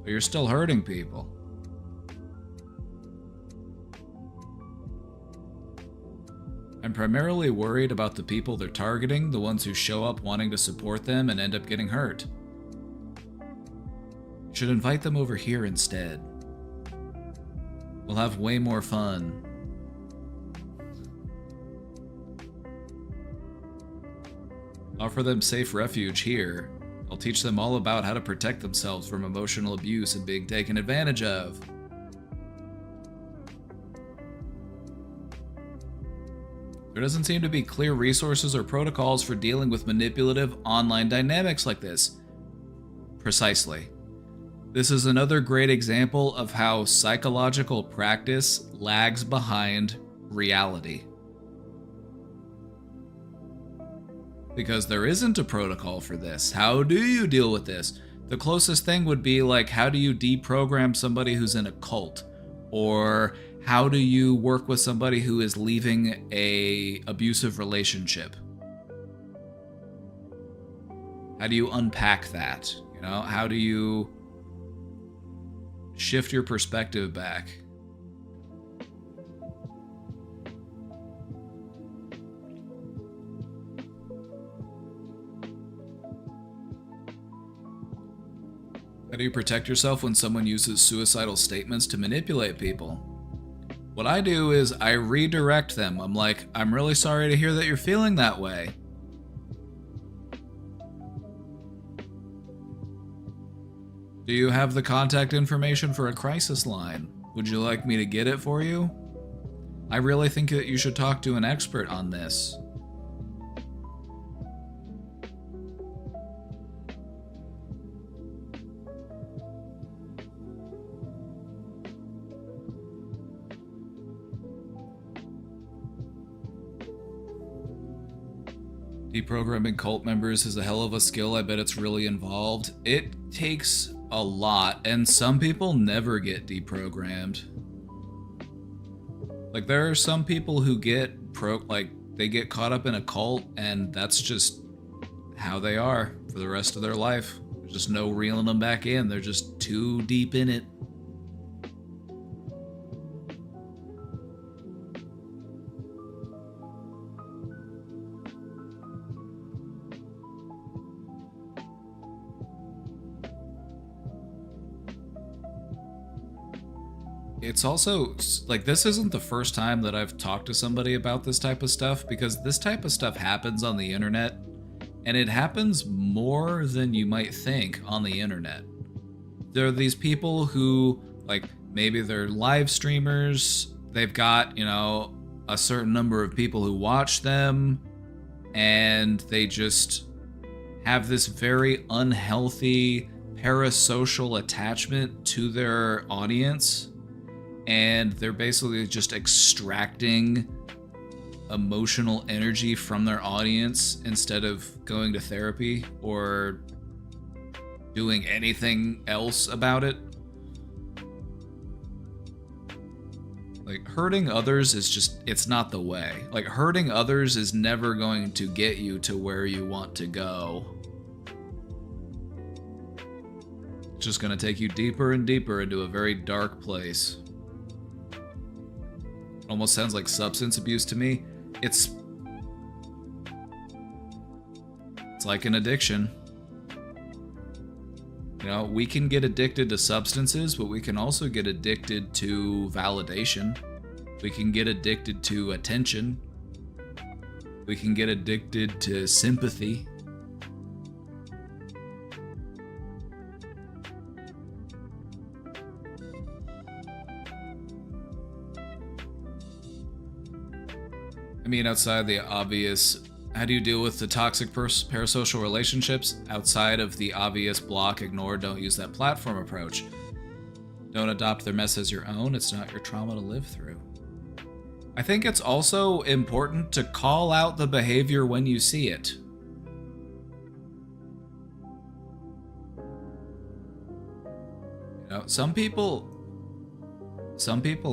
but you're still hurting people. I'm primarily worried about the people they're targeting, the ones who show up wanting to support them and end up getting hurt. You should invite them over here instead. We'll have way more fun. Offer them safe refuge here. I'll teach them all about how to protect themselves from emotional abuse and being taken advantage of. There doesn't seem to be clear resources or protocols for dealing with manipulative online dynamics like this. Precisely. This is another great example of how psychological practice lags behind reality. Because there isn't a protocol for this. How do you deal with this? The closest thing would be like, how do you deprogram somebody who's in a cult? Or how do you work with somebody who is leaving a abusive relationship? How do you unpack that? You know, how do you shift your perspective back? How do you protect yourself when someone uses suicidal statements to manipulate people? What I do is I redirect them. I'm like, I'm really sorry to hear that you're feeling that way. Do you have the contact information for a crisis line? Would you like me to get it for you? I really think that you should talk to an expert on this. Deprogramming cult members is a hell of a skill. I bet it's really involved. It takes a lot, and some people never get deprogrammed. Like, there are some people who get they get caught up in a cult, and that's just how they are for the rest of their life. There's just no reeling them back in. They're just too deep in it. It's also, like, this isn't the first time that I've talked to somebody about this type of stuff, because this type of stuff happens on the internet, and it happens more than you might think on the internet. There are these people who, like, maybe they're live streamers, they've got, you know, a certain number of people who watch them, and they just have this very unhealthy parasocial attachment to their audience. And they're basically just extracting emotional energy from their audience instead of going to therapy or doing anything else about it. Like, hurting others is just, it's not the way. Like, hurting others is never going to get you to where you want to go. It's just going to take you deeper and deeper into a very dark place. Almost sounds like substance abuse to me. It's like an addiction. You know, we can get addicted to substances, but we can also get addicted to validation. We can get addicted to attention. We can get addicted to sympathy. I mean, outside the obvious, how do you deal with the toxic parasocial relationships? Outside of the obvious block, ignore, don't use that platform approach. Don't adopt their mess as your own. It's not your trauma to live through. I think it's also important to call out the behavior when you see it. You know, some people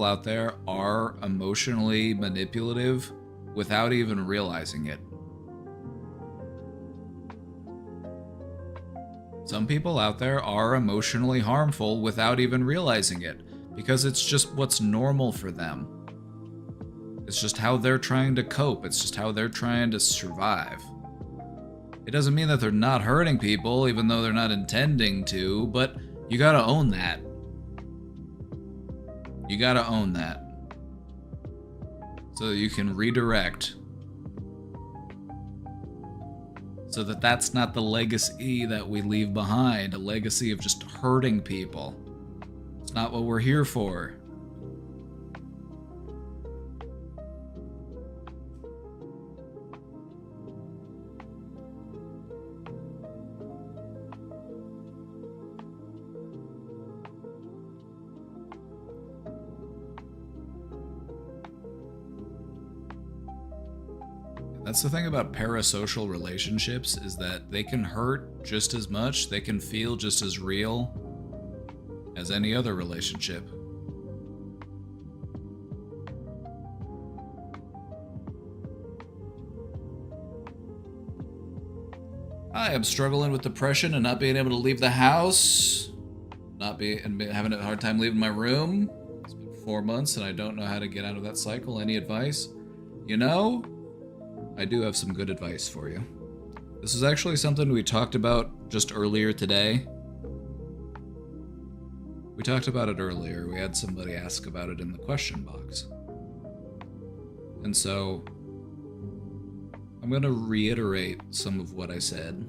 out there are emotionally manipulative without even realizing it. Some people out there are emotionally harmful without even realizing it, because it's just what's normal for them. It's just how they're trying to cope. It's just how they're trying to survive. It doesn't mean that they're not hurting people, even though they're not intending to, but you gotta own that. You gotta own that. So that you can redirect. so that that's not the legacy that we leave behind, a legacy of just hurting people. It's not what we're here for. That's the thing about parasocial relationships, is that they can hurt just as much, they can feel just as real as any other relationship. I am struggling with depression and not being able to leave the house, having a hard time leaving my room. It's been 4 months and I don't know how to get out of that cycle. Any advice? You know, I do have some good advice for you. This is actually something we talked about just earlier today. We talked about it earlier. We had somebody ask about it in the question box. And so I'm going to reiterate some of what I said.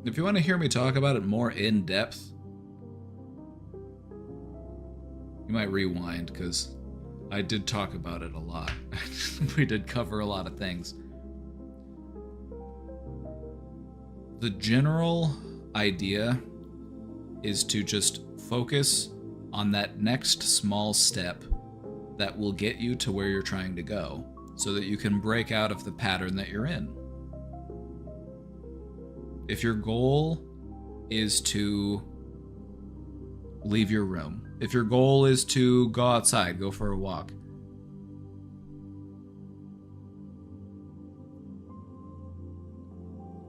If you want to hear me talk about it more in depth, you might rewind, because I did talk about it a lot. We did cover a lot of things. The general idea is to just focus on that next small step that will get you to where you're trying to go, so that you can break out of the pattern that you're in. If your goal is to leave your room, if your goal is to go outside, go for a walk,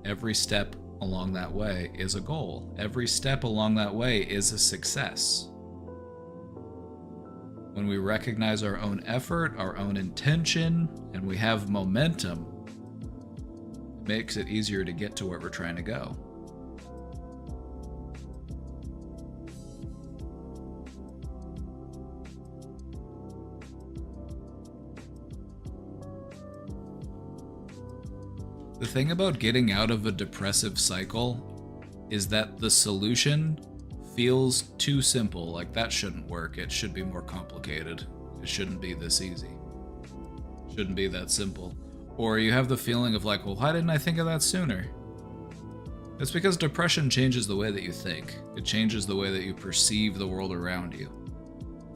every step along that way is a goal. Every step along that way is a success. When we recognize our own effort, our own intention, and we have momentum, it makes it easier to get to where we're trying to go. The thing about getting out of a depressive cycle is that the solution feels too simple. Like, that shouldn't work. It should be more complicated. It shouldn't be this easy. It shouldn't be that simple. Or you have the feeling of like, well, why didn't I think of that sooner? It's because depression changes the way that you think. It changes the way that you perceive the world around you.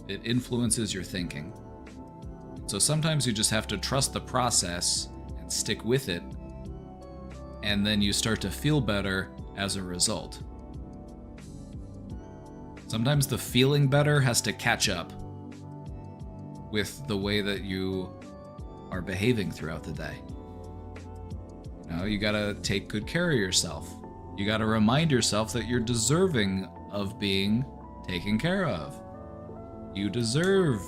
It influences your thinking. So sometimes you just have to trust the process and stick with it, and then you start to feel better as a result. Sometimes the feeling better has to catch up with the way that you are behaving throughout the day. You know, you gotta take good care of yourself. You gotta remind yourself that you're deserving of being taken care of. You deserve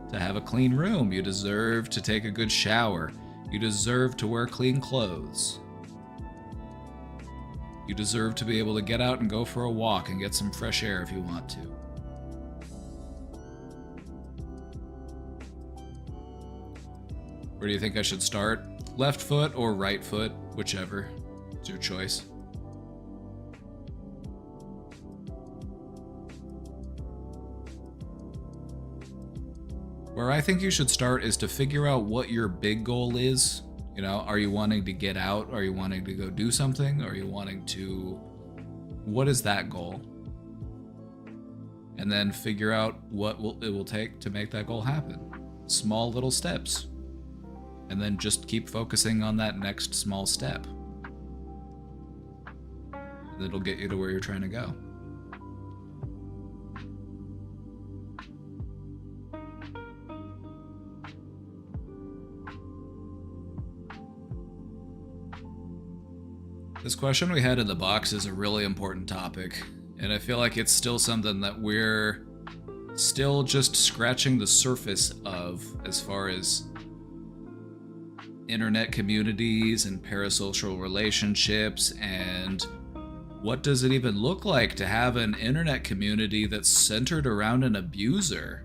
to have a clean room. You deserve to take a good shower. You deserve to wear clean clothes. You deserve to be able to get out and go for a walk and get some fresh air if you want to. Where do you think I should start? Left foot or right foot? Whichever. It's your choice. Where I think you should start is to figure out what your big goal is. You know, are you wanting to get out? Are you wanting to go do something? Are you wanting to... What is that goal? And then figure out what it will take to make that goal happen. Small little steps. And then just keep focusing on that next small step. And it'll get you to where you're trying to go. This question we had in the box is a really important topic, and I feel like it's still something that we're still just scratching the surface of, as far as internet communities and parasocial relationships, and what does it even look like to have an internet community that's centered around an abuser?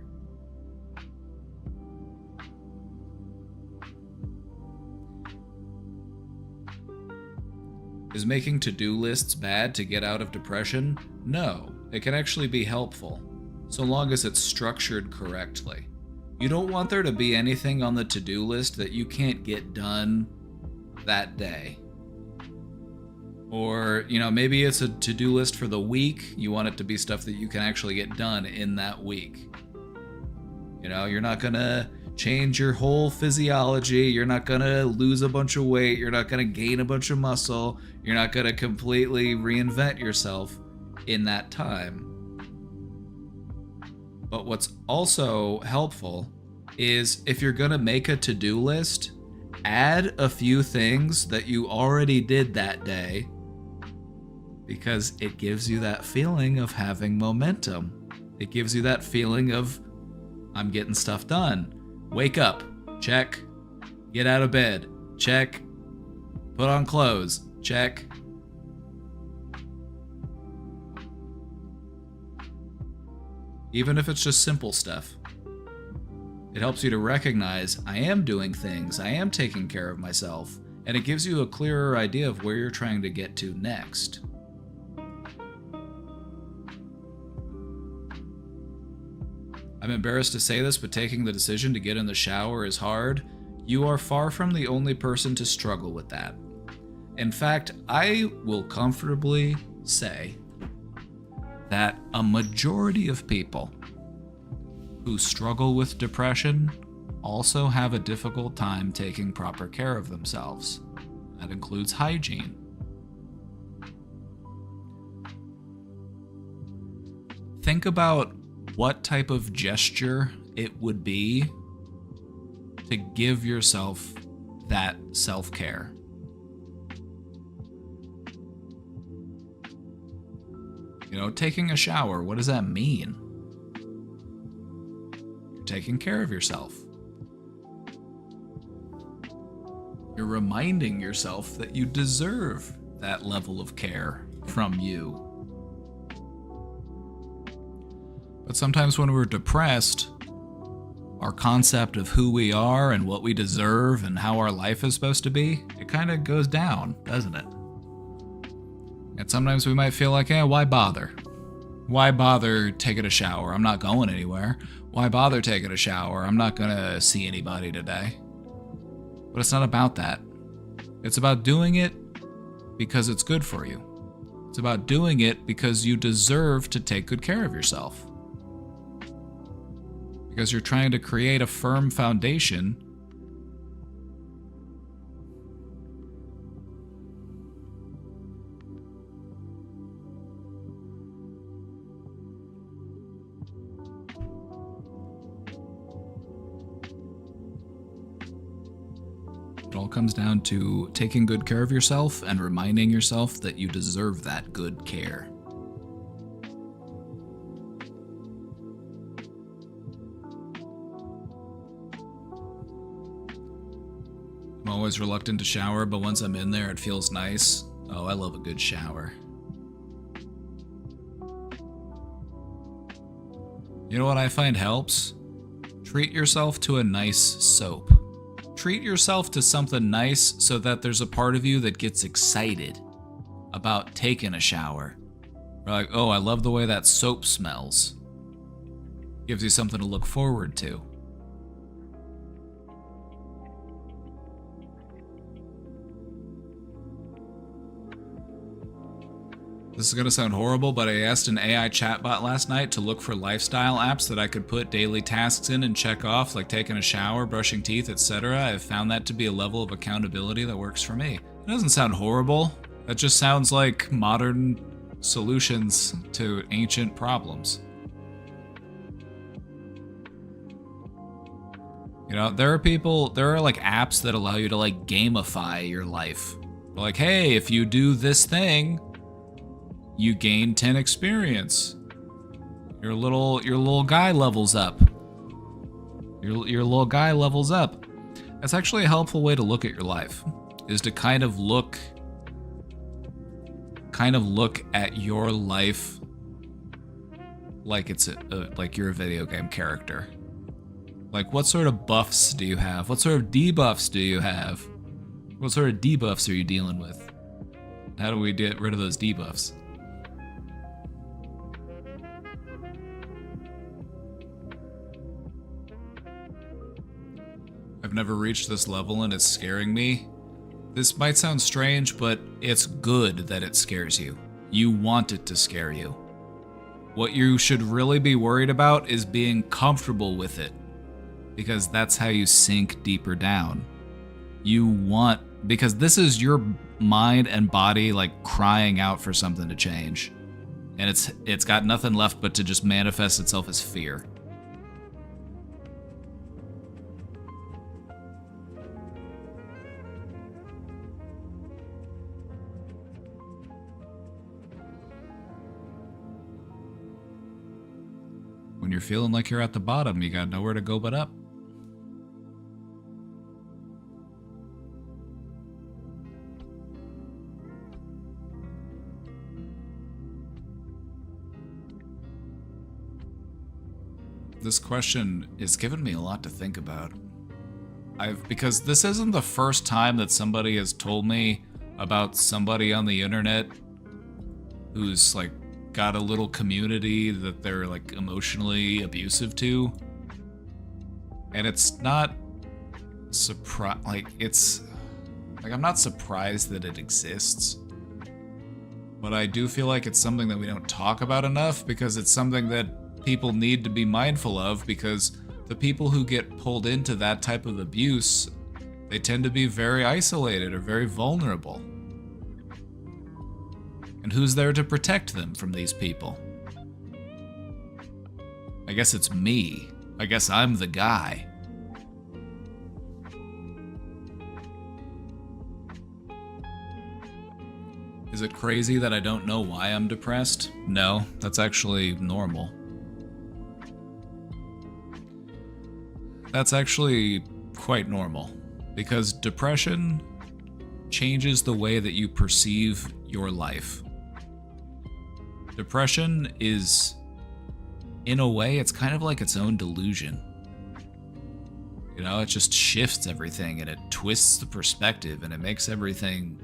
Is making to-do lists bad to get out of depression? No, it can actually be helpful, so long as it's structured correctly. You don't want there to be anything on the to-do list that you can't get done that day. Or, maybe it's a to-do list for the week. You want it to be stuff that you can actually get done in that week. You're not gonna change your whole physiology. You're not gonna lose a bunch of weight. You're not gonna gain a bunch of muscle. You're not gonna completely reinvent yourself in that time. But what's also helpful is if you're gonna make a to-do list, add a few things that you already did that day, because it gives you that feeling of having momentum. It gives you that feeling of, I'm getting stuff done. Wake up, check. Get out of bed, check. Put on clothes, check. Even if it's just simple stuff. It helps you to recognize, I am doing things, I am taking care of myself, and it gives you a clearer idea of where you're trying to get to next. I'm embarrassed to say this, but taking the decision to get in the shower is hard. You are far from the only person to struggle with that. In fact, I will comfortably say that a majority of people who struggle with depression also have a difficult time taking proper care of themselves. That includes hygiene. Think about what type of gesture it would be to give yourself that self-care. Taking a shower, what does that mean? You're taking care of yourself. You're reminding yourself that you deserve that level of care from you. But sometimes when we're depressed, our concept of who we are and what we deserve and how our life is supposed to be, it kind of goes down, doesn't it? And sometimes we might feel like, why bother? Why bother taking a shower? I'm not going anywhere. Why bother taking a shower? I'm not gonna see anybody today. But it's not about that. It's about doing it because it's good for you. It's about doing it because you deserve to take good care of yourself. Because you're trying to create a firm foundation It all comes down to taking good care of yourself and reminding yourself that you deserve that good care. I'm always reluctant to shower, but once I'm in there, it feels nice. Oh, I love a good shower. You know what I find helps? Treat yourself to a nice soap. Treat yourself to something nice so that there's a part of you that gets excited about taking a shower. You're like, oh, I love the way that soap smells. Gives you something to look forward to. This is going to sound horrible, but I asked an AI chatbot last night to look for lifestyle apps that I could put daily tasks in and check off, like taking a shower, brushing teeth, etc. I've found that to be a level of accountability that works for me. It doesn't sound horrible. That just sounds like modern solutions to ancient problems. There are like apps that allow you to like gamify your life. They're like, hey, if you do this thing, you gain 10 experience. Your little guy levels up. Your little guy levels up. That's actually a helpful way to look at your life, is to kind of look at your life like it's like you're a video game character. Like, what sort of buffs do you have? What sort of debuffs do you have? What sort of debuffs are you dealing with? How do we get rid of those debuffs? I've never reached this level and it's scaring me. This might sound strange, but it's good that it scares you. You want it to scare you. What you should really be worried about is being comfortable with it, because that's how you sink deeper down. Because this is your mind and body like crying out for something to change. And it's got nothing left but to just manifest itself as fear. When you're feeling like you're at the bottom, you got nowhere to go but up. This question is giving me a lot to think about. Because this isn't the first time that somebody has told me about somebody on the internet who's like got a little community that they're like emotionally abusive to. And it's not I'm not surprised that it exists. But I do feel like it's something that we don't talk about enough, because it's something that people need to be mindful of, because the people who get pulled into that type of abuse, they tend to be very isolated or very vulnerable. And who's there to protect them from these people? I guess it's me. I guess I'm the guy. Is it crazy that I don't know why I'm depressed? No, that's actually normal. That's actually quite normal, because depression changes the way that you perceive your life. Depression is, in a way, it's kind of like its own delusion. You know, it just shifts everything and it twists the perspective and it makes everything,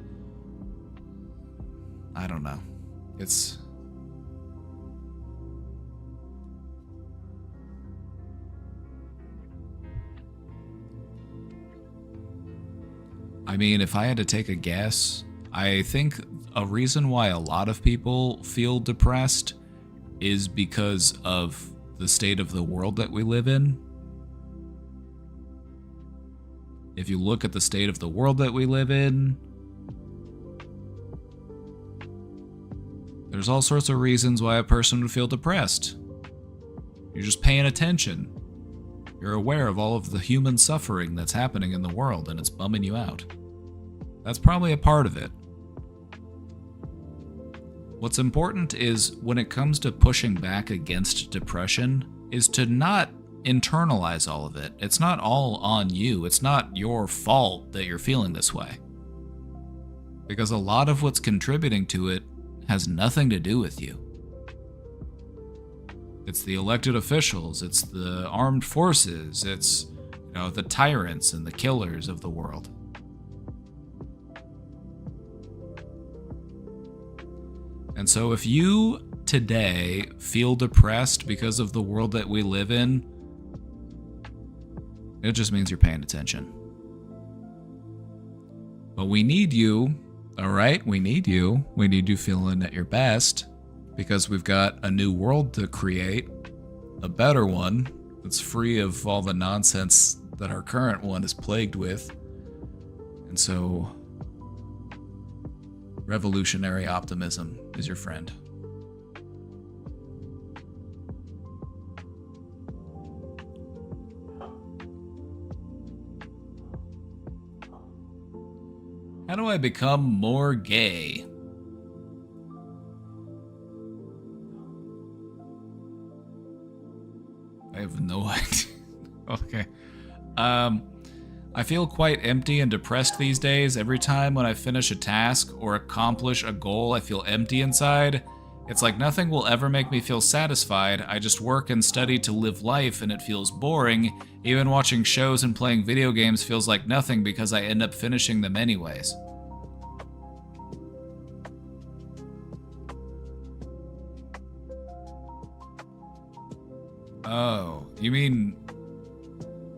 I don't know. I mean, if I had to take a guess, I think a reason why a lot of people feel depressed is because of the state of the world that we live in. If you look at the state of the world that we live in, there's all sorts of reasons why a person would feel depressed. You're just paying attention. You're aware of all of the human suffering that's happening in the world, and it's bumming you out. That's probably a part of it. What's important is, when it comes to pushing back against depression, is to not internalize all of it. It's not all on you. It's not your fault that you're feeling this way. Because a lot of what's contributing to it has nothing to do with you. It's the elected officials, it's the armed forces, it's, the tyrants and the killers of the world. And so if you today feel depressed because of the world that we live in, it just means you're paying attention. But we need you, all right? We need you. We need you feeling at your best, because we've got a new world to create, a better one that's free of all the nonsense that our current one is plagued with. And so, revolutionary optimism is your friend. How do I become more gay? I have no idea. Okay. I feel quite empty and depressed these days. Every time when I finish a task or accomplish a goal, I feel empty inside. It's like nothing will ever make me feel satisfied. I just work and study to live life, and it feels boring. Even watching shows and playing video games feels like nothing because I end up finishing them anyways. Oh, you mean...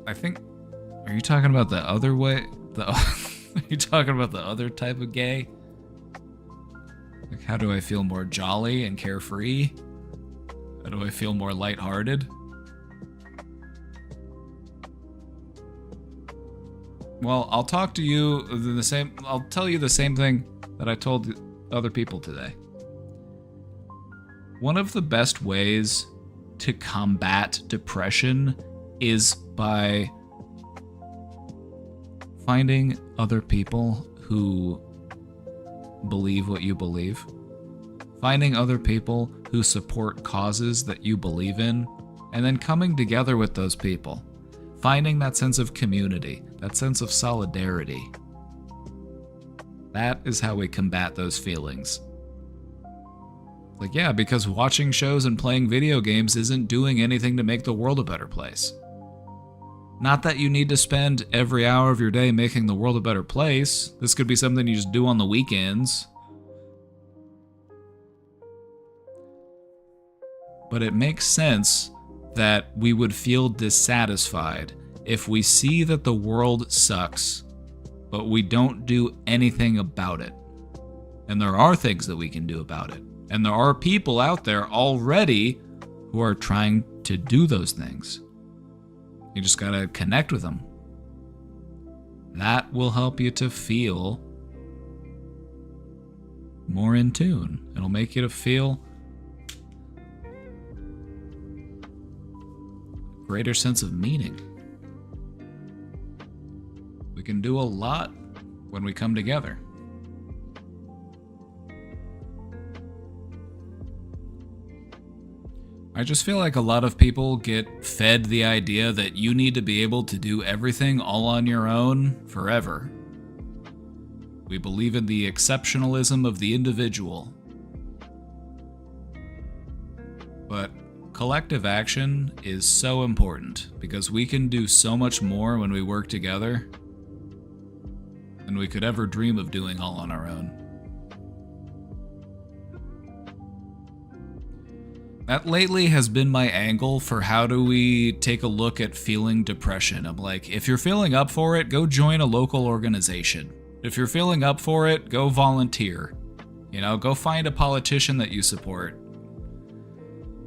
I think... Are you talking about the other way? Are you talking about the other type of gay? Like, how do I feel more jolly and carefree? How do I feel more lighthearted? Well, I'll talk to you the same... I'll tell you the same thing that I told other people today. One of the best ways to combat depression is by finding other people who believe what you believe. Finding other people who support causes that you believe in, and then coming together with those people. Finding that sense of community, that sense of solidarity. That is how we combat those feelings. Like, yeah, because watching shows and playing video games isn't doing anything to make the world a better place. Not that you need to spend every hour of your day making the world a better place. This could be something you just do on the weekends. But it makes sense that we would feel dissatisfied if we see that the world sucks, but we don't do anything about it. And there are things that we can do about it. And there are people out there already who are trying to do those things. You just gotta connect with them. That will help you to feel more in tune. It'll make you to feel a greater sense of meaning. We can do a lot when we come together. I just feel like a lot of people get fed the idea that you need to be able to do everything all on your own forever. We believe in the exceptionalism of the individual. But collective action is so important because we can do so much more when we work together than we could ever dream of doing all on our own. That lately has been my angle for how do we take a look at feeling depression. I'm like, if you're feeling up for it, go join a local organization. If you're feeling up for it, go volunteer. You know, go find a politician that you support.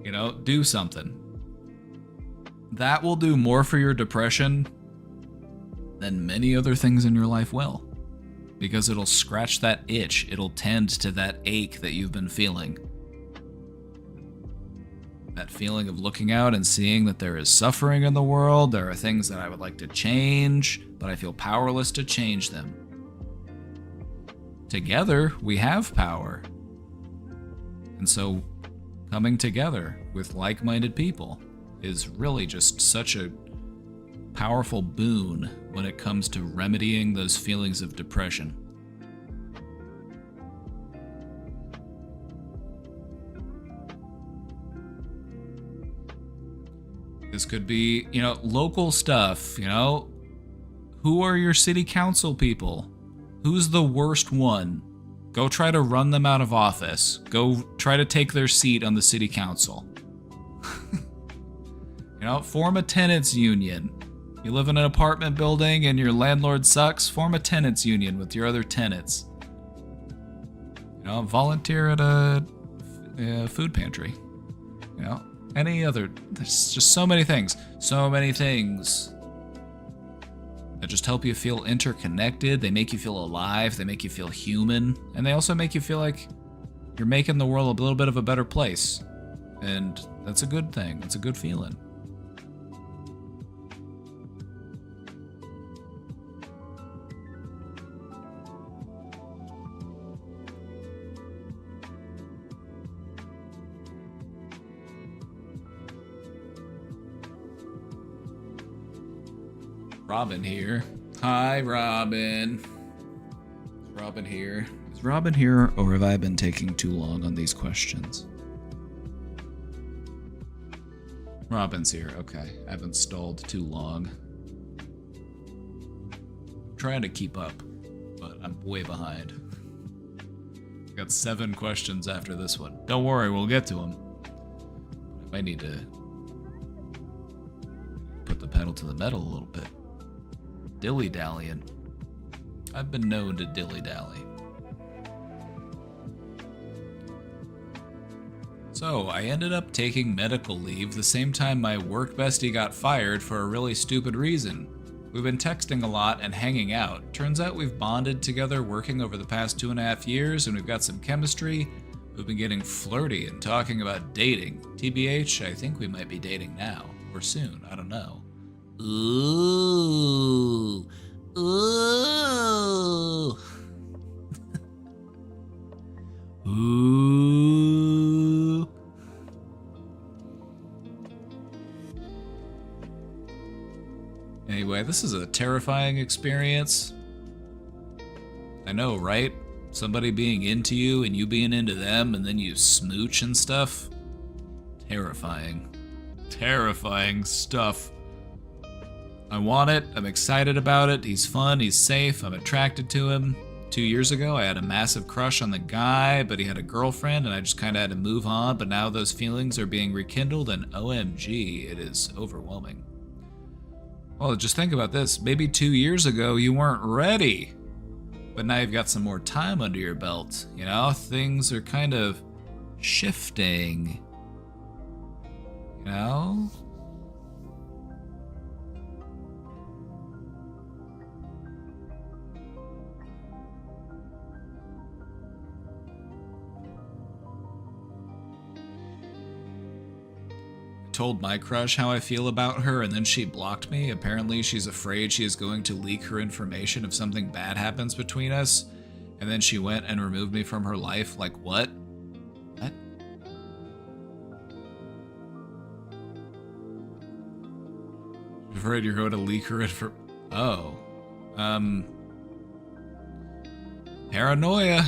You know, do something. That will do more for your depression than many other things in your life will. Because it'll scratch that itch. It'll tend to that ache that you've been feeling. That feeling of looking out and seeing that there is suffering in the world, there are things that I would like to change, but I feel powerless to change them. Together, we have power. And so, coming together with like-minded people is really just such a powerful boon when it comes to remedying those feelings of depression. This could be, you know, local stuff, you know? Who are your city council people? Who's the worst one? Go try to run them out of office. Go try to take their seat on the city council. You know, form a tenants union. You live in an apartment building and your landlord sucks, form a tenants union with your other tenants. You know, volunteer at a food pantry. You know? Any other, there's just so many things that just help you feel interconnected. They make you feel alive, they make you feel human, and they also make you feel like you're making the world a little bit of a better place. And that's a good thing, it's a good feeling. Robin here. Hi, Robin. Is Robin here? Is Robin here, or have I been taking too long on these questions? Robin's here. Okay. I haven't stalled too long. I'm trying to keep up, but I'm way behind. I got 7 questions after this one. Don't worry, we'll get to them. I might need to pedal to the metal a little bit. Dilly-dallying. I've been known to dilly-dally. So, I ended up taking medical leave the same time my work bestie got fired for a really stupid reason. We've been texting a lot and hanging out. Turns out we've bonded together working over the past 2.5 years, and we've got some chemistry. We've been getting flirty and talking about dating. TBH, I think we might be dating now. Or soon, I don't know. Ooh. Ooh. Ooh. Anyway, this is a terrifying experience. I know, right? Somebody being into you and you being into them and then you smooch and stuff. Terrifying. Terrifying stuff. I want it. I'm excited about it. He's fun. He's safe. I'm attracted to him. 2 years ago, I had a massive crush on the guy, but he had a girlfriend and I just kind of had to move on. But now those feelings are being rekindled and OMG, it is overwhelming. Well, just think about this. Maybe 2 years ago, you weren't ready. But now you've got some more time under your belt. You know, things are kind of shifting. You know? Told my crush how I feel about her and then she blocked me. Apparently she's afraid she is going to leak her information if something bad happens between us. And then she went and removed me from her life. Like what? What? Afraid you're going to leak her info. Oh. Paranoia.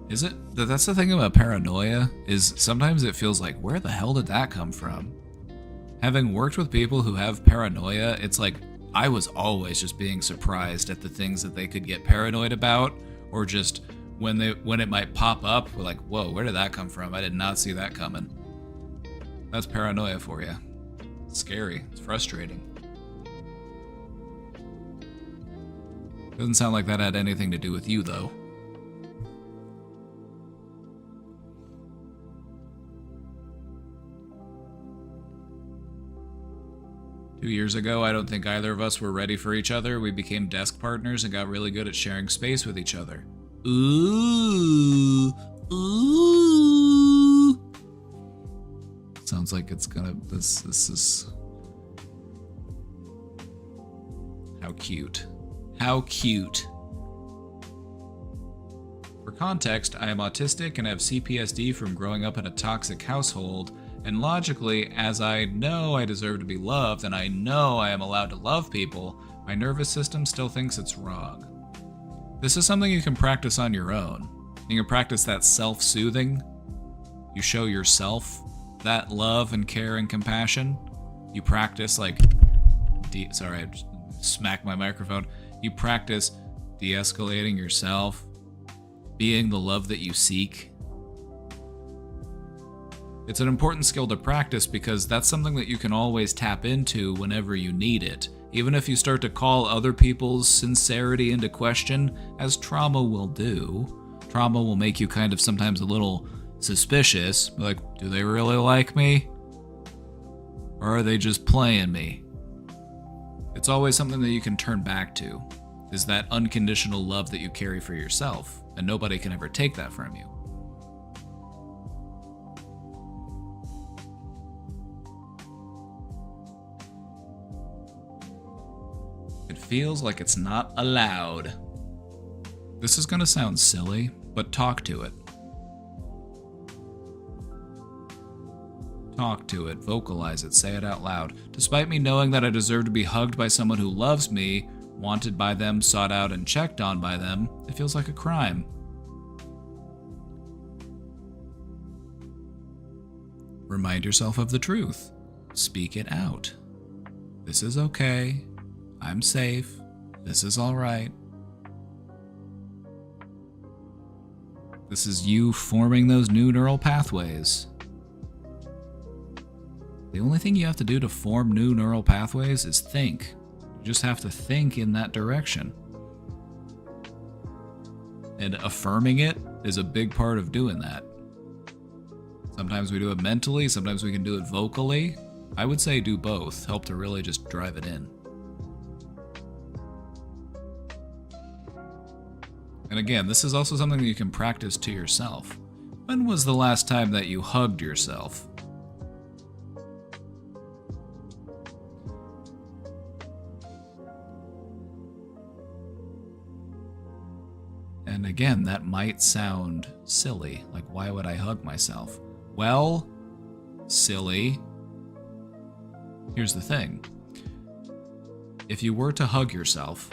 Is it? That's the thing about paranoia, is sometimes it feels like, where the hell did that come from? Having worked with people who have paranoia, it's like, I was always just being surprised at the things that they could get paranoid about, or just when it might pop up, we're like, whoa, where did that come from? I did not see that coming. That's paranoia for you. It's scary. It's frustrating. Doesn't sound like that had anything to do with you, though. Two years ago, I don't think either of us were ready for each other. We became desk partners and got really good at sharing space with each other. Ooh. Ooh. Sounds like it's gonna... This is... How cute. How cute. For context, I am autistic and have CPSD from growing up in a toxic household. And logically, as I know I deserve to be loved and I know I am allowed to love people, my nervous system still thinks it's wrong. This is something you can practice on your own. You can practice that self-soothing. You show yourself that love and care and compassion. You practice like... Sorry, I just smacked my microphone. You practice de-escalating yourself, being the love that you seek. It's an important skill to practice because that's something that you can always tap into whenever you need it. Even if you start to call other people's sincerity into question, as trauma will do. Trauma will make you kind of sometimes a little suspicious. Like, do they really like me? Or are they just playing me? It's always something that you can turn back to, is that unconditional love that you carry for yourself, and nobody can ever take that from you. It feels like it's not allowed. This is gonna sound silly, but talk to it. Talk to it, vocalize it, say it out loud. Despite me knowing that I deserve to be hugged by someone who loves me, wanted by them, sought out, and checked on by them, it feels like a crime. Remind yourself of the truth. Speak it out. This is okay. I'm safe. This is alright. This is you forming those new neural pathways. The only thing you have to do to form new neural pathways is think. You just have to think in that direction. And affirming it is a big part of doing that. Sometimes we do it mentally, sometimes we can do it vocally. I would say do both, help to really just drive it in. And again, this is also something that you can practice to yourself. When was the last time that you hugged yourself? And again, that might sound silly. Like, why would I hug myself? Well, silly. Here's the thing. If you were to hug yourself,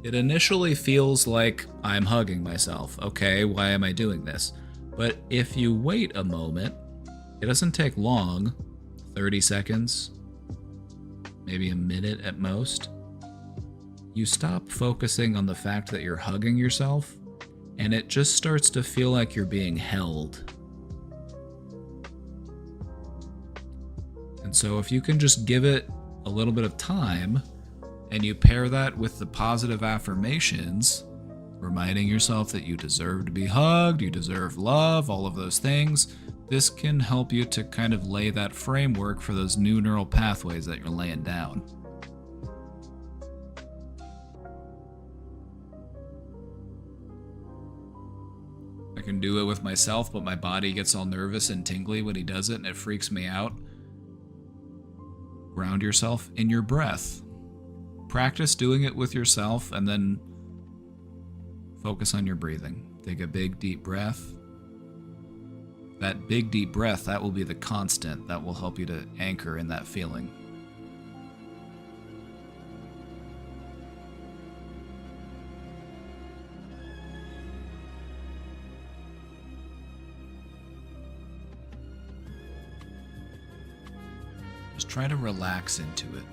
it initially feels like I'm hugging myself. Okay, why am I doing this? But if you wait a moment, it doesn't take long, 30 seconds, maybe a minute at most. You stop focusing on the fact that you're hugging yourself, and it just starts to feel like you're being held. And so if you can just give it a little bit of time, and you pair that with the positive affirmations, reminding yourself that you deserve to be hugged, you deserve love, all of those things, this can help you to kind of lay that framework for those new neural pathways that you're laying down. I can do it with myself, but my body gets all nervous and tingly when he does it, and it freaks me out. Ground yourself in your breath. Practice doing it with yourself, and then focus on your breathing. Take a big, deep breath. That big, deep breath, that will be the constant that will help you to anchor in that feeling. Just try to relax into it.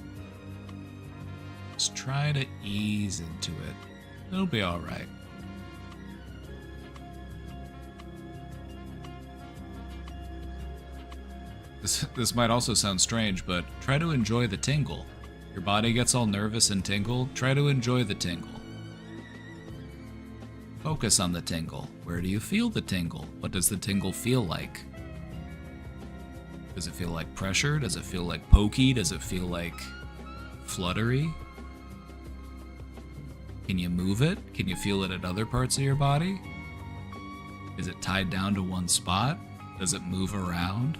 Just try to ease into it. It'll be all right. This might also sound strange, but try to enjoy the tingle. Your body gets all nervous and tingle. Try to enjoy the tingle. Focus on the tingle. Where do you feel the tingle? What does the tingle feel like? Does it feel like pressure? Does it feel like pokey? Does it feel like fluttery? Can you move it? Can you feel it at other parts of your body? Is it tied down to one spot? Does it move around?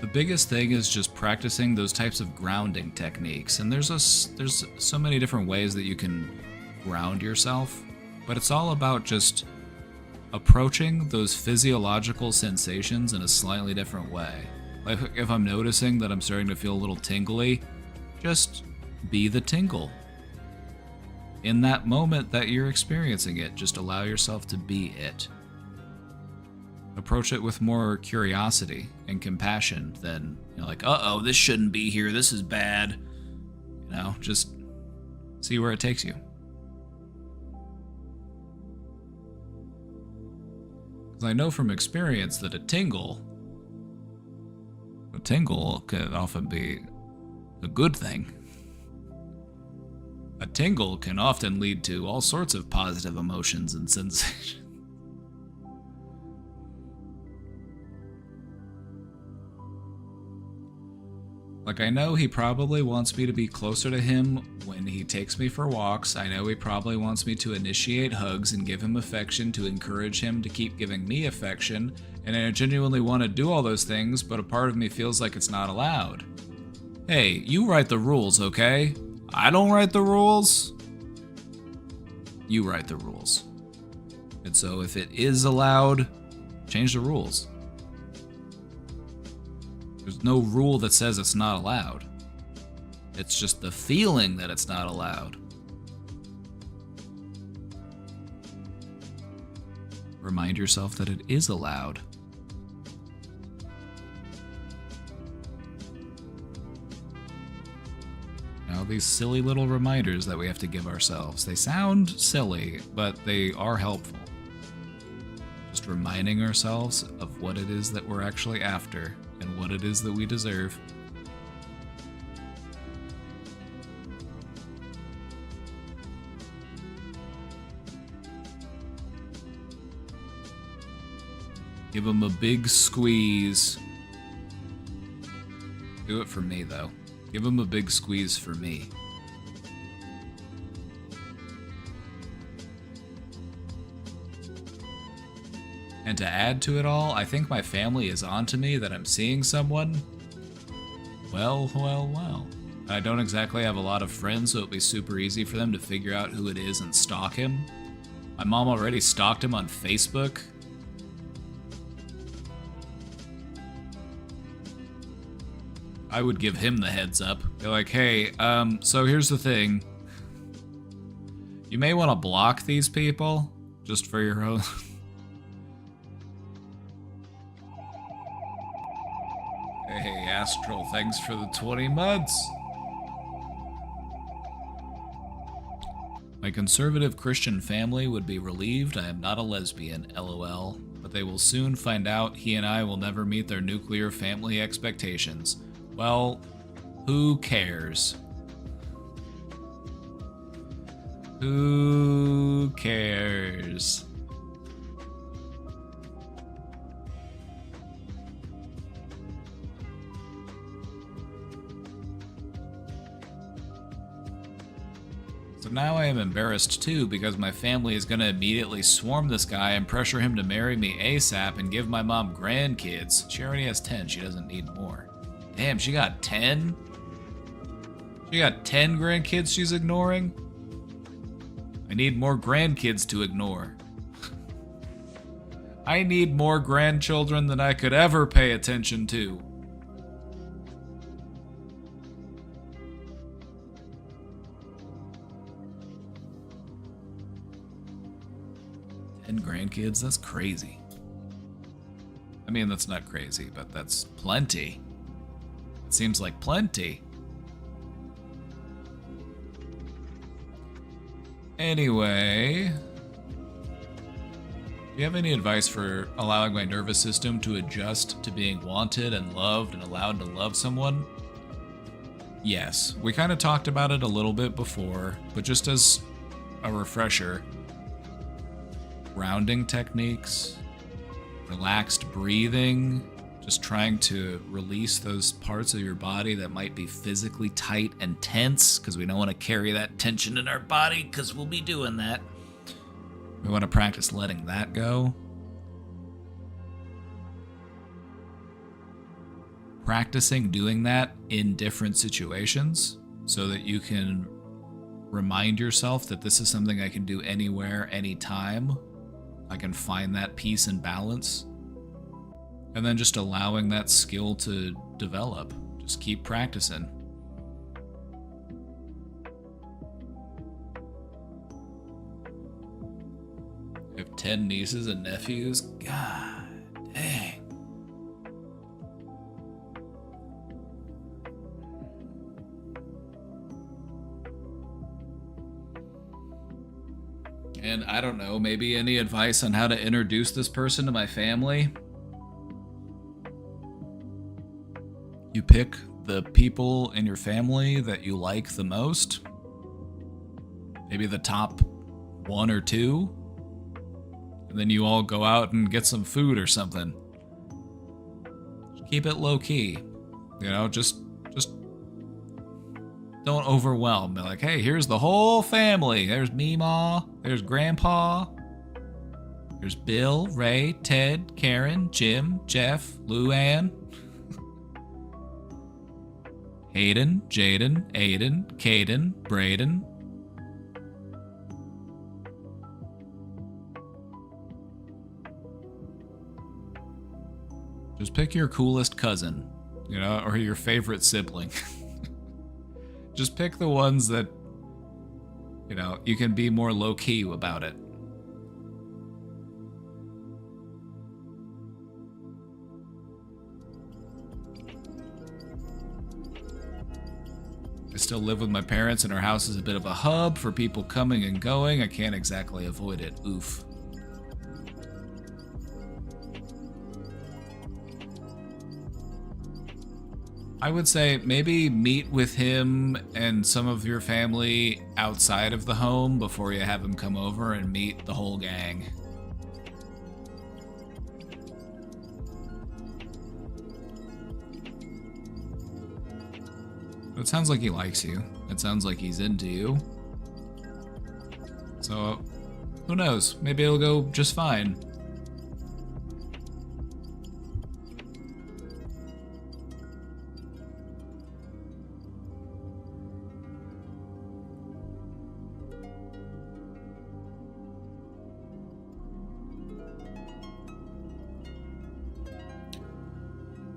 The biggest thing is just practicing those types of grounding techniques, and there's so many different ways that you can ground yourself, but it's all about just approaching those physiological sensations in a slightly different way. Like if I'm noticing that I'm starting to feel a little tingly, just be the tingle. In that moment that you're experiencing it, just allow yourself to be it. Approach it with more curiosity and compassion than, like, uh-oh, this shouldn't be here, this is bad. Just see where it takes you. Because I know from experience that a tingle can often be a good thing. A tingle can often lead to all sorts of positive emotions and sensations. Like, I know he probably wants me to be closer to him when he takes me for walks. I know he probably wants me to initiate hugs and give him affection to encourage him to keep giving me affection. And I genuinely want to do all those things, but a part of me feels like it's not allowed. Hey, you write the rules, okay? I don't write the rules. You write the rules. And so if it is allowed, change the rules. There's no rule that says it's not allowed. It's just the feeling that it's not allowed. Remind yourself that it is allowed. know, these silly little reminders that we have to give ourselves. They sound silly, but they are helpful. Just reminding ourselves of what it is that we're actually after and what it is that we deserve. Give them a big squeeze. Do it for me, though. Give them a big squeeze for me. And to add to it all, I think my family is onto me that I'm seeing someone. Well, well, well. I don't exactly have a lot of friends, so it'll be super easy for them to figure out who it is and stalk him. My mom already stalked him on Facebook. I would give him the heads up. Be like, hey, so here's the thing. You may want to block these people, just for your own... Hey, Astral, thanks for the 20 months. My conservative Christian family would be relieved I am not a lesbian, lol. But they will soon find out he and I will never meet their nuclear family expectations. Well, who cares? Who cares? So now I am embarrassed too because my family is going to immediately swarm this guy and pressure him to marry me ASAP and give my mom grandkids. She already has 10, she doesn't need more. Damn, she got 10? She got 10 grandkids she's ignoring? I need more grandkids to ignore. I need more grandchildren than I could ever pay attention to. Grandkids, that's crazy. I mean, that's not crazy, but that's plenty. It seems like plenty. Anyway, do you have any advice for allowing my nervous system to adjust to being wanted and loved and allowed to love someone? Yes, we kind of talked about it a little bit before, but just as a refresher, grounding techniques, relaxed breathing, just trying to release those parts of your body that might be physically tight and tense, because we don't want to carry that tension in our body, because we'll be doing that. We want to practice letting that go. Practicing doing that in different situations so that you can remind yourself that this is something I can do anywhere, anytime. I can find that peace and balance. And then just allowing that skill to develop. Just keep practicing. I have 10 nieces and nephews. God dang. And I don't know, maybe any advice on how to introduce this person to my family? You pick the people in your family that you like the most. Maybe the top 1 or 2. And then you all go out and get some food or something. Keep it low key. You know, just don't overwhelm. Be like, hey, here's the whole family. There's Meemaw. There's Grandpa. There's Bill, Ray, Ted, Karen, Jim, Jeff, Luann, Hayden, Jaden, Aiden, Caden, Braden. Just pick your coolest cousin, you know, or your favorite sibling. Just pick the ones that, you know, you can be more low-key about it. I still live with my parents, and our house is a bit of a hub for people coming and going. I can't exactly avoid it. Oof. I would say maybe meet with him and some of your family outside of the home before you have him come over and meet the whole gang. It sounds like he likes you. It sounds like he's into you. So, who knows? Maybe it'll go just fine.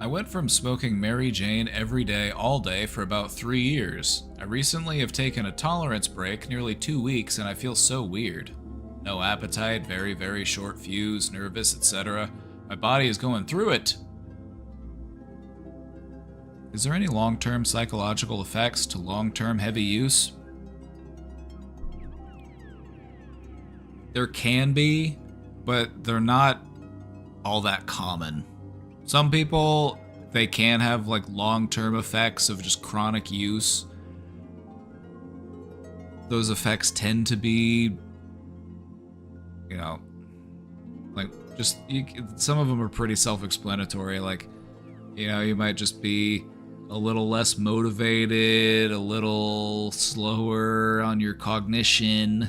I went from smoking Mary Jane every day, all day, for about 3 years. I recently have taken a tolerance break, nearly 2 weeks, and I feel so weird. No appetite, very, very short fuse, nervous, etc. My body is going through it. Is there any long-term psychological effects to long-term heavy use? There can be, but they're not all that common. Some people, they can have like long-term effects of just chronic use. Those effects tend to be, you know, like just, some of them are pretty self-explanatory. Like, you know, you might just be a little less motivated, a little slower on your cognition.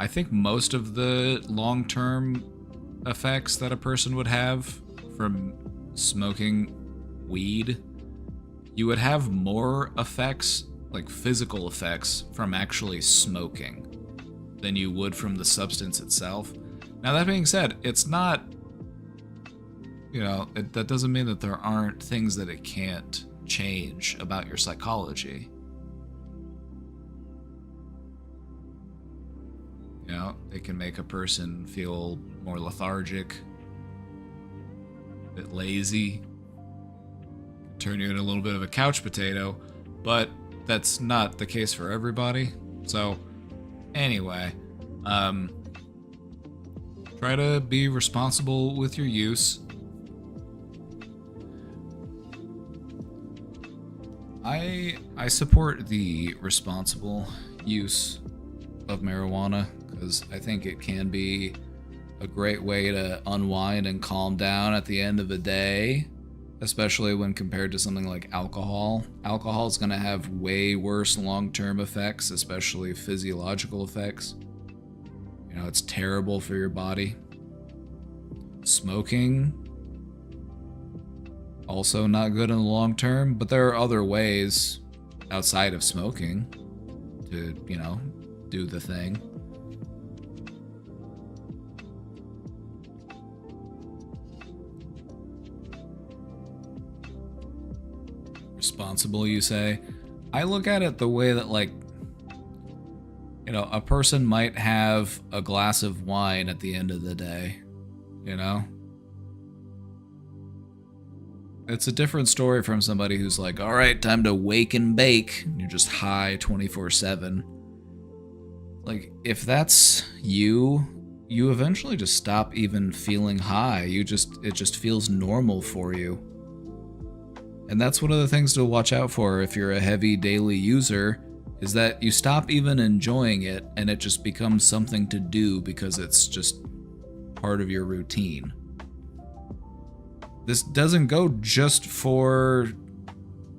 I think most of the long-term effects that a person would have from smoking weed, you would have more effects, like physical effects, from actually smoking than you would from the substance itself. Now, that being said, it's not, you know, that doesn't mean that there aren't things that it can't change about your psychology. You know, it can make a person feel more lethargic, a bit lazy, turn you into a little bit of a couch potato, but that's not the case for everybody. So, anyway, try to be responsible with your use. I support the responsible use of marijuana, because I think it can be a great way to unwind and calm down at the end of a day, especially when compared to something like alcohol. Alcohol is going to have way worse long-term effects, especially physiological effects. You know, it's terrible for your body. Smoking, also not good in the long term, but there are other ways outside of smoking to, you know, do the thing. Responsible, you say? I look at it the way that, like, you know, a person might have a glass of wine at the end of the day, you know? It's a different story from somebody who's like, all right, time to wake and bake, and you're just high 24/7. Like, if that's you eventually just stop even feeling high. It just feels normal for you. And that's one of the things to watch out for if you're a heavy daily user, is that you stop even enjoying it and it just becomes something to do because it's just part of your routine. This doesn't go just for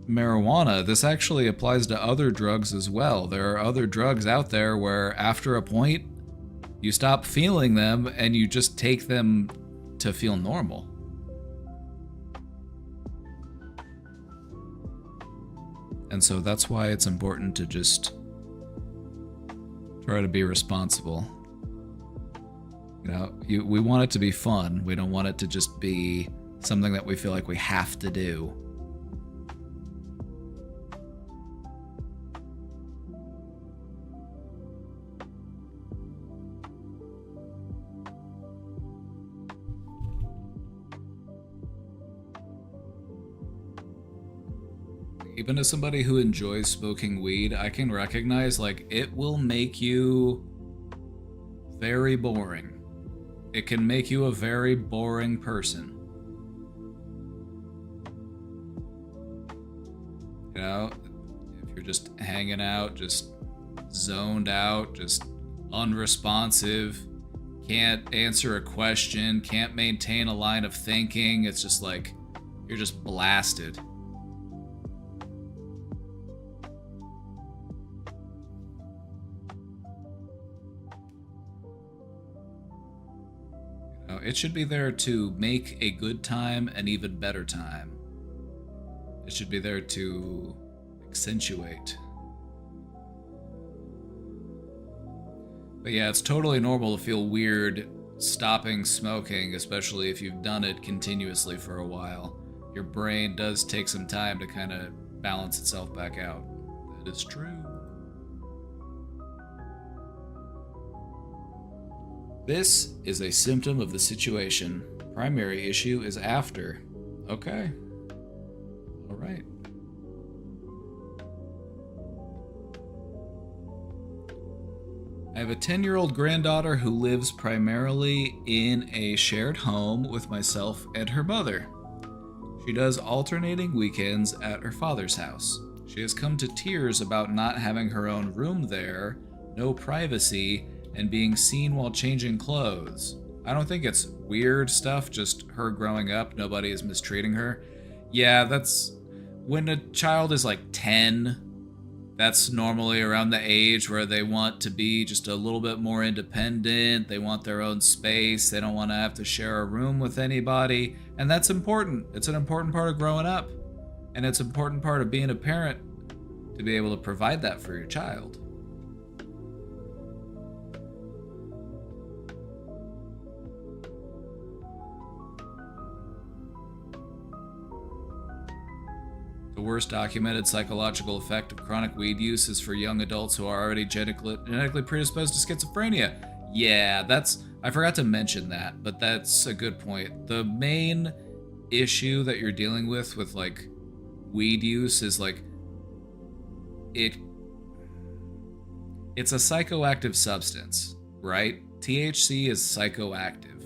marijuana. This actually applies to other drugs as well. There are other drugs out there where after a point, you stop feeling them and you just take them to feel normal. And so that's why it's important to just try to be responsible. You know, we want it to be fun. We don't want it to just be something that we feel like we have to do. even as somebody who enjoys smoking weed, I can recognize, like, it will make you very boring. It can make you a very boring person. You know, if you're just hanging out, just zoned out, just unresponsive, can't answer a question, can't maintain a line of thinking, it's just like, you're just blasted. It should be there to make a good time an even better time. It should be there to accentuate. But yeah, it's totally normal to feel weird stopping smoking, especially if you've done it continuously for a while. Your brain does take some time to kind of balance itself back out. That is true. This is a symptom of the situation. Primary issue is after. Okay. All right. I have a 10-year-old granddaughter who lives primarily in a shared home with myself and her mother. She does alternating weekends at her father's house. She has come to tears about not having her own room there, no privacy, and being seen while changing clothes. I don't think it's weird stuff, just her growing up, nobody is mistreating her. Yeah, that's when a child is like 10, that's normally around the age where they want to be just a little bit more independent, they want their own space, they don't want to have to share a room with anybody, and that's important. It's an important part of growing up, and it's an important part of being a parent to be able to provide that for your child. The worst documented psychological effect of chronic weed use is for young adults who are already genetically predisposed to schizophrenia. Yeah, I forgot to mention that, but that's a good point. The main issue that you're dealing with like weed use is like it's a psychoactive substance, right? THC is psychoactive.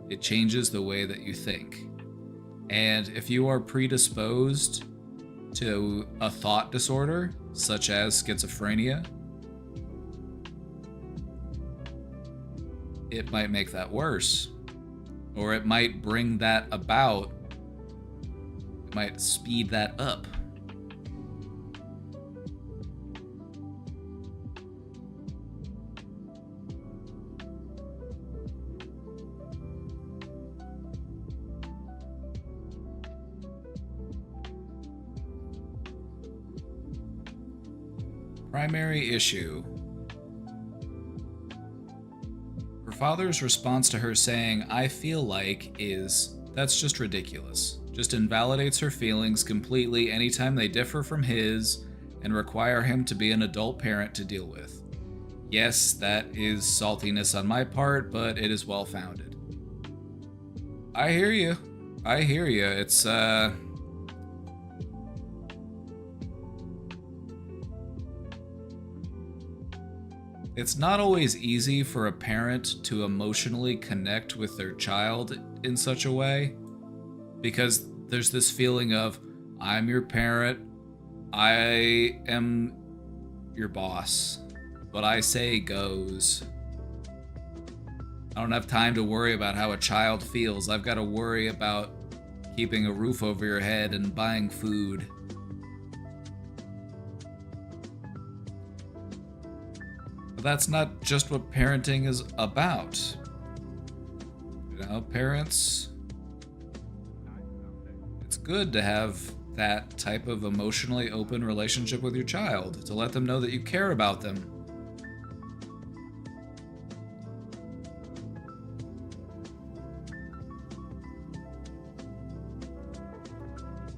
It changes the way that you think. And if you are predisposed to a thought disorder, such as schizophrenia, it might make that worse. Or it might bring that about. It might speed that up. Primary issue. Her father's response to her saying, "I feel like," that's just ridiculous. Just invalidates her feelings completely anytime they differ from his and require him to be an adult parent to deal with. Yes, that is saltiness on my part, but it is well founded. I hear you. It's not always easy for a parent to emotionally connect with their child in such a way, because there's this feeling of, I'm your parent, I am your boss, what I say goes. I don't have time to worry about how a child feels. I've got to worry about keeping a roof over your head and buying food. That's not just what parenting is about. You know, parents, it's good to have that type of emotionally open relationship with your child, to let them know that you care about them.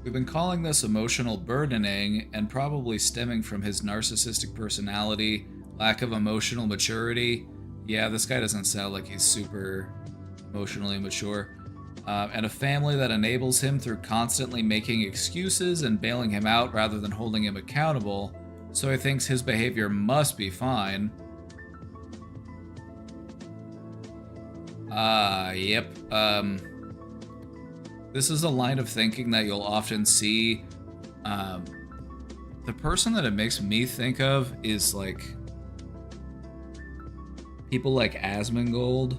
We've been calling this emotional burdening, and probably stemming from his narcissistic personality, lack of emotional maturity. Yeah, this guy doesn't sound like he's super emotionally mature. and a family that enables him through constantly making excuses and bailing him out rather than holding him accountable, so he thinks his behavior must be fine. Yep. This is a line of thinking that you'll often see. The person that it makes me think of is like people like Asmongold,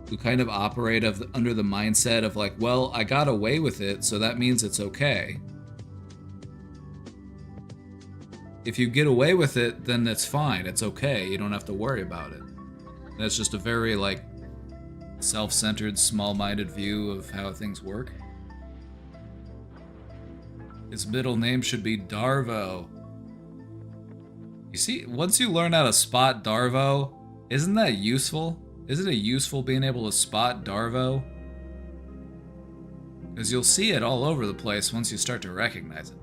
who kind of operate under the mindset of like, well, I got away with it, so that means it's okay. If you get away with it, then that's fine. It's okay. You don't have to worry about it. That's just a very like self-centered, small-minded view of how things work. His middle name should be Darvo. You see, once you learn how to spot Darvo, isn't that useful? Isn't it useful being able to spot Darvo? Because you'll see it all over the place once you start to recognize it.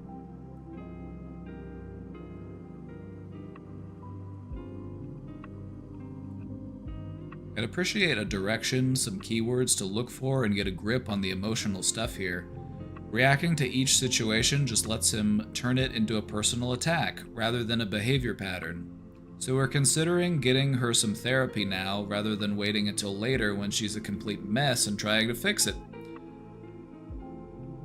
I'd appreciate a direction, some keywords to look for, and get a grip on the emotional stuff here. Reacting to each situation just lets him turn it into a personal attack, rather than a behavior pattern. So we're considering getting her some therapy now, rather than waiting until later when she's a complete mess and trying to fix it.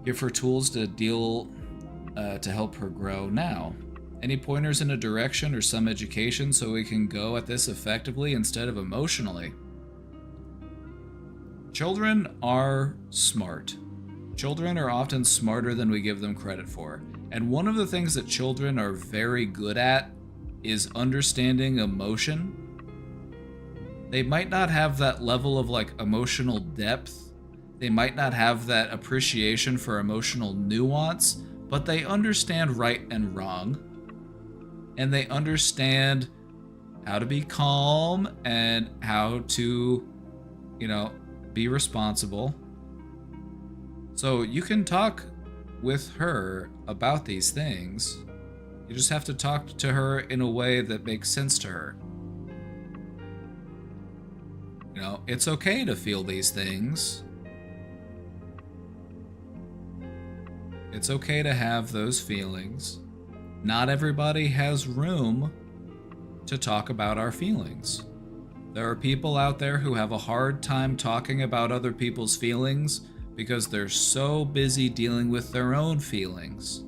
Give her tools to to help her grow now. Any pointers in a direction or some education so we can go at this effectively instead of emotionally? Children are smart. Children are often smarter than we give them credit for. And one of the things that children are very good at is understanding emotion. They might not have that level of like emotional depth. They might not have that appreciation for emotional nuance, but they understand right and wrong. And they understand how to be calm and how to, be responsible. So you can talk with her about these things. You just have to talk to her in a way that makes sense to her. It's okay to feel these things. It's okay to have those feelings. Not everybody has room to talk about our feelings. There are people out there who have a hard time talking about other people's feelings because they're so busy dealing with their own feelings.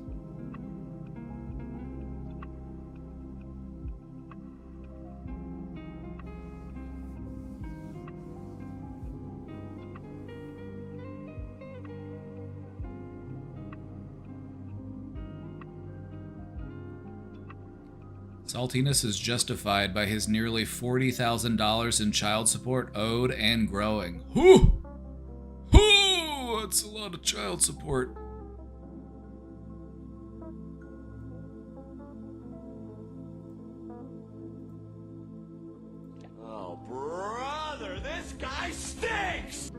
Saltiness is justified by his nearly $40,000 in child support owed and growing. Whew! Whew! That's a lot of child support. Oh, brother, this guy stinks!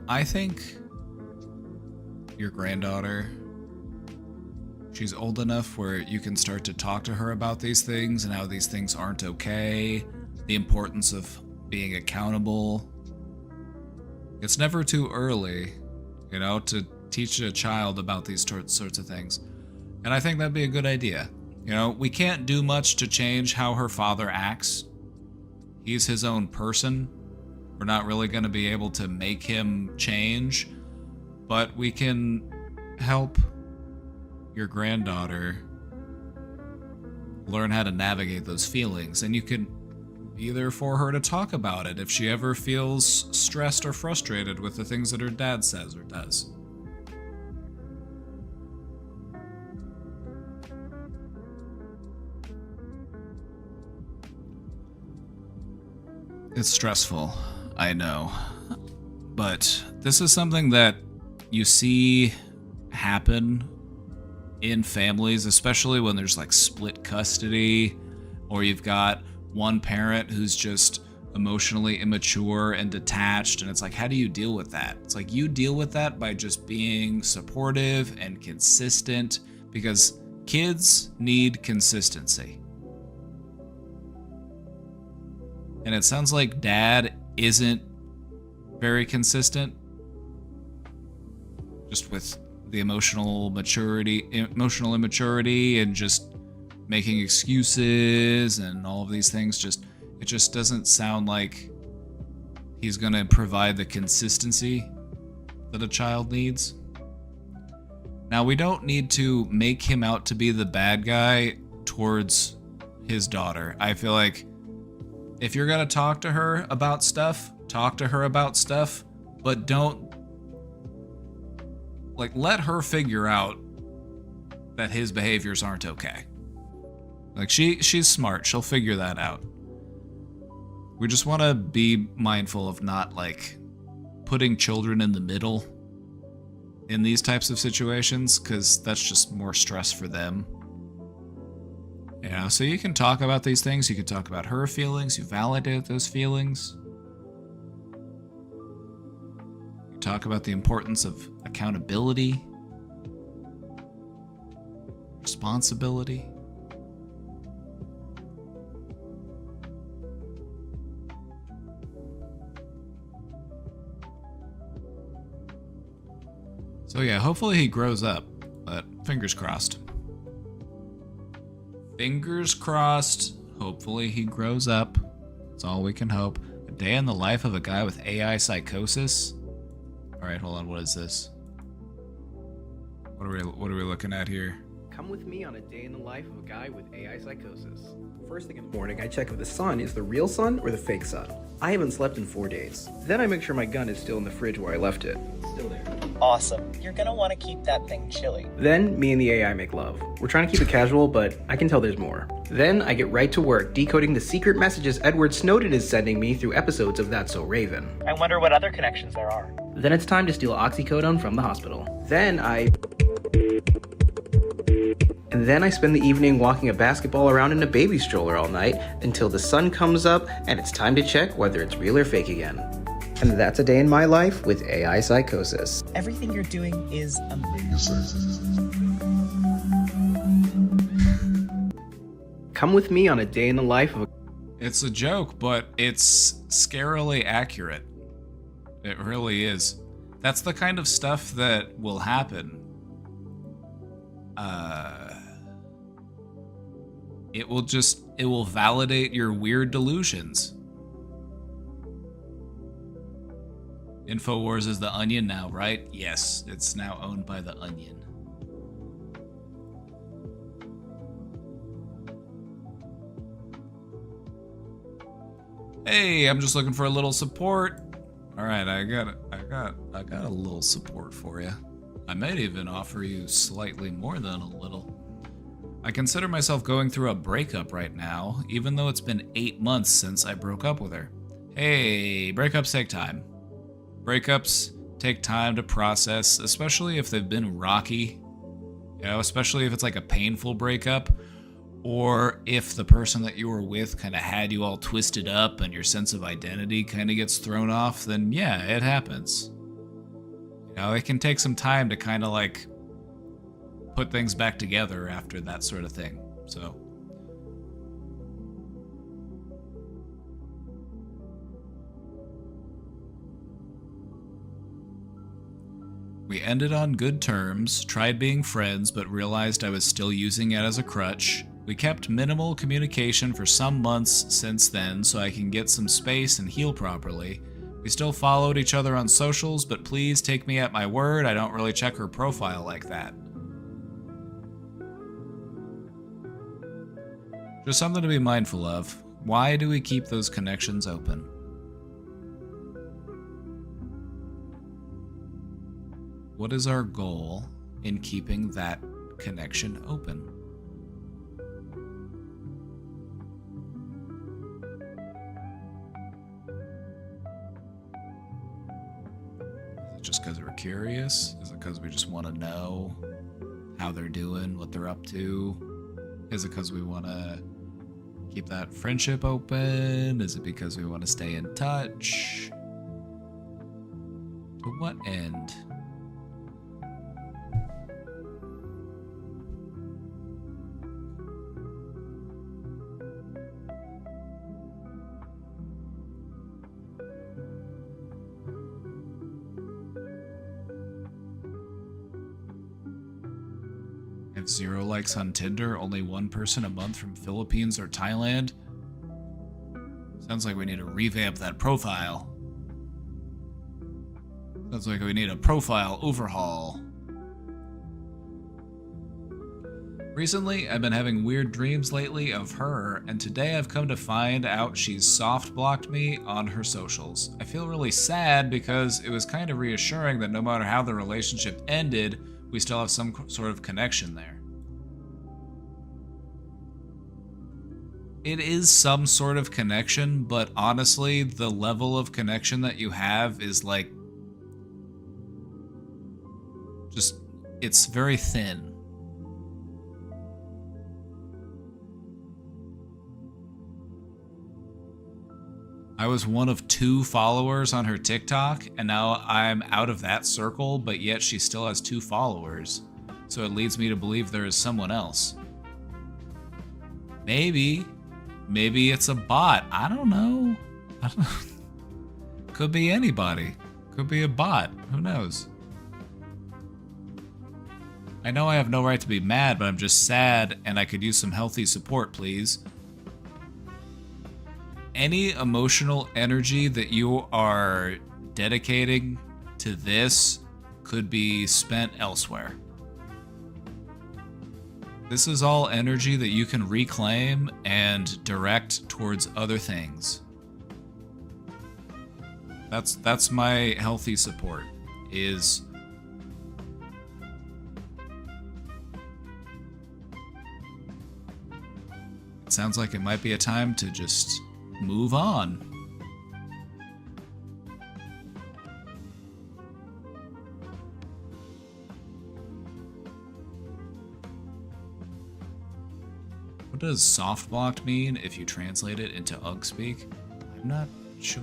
I think your granddaughter, she's old enough where you can start to talk to her about these things and how these things aren't okay, the importance of being accountable. It's never too early, to teach a child about these sorts of things. And I think that'd be a good idea. We can't do much to change how her father acts. He's his own person. We're not really going to be able to make him change, but we can help your granddaughter learn how to navigate those feelings. And you can be there for her to talk about it if she ever feels stressed or frustrated with the things that her dad says or does. It's stressful, I know, but this is something that you see happen in families, especially when there's like split custody, or you've got one parent who's just emotionally immature and detached, and it's like, how do you deal with that? It's like, you deal with that by just being supportive and consistent, because kids need consistency. And it sounds like dad isn't very consistent, just with the emotional immaturity and just making excuses and all of these things. It just doesn't sound like he's gonna provide the consistency that a child needs. Now, we don't need to make him out to be the bad guy towards his daughter. I feel like if you're gonna talk to her about stuff, but don't, like, let her figure out that his behaviors aren't okay. Like, she's smart. She'll figure that out. We just want to be mindful of not, like, putting children in the middle in these types of situations, because that's just more stress for them. You know, so you can talk about these things. You can talk about her feelings. You validate those feelings. You talk about the importance of accountability, responsibility. So yeah, hopefully he grows up, but fingers crossed. Fingers crossed. Hopefully he grows up. That's all we can hope. A day in the life of a guy with AI psychosis. All right, hold on. What is this? What are we looking at here? Come with me on a day in the life of a guy with AI psychosis. First thing in the morning, I check if the sun is the real sun or the fake sun. I haven't slept in 4 days. Then I make sure my gun is still in the fridge where I left it. Still there. Awesome. You're gonna want to keep that thing chilly. Then me and the AI make love. We're trying to keep it casual, but I can tell there's more. Then I get right to work decoding the secret messages Edward Snowden is sending me through episodes of That's So Raven. I wonder what other connections there are. Then it's time to steal oxycodone from the hospital. Then I spend the evening walking a basketball around in a baby stroller all night until the sun comes up and it's time to check whether it's real or fake again. And that's a day in my life with AI psychosis. Everything you're doing is amazing. Come with me on a day in the life of a... It's a joke, but it's scarily accurate. It really is. That's the kind of stuff that will happen. It will validate your weird delusions. InfoWars is The Onion now, right? Yes, it's now owned by The Onion. Hey, I'm just looking for a little support. All right, I got a little support for you. I might even offer you slightly more than a little. I consider myself going through a breakup right now, even though it's been 8 months since I broke up with her. Hey, breakups take time. Breakups take time to process, especially if they've been rocky. You know, especially if it's like a painful breakup, or if the person that you were with kind of had you all twisted up and your sense of identity kind of gets thrown off, then yeah, it happens. You know, it can take some time to kind of like put things back together after that sort of thing. So we ended on good terms, tried being friends, but realized I was still using it as a crutch. We kept minimal communication for some months since then so I can get some space and heal properly. We still followed each other on socials, but please take me at my word, I don't really check her profile like that. Just something to be mindful of. Why do we keep those connections open? What is our goal in keeping that connection open? Is it just because we're curious? Is it because we just want to know how they're doing, what they're up to. Is it because we want to keep that friendship open? Is it because we want to stay in touch? To what end? I have 0 likes on Tinder, only 1 person a month from Philippines or Thailand. Sounds like we need to revamp that profile. Sounds like we need a profile overhaul. Recently, I've been having weird dreams lately of her, and today I've come to find out she's soft blocked me on her socials. I feel really sad because it was kind of reassuring that no matter how the relationship ended, we still have some sort of connection there. It is some sort of connection, but honestly, the level of connection that you have is like, just, it's very thin. I was one of 2 followers on her TikTok, and now I'm out of that circle, but yet she still has 2 followers. So it leads me to believe there is someone else. Maybe it's a bot. I don't know. Could be anybody. Could be a bot. Who knows? I know I have no right to be mad, but I'm just sad, and I could use some healthy support, please. Any emotional energy that you are dedicating to this could be spent elsewhere. This is all energy that you can reclaim and direct towards other things. That's my healthy support, is it sounds like it might be a time to just move on. What does soft blocked mean if you translate it into UG speak? I'm not sure.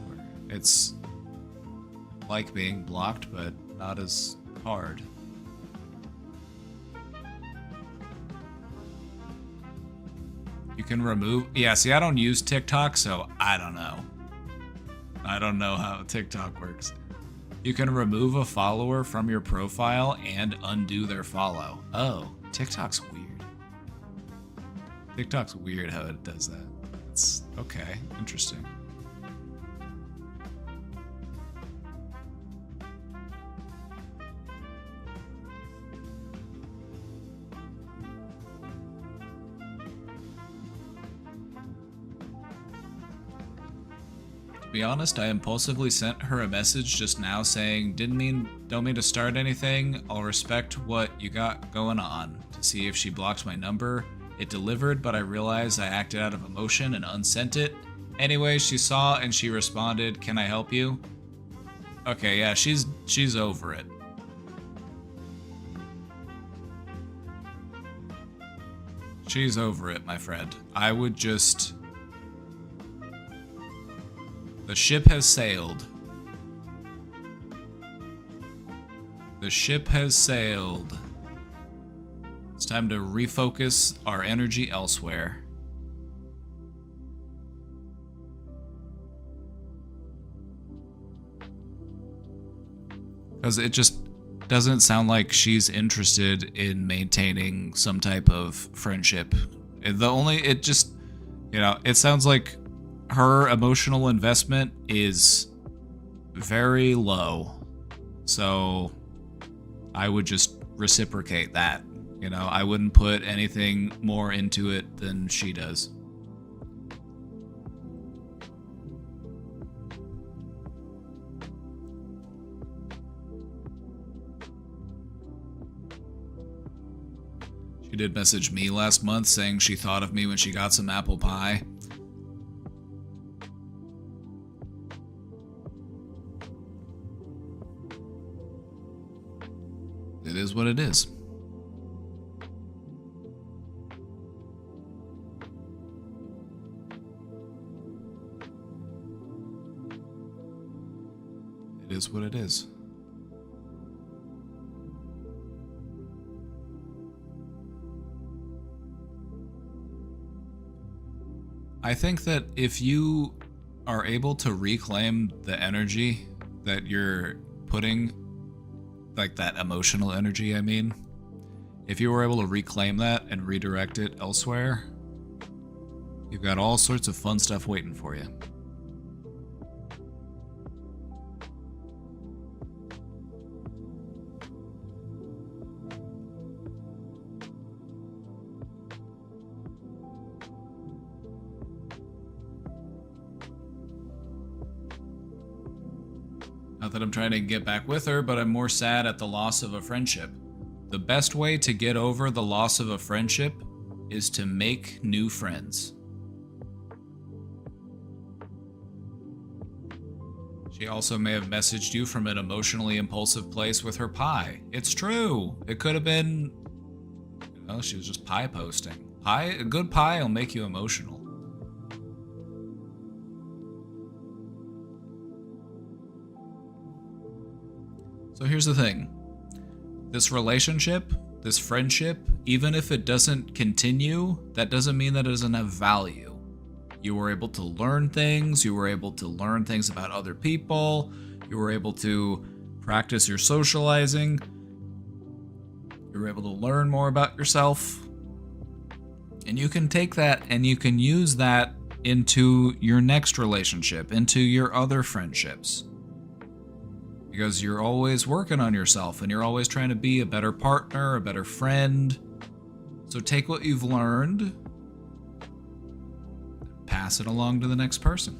It's like being blocked, but not as hard. You can remove... Yeah, see, I don't use TikTok, so I don't know. I don't know how TikTok works. You can remove a follower from your profile and undo their follow. Oh, TikTok's weird. TikTok's weird how it does that. It's okay. Interesting. To be honest, I impulsively sent her a message just now saying, don't mean to start anything. I'll respect what you got going on, to see if she blocked my number. It delivered, but I realized I acted out of emotion and unsent it. Anyway, she saw and she responded, "Can I help you?" Okay, yeah, she's over it. She's over it, my friend. I would just... The ship has sailed. The ship has sailed. It's time to refocus our energy elsewhere. Because it just doesn't sound like she's interested in maintaining some type of friendship. It sounds like her emotional investment is very low. So I would just reciprocate that. I wouldn't put anything more into it than she does. She did message me last month saying she thought of me when she got some apple pie. It is what it is. It is what it is. I think that if you are able to reclaim the energy that you're putting, like that emotional energy, I mean, if you were able to reclaim that and redirect it elsewhere, you've got all sorts of fun stuff waiting for you. Not that I'm trying to get back with her, but I'm more sad at the loss of a friendship. The best way to get over the loss of a friendship is to make new friends. She also may have messaged you from an emotionally impulsive place with her pie. It's true. It could have been, she was just pie posting. A good pie will make you emotional. So here's the thing. This relationship, this friendship, even if it doesn't continue, that doesn't mean that it doesn't have value. You were able to learn things, you were able to learn things about other people, you were able to practice your socializing, you were able to learn more about yourself. And you can take that and you can use that into your next relationship, into your other friendships. Because you're always working on yourself and you're always trying to be a better partner, a better friend. So take what you've learned, pass it along to the next person.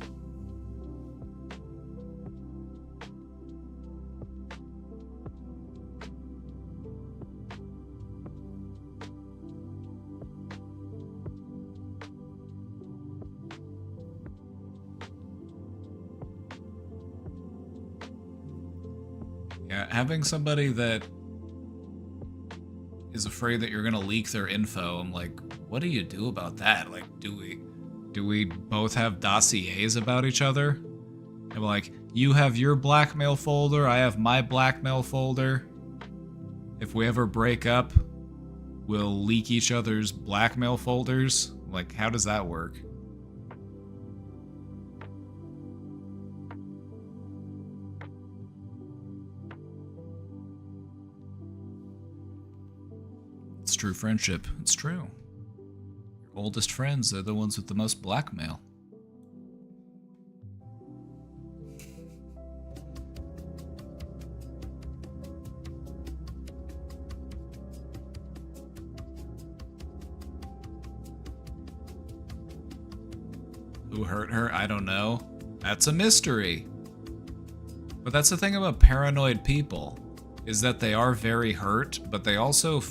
Yeah, having somebody that is afraid that you're gonna leak their info, I'm like, what do you do about that? Like, do we both have dossiers about each other? I'm like, you have your blackmail folder, I have my blackmail folder. If we ever break up, we'll leak each other's blackmail folders? Like, how does that work? It's true friendship. It's true. Your oldest friends are the ones with the most blackmail. Who hurt her? I don't know. That's a mystery. But that's the thing about paranoid people, is that they are very hurt, but they also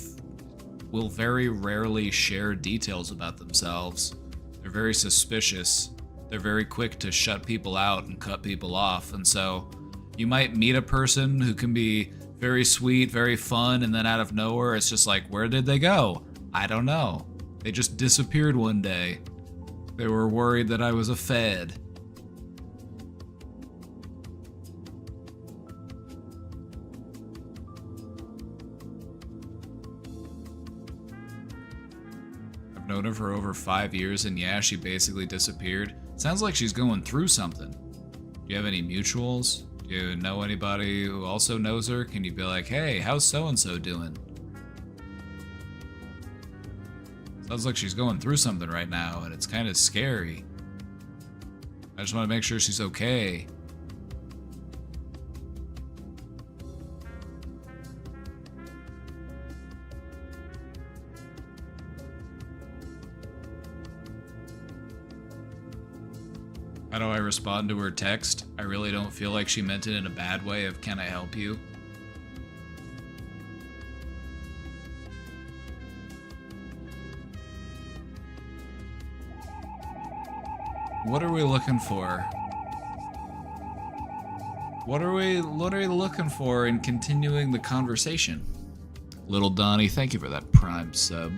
will very rarely share details about themselves. They're very suspicious. They're very quick to shut people out and cut people off. And so you might meet a person who can be very sweet, very fun, and then out of nowhere, it's just like, where did they go? I don't know. They just disappeared one day. They were worried that I was a fed. I've known her for over 5 years, and yeah, she basically disappeared. Sounds like she's going through something. Do you have any mutuals? Do you know anybody who also knows her? Can you be like, hey, how's so-and-so doing? Sounds like she's going through something right now, and it's kind of scary. I just want to make sure she's okay. How do I respond to her text? I really don't feel like she meant it in a bad way of, can I help you? What are we looking for? What are we looking for in continuing the conversation? Little Donnie, thank you for that Prime sub.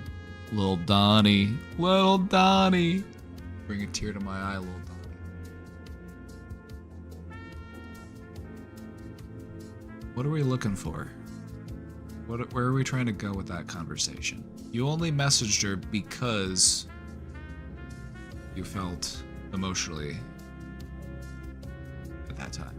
Little Donnie. Bring a tear to my eye, Little Donnie. What are we looking for? Where are we trying to go with that conversation? You only messaged her because you felt emotionally at that time.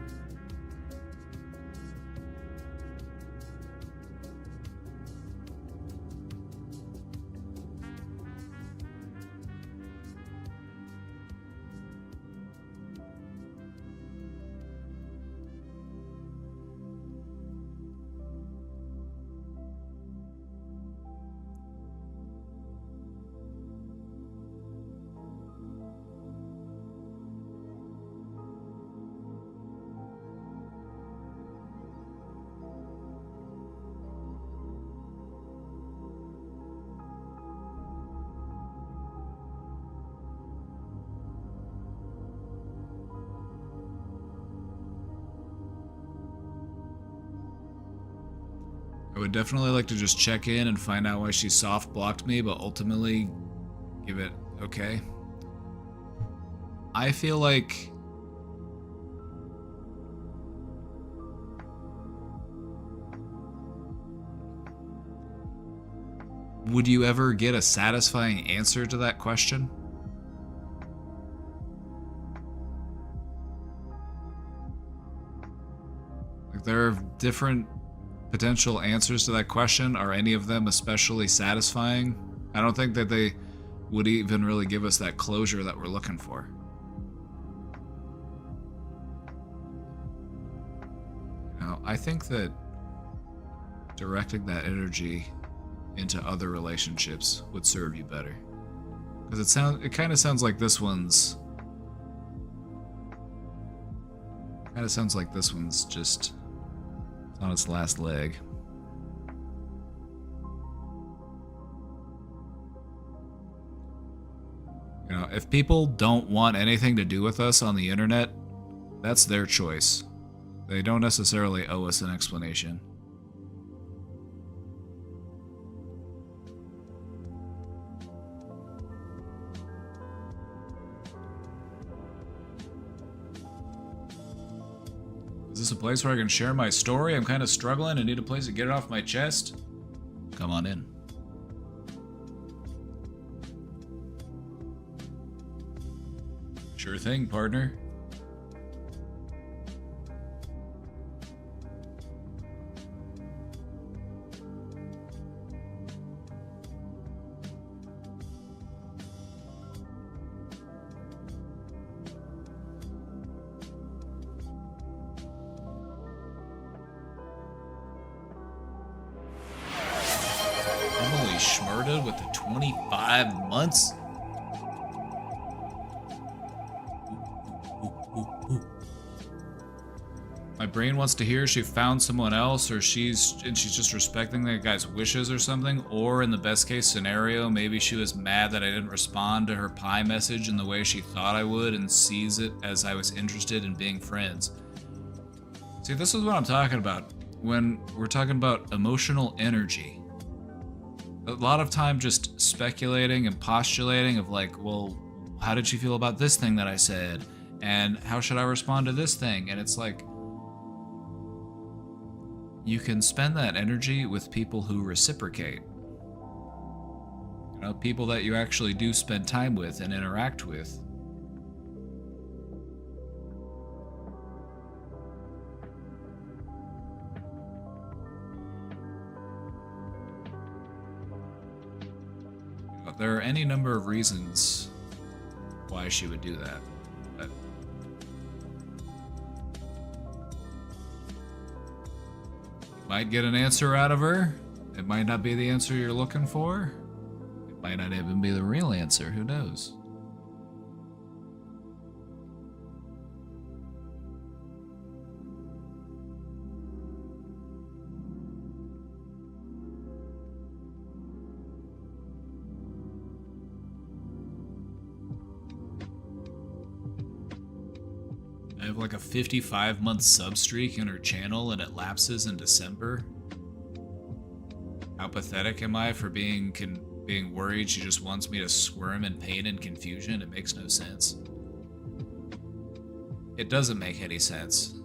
I would definitely like to just check in and find out why she soft blocked me, but ultimately give it okay. I feel like would you ever get a satisfying answer to that question? Like, there are different potential answers to that question. Are any of them especially satisfying? I don't think that they would even really give us that closure that we're looking for. Now, I think that directing that energy into other relationships would serve you better. Because it kind of sounds like this one's just on its last leg. You know, if people don't want anything to do with us on the internet, that's their choice. They don't necessarily owe us an explanation. Is this a place where I can share my story? I'm kind of struggling and need a place to get it off my chest. Come on in. Sure thing, partner. Emily Schmurda with the 25 months. My brain wants to hear she found someone else, or she's just respecting that guy's wishes or something. Or in the best case scenario, maybe she was mad that I didn't respond to her pie message in the way she thought I would and sees it as I was interested in being friends. See, this is what I'm talking about when we're talking about emotional energy. A lot of time just speculating and postulating of like, well, how did she feel about this thing that I said? And how should I respond to this thing? And it's like, you can spend that energy with people who reciprocate. You know, people that you actually do spend time with and interact with. There are any number of reasons why she would do that. But you might get an answer out of her. It might not be the answer you're looking for. It might not even be the real answer. Who knows? I have like a 55-month sub streak in her channel and it lapses in December. How pathetic am I for being worried she just wants me to squirm in pain and confusion? It makes no sense. It doesn't make any sense.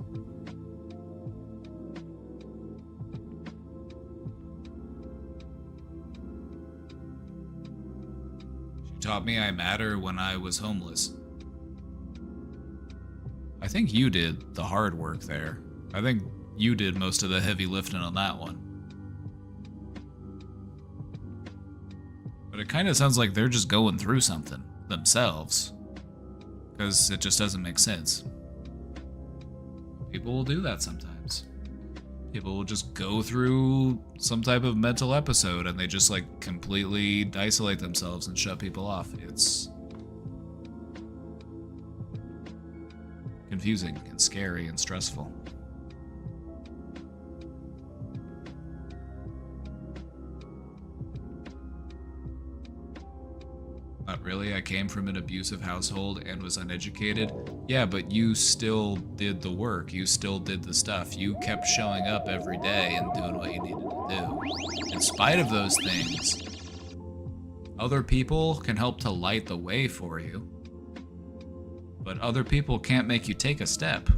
taught me I matter when I was homeless. I think you did the hard work there. I think you did most of the heavy lifting on that one. But it kind of sounds like they're just going through something themselves. Because it just doesn't make sense. People will do that sometimes. People will just go through some type of mental episode and they just like completely isolate themselves and shut people off. It's confusing and scary and stressful. Not really, I came from an abusive household and was uneducated. Yeah, but you still did the work. You still did the stuff. You kept showing up every day and doing what you needed to do. In spite of those things, other people can help to light the way for you. But other people can't make you take a step.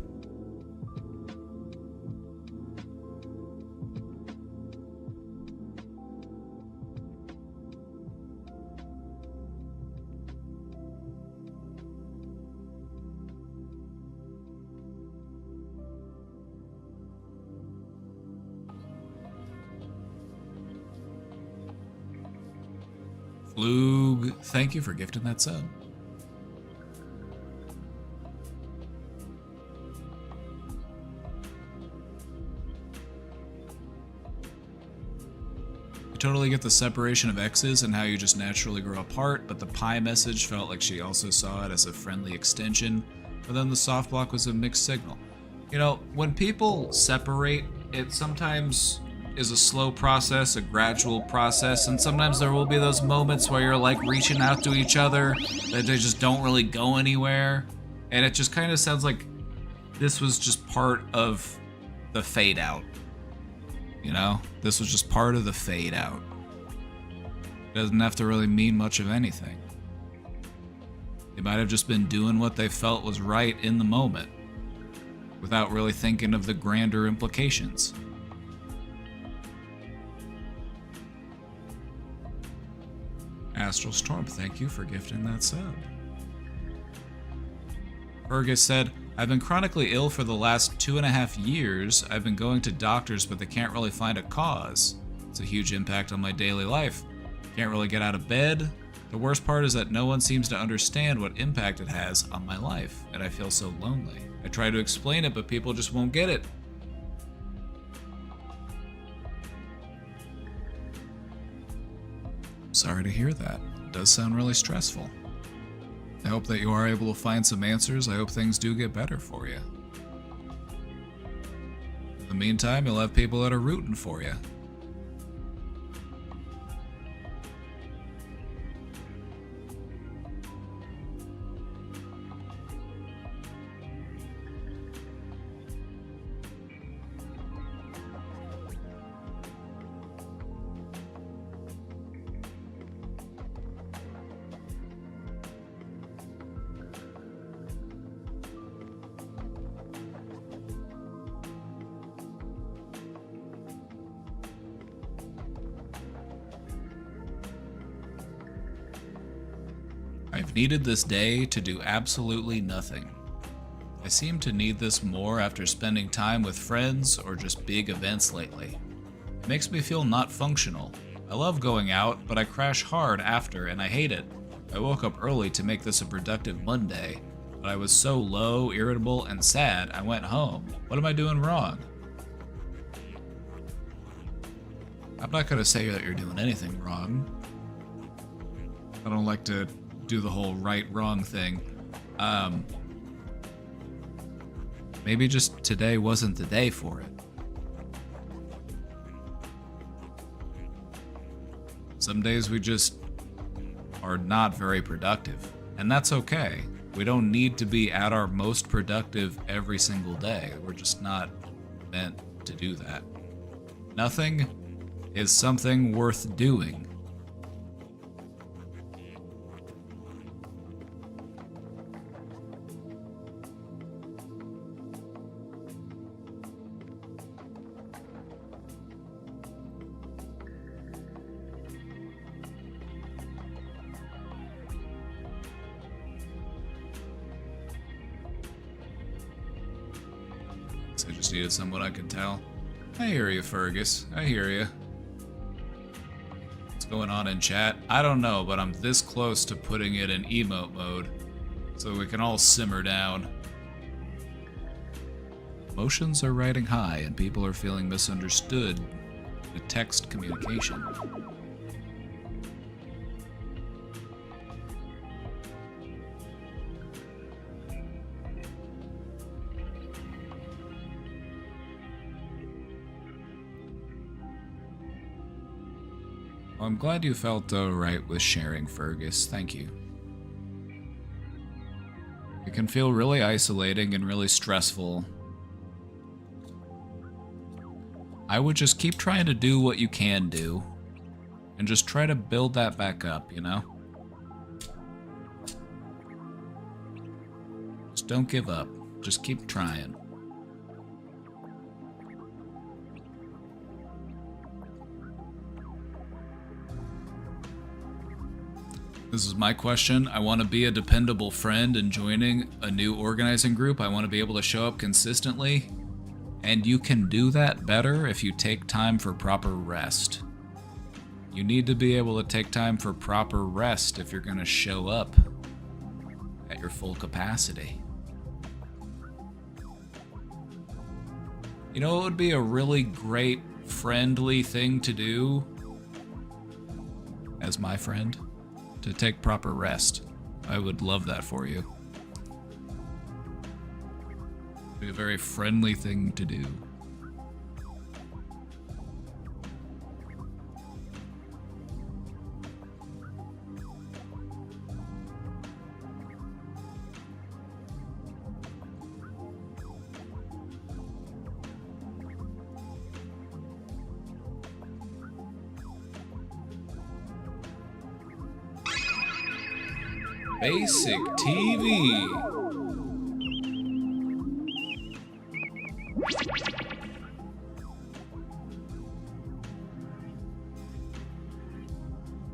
Flug, thank you for gifting that sub. Totally get the separation of exes and how you just naturally grow apart, but the pie message felt like she also saw it as a friendly extension, but then the soft block was a mixed signal. You know, when people separate, it sometimes is a slow process, a gradual process, and sometimes there will be those moments where you're like reaching out to each other, that they just don't really go anywhere, and it just kind of sounds like this was just part of the fade out. You know, this was just part of the fade out. It doesn't have to really mean much of anything. They might have just been doing what they felt was right in the moment, without really thinking of the grander implications. Astral Storm, thank you for gifting that sub. Fergus said, I've been chronically ill for the last 2.5 years. I've been going to doctors, but they can't really find a cause. It's a huge impact on my daily life. Can't really get out of bed. The worst part is that no one seems to understand what impact it has on my life, and I feel so lonely. I try to explain it, but people just won't get it. Sorry to hear that. It does sound really stressful. I hope that you are able to find some answers. I hope things do get better for you. In the meantime, you'll have people that are rooting for you. I've needed this day to do absolutely nothing. I seem to need this more after spending time with friends or just big events lately. It makes me feel not functional. I love going out, but I crash hard after and I hate it. I woke up early to make this a productive Monday, but I was so low, irritable, and sad I went home. What am I doing wrong? I'm not going to say that you're doing anything wrong. I don't like to do the whole right-wrong thing. Maybe just today wasn't the day for it. Some days we just are not very productive, and that's okay. We don't need to be at our most productive every single day. We're just not meant to do that. Nothing is something worth doing. Just needed someone I could tell. I hear you, Fergus. I hear you. What's going on in chat? I don't know, but I'm this close to putting it in emote mode, so we can all simmer down. Emotions are riding high, and people are feeling misunderstood with text communication. Well, I'm glad you felt alright with sharing, Fergus. Thank you. It can feel really isolating and really stressful. I would just keep trying to do what you can do, and just try to build that back up, you know? Just don't give up. Just keep trying. This is my question. I want to be a dependable friend and joining a new organizing group. I want to be able to show up consistently. And you can do that better if you take time for proper rest. You need to be able to take time for proper rest if you're going to show up at your full capacity. You know, it would be a really great, friendly thing to do, as my friend, to take proper rest. I would love that for you. Be a very friendly thing to do. Basic TV.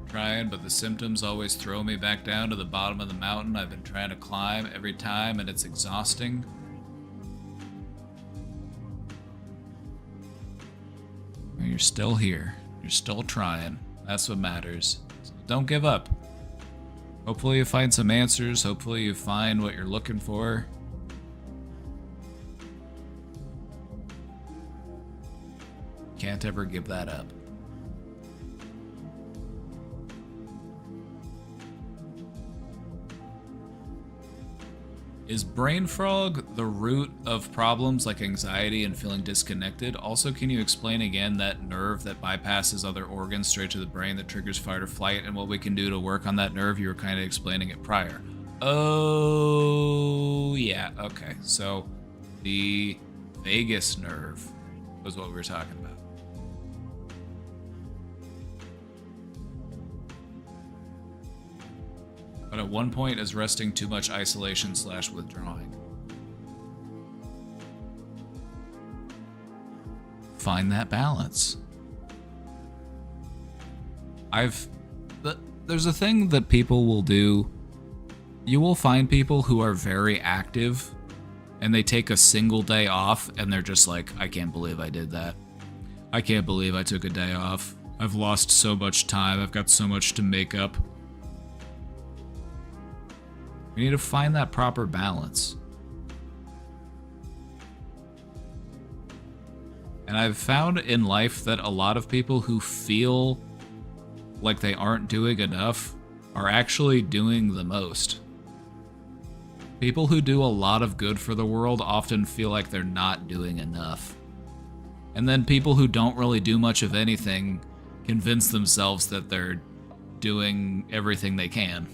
Trying, but the symptoms always throw me back down to the bottom of the mountain I've been trying to climb every time, and it's exhausting. You're still here. You're still trying. That's what matters. So don't give up. Hopefully you find some answers. Hopefully you find what you're looking for. Can't ever give that up. Is brain fog the root of problems like anxiety and feeling disconnected? Also, can you explain again that nerve that bypasses other organs straight to the brain that triggers fight or flight, and what we can do to work on that nerve? You were kind of explaining it prior. Oh, yeah, okay. So, the vagus nerve was what we were talking about. But at one point is resting too much isolation / withdrawing. Find that balance. There's a thing that people will do. You will find people who are very active and they take a single day off and they're just like, I can't believe I did that. I can't believe I took a day off. I've lost so much time. I've got so much to make up. We need to find that proper balance. And I've found in life that a lot of people who feel like they aren't doing enough are actually doing the most. People who do a lot of good for the world often feel like they're not doing enough. And then people who don't really do much of anything convince themselves that they're doing everything they can.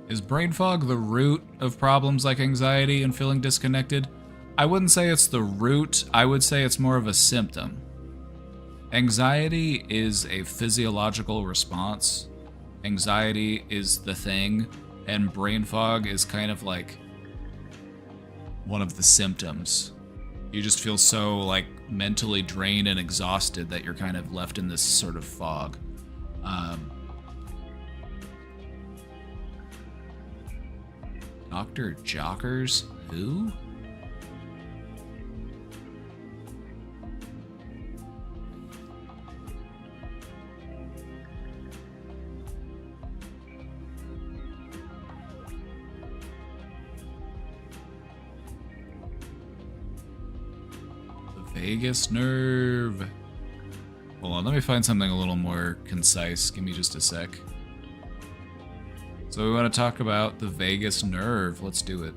Is brain fog the root of problems like anxiety and feeling disconnected? I wouldn't say it's the root, I would say it's more of a symptom. Anxiety is a physiological response. Anxiety is the thing. And brain fog is kind of like one of the symptoms. You just feel so like mentally drained and exhausted that you're kind of left in this sort of fog. Dr. Jockers? Who? Vagus nerve. Hold on, let me find something a little more concise. Give me just a sec. So we want to talk about the vagus nerve. Let's do it.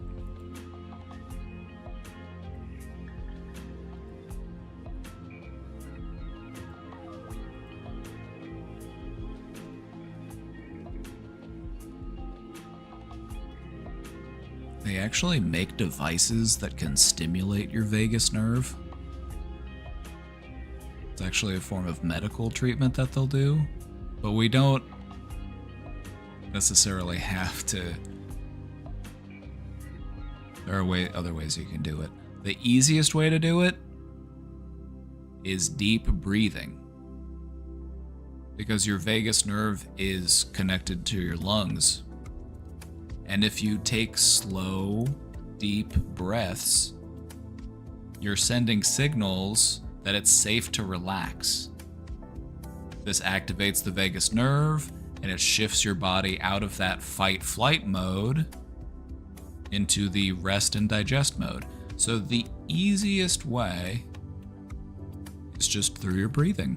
They actually make devices that can stimulate your vagus nerve. It's actually a form of medical treatment that they'll do, but we don't necessarily have to. There are other ways you can do it. The easiest way to do it is deep breathing, because your vagus nerve is connected to your lungs. And if you take slow, deep breaths, you're sending signals that it's safe to relax. This activates the vagus nerve and it shifts your body out of that fight-flight mode into the rest and digest mode. So the easiest way is just through your breathing.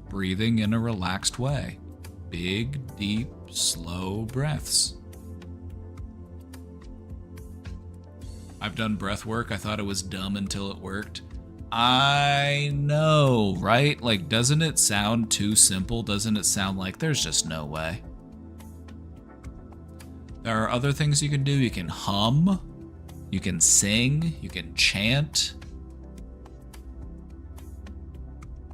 Breathing in a relaxed way. Big, deep, slow breaths. I've done breath work. I thought it was dumb until it worked. I know, right? Like, doesn't it sound too simple? Doesn't it sound like there's just no way? There are other things you can do. You can hum, you can sing, you can chant.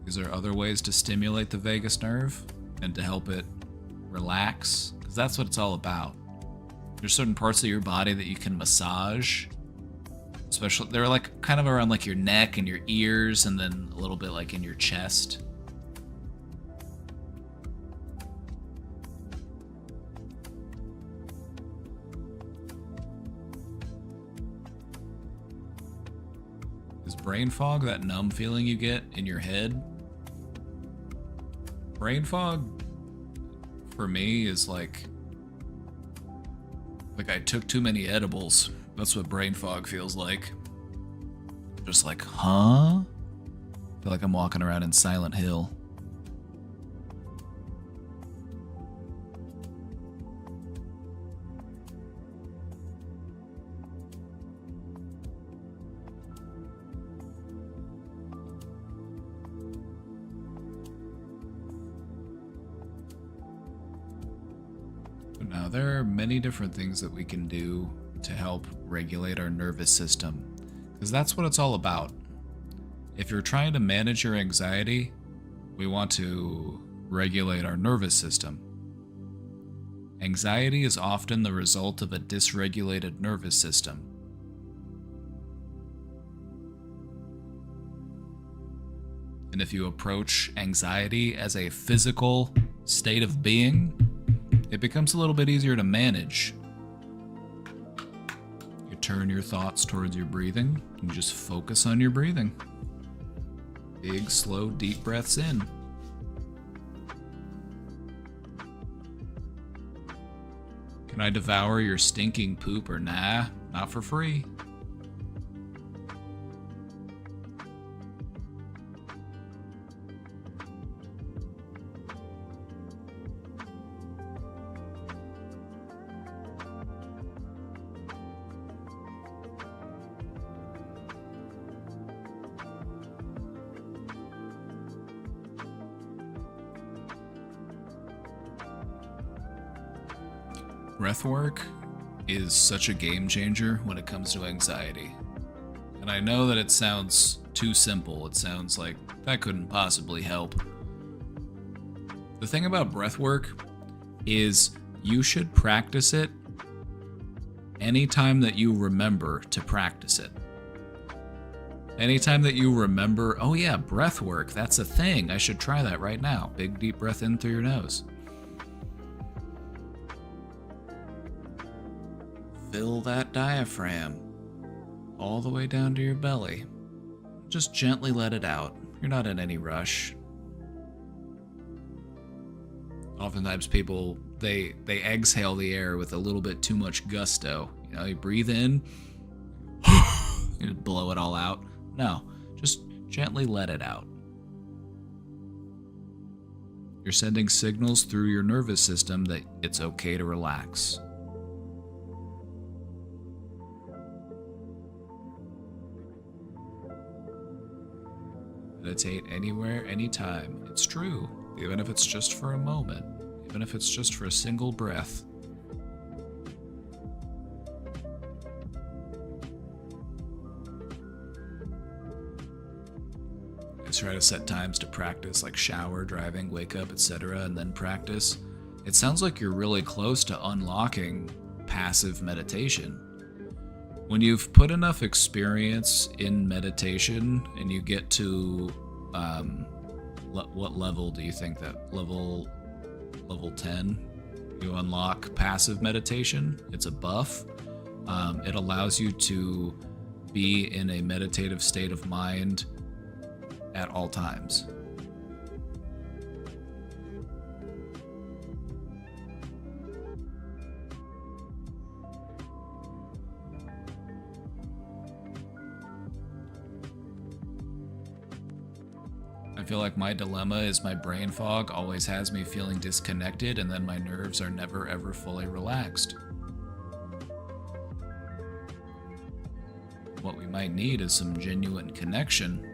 These are other ways to stimulate the vagus nerve and to help it relax, because that's what it's all about. There's certain parts of your body that you can massage. Especially, they're like kind of around like your neck and your ears, and then a little bit like in your chest. Is brain fog that numb feeling you get in your head? Brain fog for me is like I took too many edibles. That's what brain fog feels like. Just like, huh? I feel like I'm walking around in Silent Hill. Now, there are many different things that we can do to help regulate our nervous system, because that's what it's all about. If you're trying to manage your anxiety, we want to regulate our nervous system. Anxiety is often the result of a dysregulated nervous system. And if you approach anxiety as a physical state of being, it becomes a little bit easier to manage. You turn your thoughts towards your breathing and just focus on your breathing. Big, slow, deep breaths in. Can I devour your stinking poop or nah? Not for free. Breathwork is such a game changer when it comes to anxiety. And I know that it sounds too simple. It sounds like that couldn't possibly help. The thing about breathwork is you should practice it anytime that you remember to practice it. Anytime that you remember, oh yeah, breath work, that's a thing. I should try that right now. Big deep breath in through your nose. Fill that diaphragm all the way down to your belly. Just gently let it out. You're not in any rush. Oftentimes people, they exhale the air with a little bit too much gusto. You know, you breathe in, you blow it all out. No, just gently let it out. You're sending signals through your nervous system that it's okay to relax. Meditate anywhere, anytime. It's true, even if it's just for a moment, even if it's just for a single breath. I try to set times to practice, like shower, driving, wake up, etc., and then practice. It sounds like you're really close to unlocking passive meditation. When you've put enough experience in meditation and you get to, what level do you think that? Level 10? You unlock passive meditation. It's a buff. It allows you to be in a meditative state of mind at all times. I feel like my dilemma is my brain fog always has me feeling disconnected, and then my nerves are never ever fully relaxed. What we might need is some genuine connection.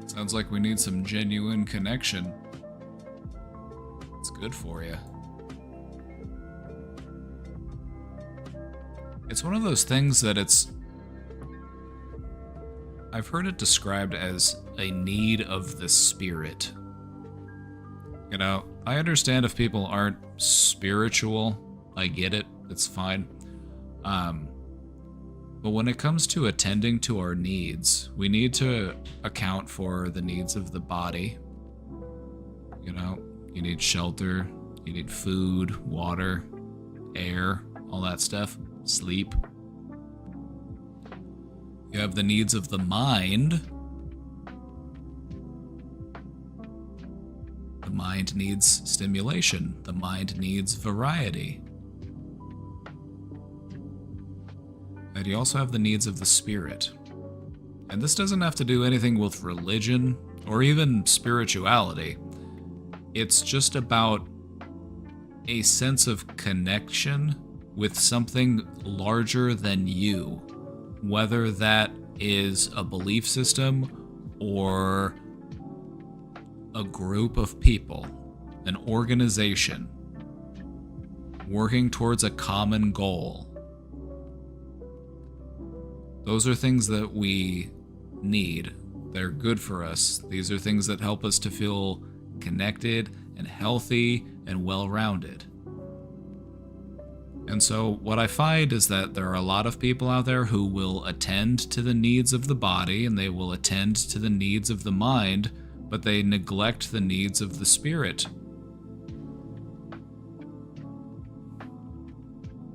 Sounds like we need some genuine connection. It's good for you. It's one of those things that I've heard it described as a need of the spirit. You know, I understand if people aren't spiritual. I get it. It's fine. But when it comes to attending to our needs, we need to account for the needs of the body. You know, you need shelter, you need food, water, air, all that stuff, sleep. You have the needs of the mind. The mind needs stimulation. The mind needs variety. And you also have the needs of the spirit. And this doesn't have to do anything with religion or even spirituality. It's just about a sense of connection with something larger than you, whether that is a belief system or a group of people, an organization, working towards a common goal. Those are things that we need. They're good for us. These are things that help us to feel connected and healthy and well-rounded. And so what I find is that there are a lot of people out there who will attend to the needs of the body and they will attend to the needs of the mind, but they neglect the needs of the spirit,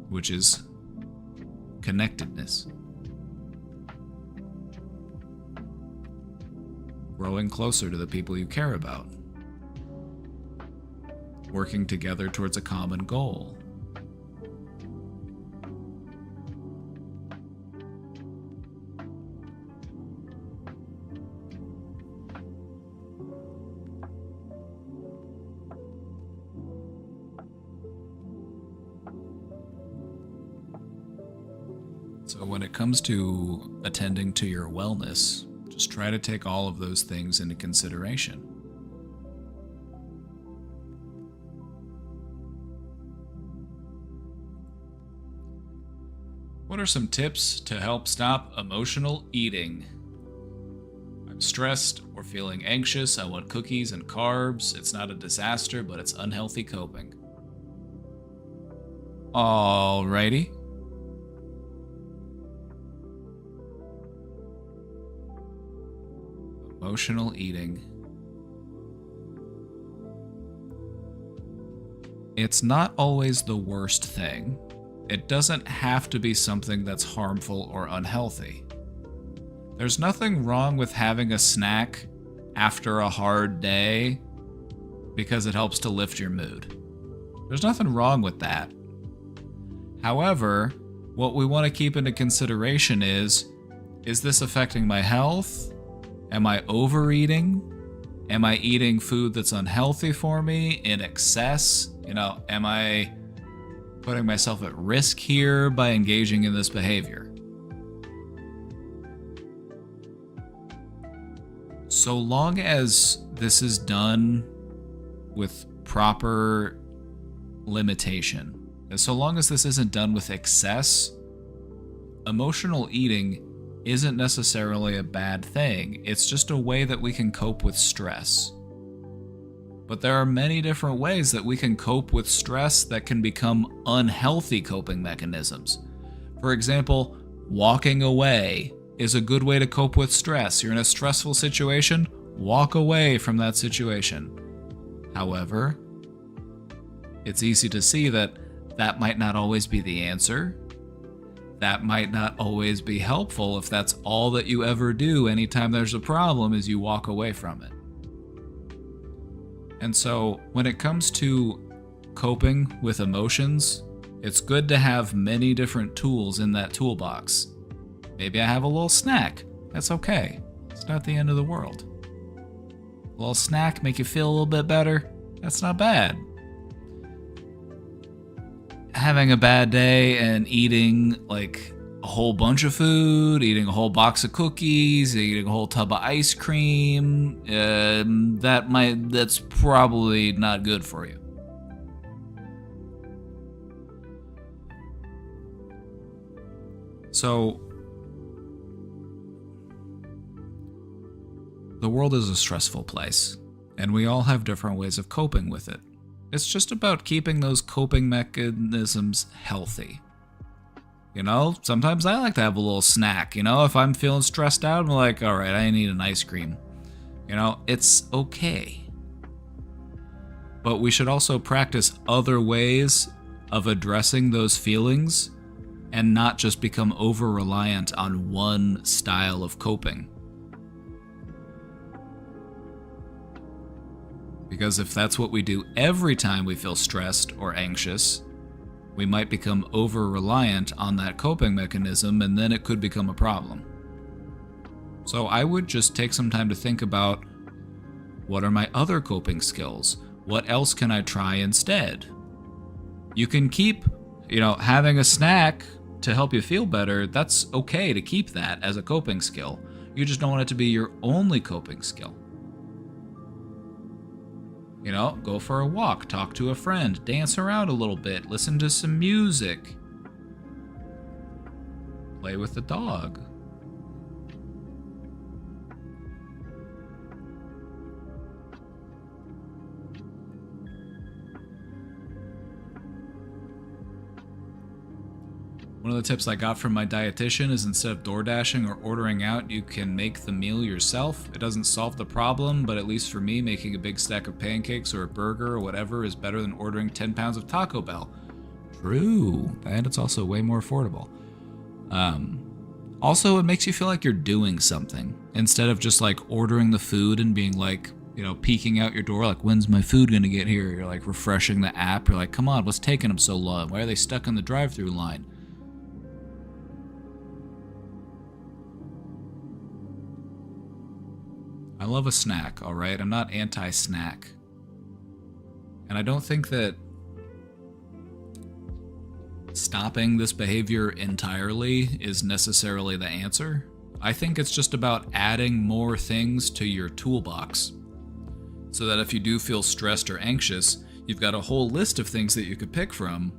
which is connectedness. Growing closer to the people you care about. Working together towards a common goal. So when it comes to attending to your wellness, just try to take all of those things into consideration. What are some tips to help stop emotional eating? I'm stressed or feeling anxious, I want cookies and carbs. It's not a disaster, but it's unhealthy coping. Alrighty. Emotional eating. It's not always the worst thing. It doesn't have to be something that's harmful or unhealthy. There's nothing wrong with having a snack after a hard day because it helps to lift your mood. There's nothing wrong with that. However, what we want to keep into consideration is this affecting my health? Am I overeating? Am I eating food that's unhealthy for me in excess? Am I putting myself at risk here by engaging in this behavior? So long as this is done with proper limitation, and so long as this isn't done with excess, emotional eating isn't necessarily a bad thing. It's just a way that we can cope with stress. But there are many different ways that we can cope with stress that can become unhealthy coping mechanisms. For example, walking away is a good way to cope with stress. You're in a stressful situation, walk away from that situation. However, it's easy to see that that might not always be the answer. That might not always be helpful if that's all that you ever do anytime there's a problem is you walk away from it. And so when it comes to coping with emotions, it's good to have many different tools in that toolbox. Maybe I have a little snack. That's okay. It's not the end of the world. A little snack make you feel a little bit better. That's not bad. Having a bad day and eating like a whole bunch of food, eating a whole box of cookies, eating a whole tub of ice cream, that's probably not good for you. So, the world is a stressful place, and we all have different ways of coping with it. It's just about keeping those coping mechanisms healthy. Sometimes I like to have a little snack. If I'm feeling stressed out, I'm like, all right, I need an ice cream. It's okay. But we should also practice other ways of addressing those feelings and not just become over-reliant on one style of coping. Because if that's what we do every time we feel stressed or anxious, we might become over-reliant on that coping mechanism, and then it could become a problem. So I would just take some time to think about, what are my other coping skills? What else can I try instead? You can keep, having a snack to help you feel better. That's okay to keep that as a coping skill. You just don't want it to be your only coping skill. Go for a walk, talk to a friend, dance around a little bit, listen to some music, play with the dog. One of the tips I got from my dietitian is instead of door dashing or ordering out, you can make the meal yourself. It doesn't solve the problem, but at least for me, making a big stack of pancakes or a burger or whatever is better than ordering 10 pounds of Taco Bell. True, and it's also way more affordable. Also, it makes you feel like you're doing something instead of just like ordering the food and being like, peeking out your door, like, when's my food gonna get here? You're like refreshing the app. You're like, come on, what's taking them so long? Why are they stuck in the drive-thru line? I love a snack, all right? I'm not anti-snack. And I don't think that stopping this behavior entirely is necessarily the answer. I think it's just about adding more things to your toolbox so that if you do feel stressed or anxious, you've got a whole list of things that you could pick from.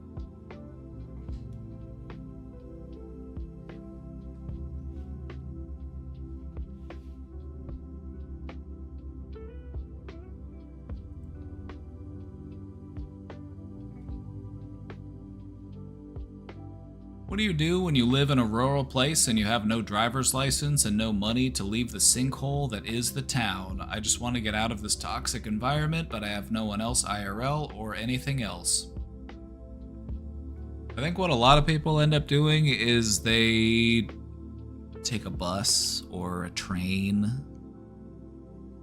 What do you do when you live in a rural place and you have no driver's license and no money to leave the sinkhole that is the town? I just want to get out of this toxic environment, but I have no one else IRL or anything else. I think what a lot of people end up doing is they take a bus or a train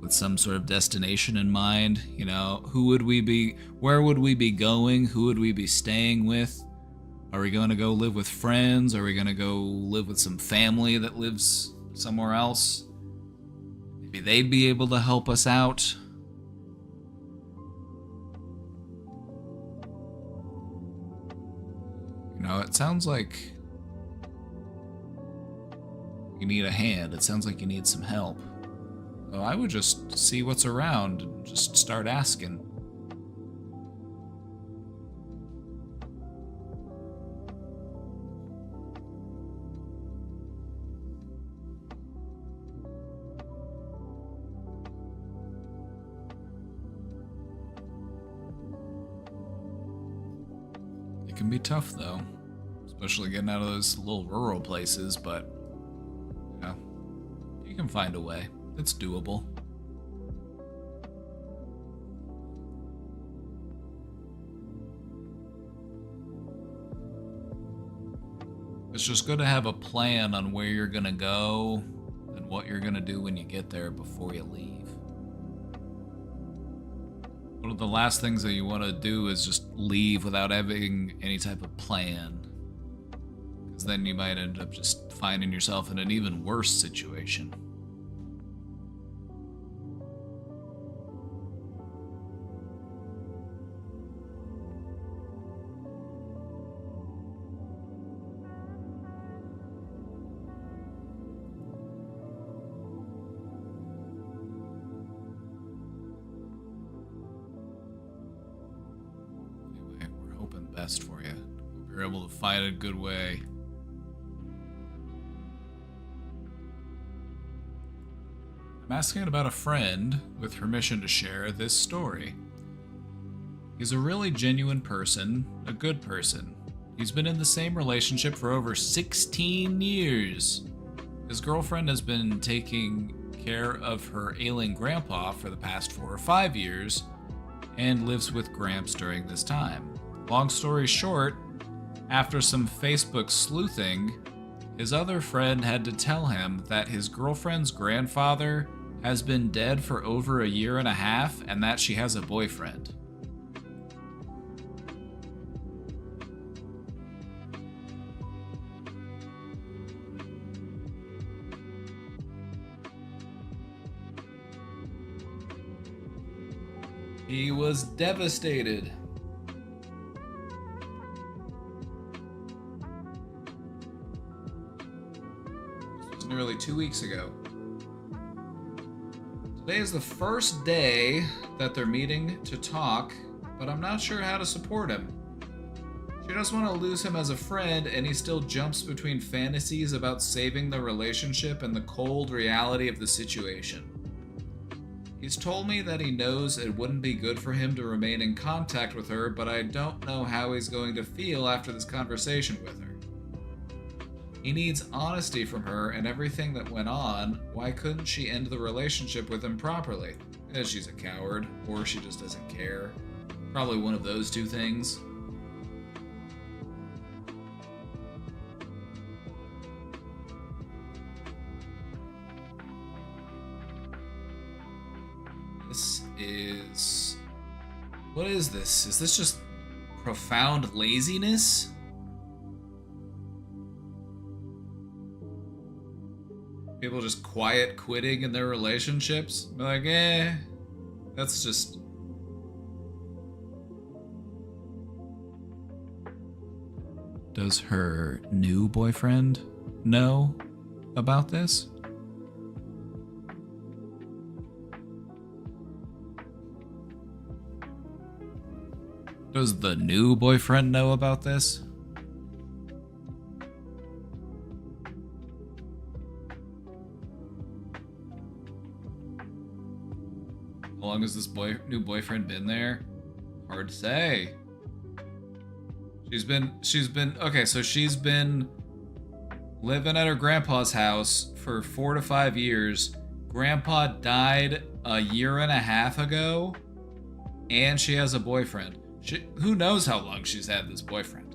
with some sort of destination in mind. You know, where would we be going? Who would we be staying with? Are we going to go live with friends? Are we going to go live with some family that lives somewhere else? Maybe they'd be able to help us out. You know, it sounds like you need a hand. It sounds like you need some help. So I would just see what's around and just start asking. It can be tough though, especially getting out of those little rural places, but you know, you can find a way. It's doable. It's just good to have a plan on where you're gonna go and what you're gonna do when you get there before you leave. One of the last things that you want to do is just leave without having any type of plan, because then you might end up just finding yourself in an even worse situation. Best for you. Hope you're able to find a good way. I'm asking about a friend with permission to share this story. He's a really genuine person, a good person. He's been in the same relationship for over 16 years. His girlfriend has been taking care of her ailing grandpa for the past 4 or 5 years and lives with Gramps during this time. Long story short, after some Facebook sleuthing, his other friend had to tell him that his girlfriend's grandfather has been dead for over 1.5 years and that she has a boyfriend. He was devastated. Nearly 2 weeks ago. Today is the first day that they're meeting to talk, but I'm not sure how to support him. She doesn't want to lose him as a friend, and he still jumps between fantasies about saving the relationship and the cold reality of the situation. He's told me that he knows it wouldn't be good for him to remain in contact with her, but I don't know how he's going to feel after this conversation with her. He needs honesty from her and everything that went on. Why couldn't she end the relationship with him properly? Because she's a coward, or she just doesn't care. Probably one of those two things. This is... What is this? Is this just profound laziness? People just quiet quitting in their relationships. Be like, that's just... Does her new boyfriend know about this? Does the new boyfriend know about this? How long has this new boyfriend been there? Hard to say. Okay, so she's been living at her grandpa's house for 4 to 5 years. Grandpa died a year and a half ago, and she has a boyfriend. Who knows how long she's had this boyfriend?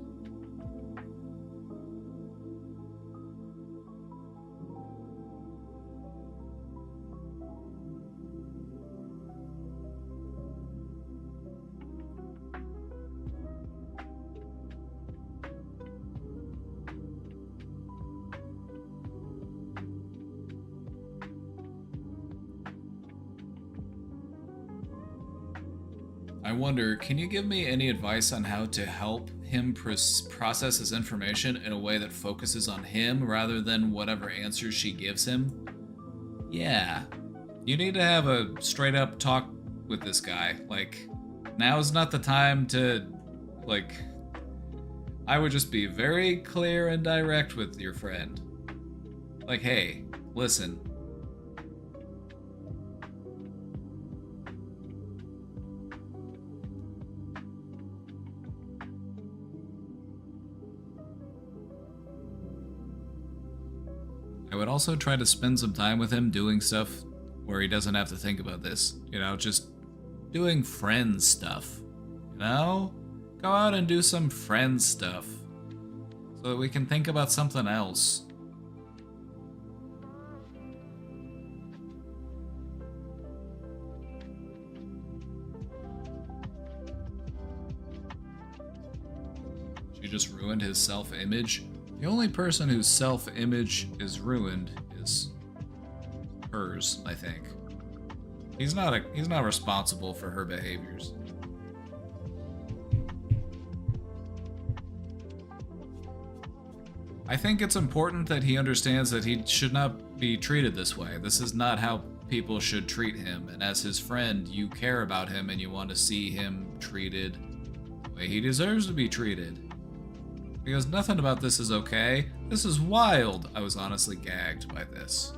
I wonder, can you give me any advice on how to help him process his information in a way that focuses on him rather than whatever answers she gives him? Yeah. You need to have a straight up talk with this guy. Like, now is not the time to, like, I would just be very clear and direct with your friend. Like, hey, listen. I would also try to spend some time with him doing stuff where he doesn't have to think about this. You know, just doing friend stuff. You know? Go out and do some friend stuff. So that we can think about something else. She just ruined his self-image. The only person whose self-image is ruined is hers, I think. He's not responsible for her behaviors. I think it's important that he understands that he should not be treated this way. This is not how people should treat him, and as his friend, you care about him and you want to see him treated the way he deserves to be treated. Because nothing about this is okay. This is wild. I was honestly gagged by this.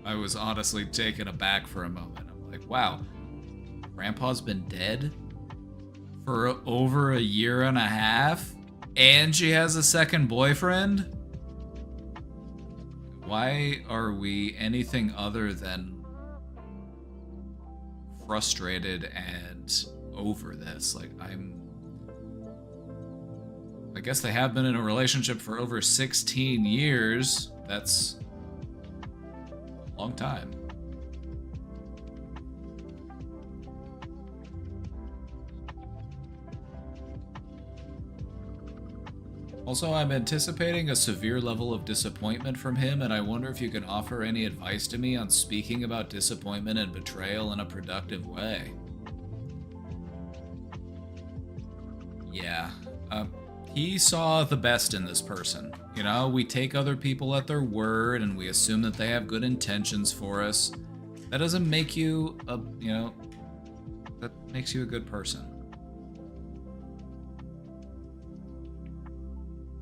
I was honestly taken aback for a moment. I'm like, wow, Grandpa's been dead for over a year and a half, and she has a second boyfriend? Why are we anything other than frustrated and over this? Like, I guess they have been in a relationship for over 16 years. That's a long time. Also, I'm anticipating a severe level of disappointment from him, and I wonder if you can offer any advice to me on speaking about disappointment and betrayal in a productive way. Yeah, he saw the best in this person. You know, we take other people at their word and we assume that they have good intentions for us. That doesn't make you that makes you a good person.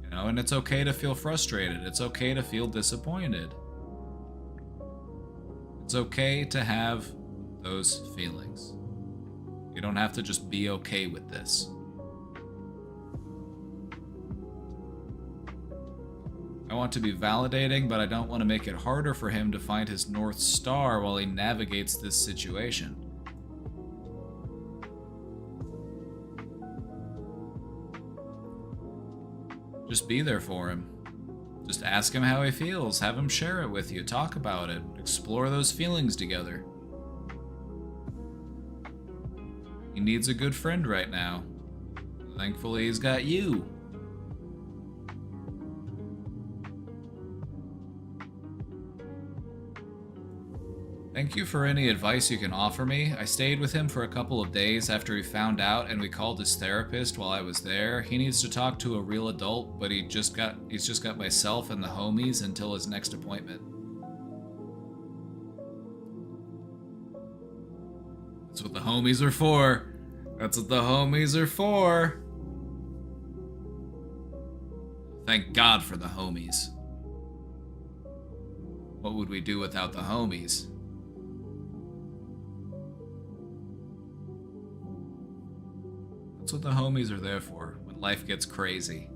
You know, and it's okay to feel frustrated. It's okay to feel disappointed. It's okay to have those feelings. You don't have to just be okay with this. I want to be validating, but I don't want to make it harder for him to find his North Star while he navigates this situation. Just be there for him. Just ask him how he feels, have him share it with you, talk about it, explore those feelings together. He needs a good friend right now. Thankfully, he's got you. Thank you for any advice you can offer me. I stayed with him for a couple of days after he found out, and we called his therapist while I was there. He needs to talk to a real adult, but he's just got myself and the homies until his next appointment. That's what the homies are for. That's what the homies are for. Thank God for the homies. What would we do without the homies? That's what the homies are there for when life gets crazy.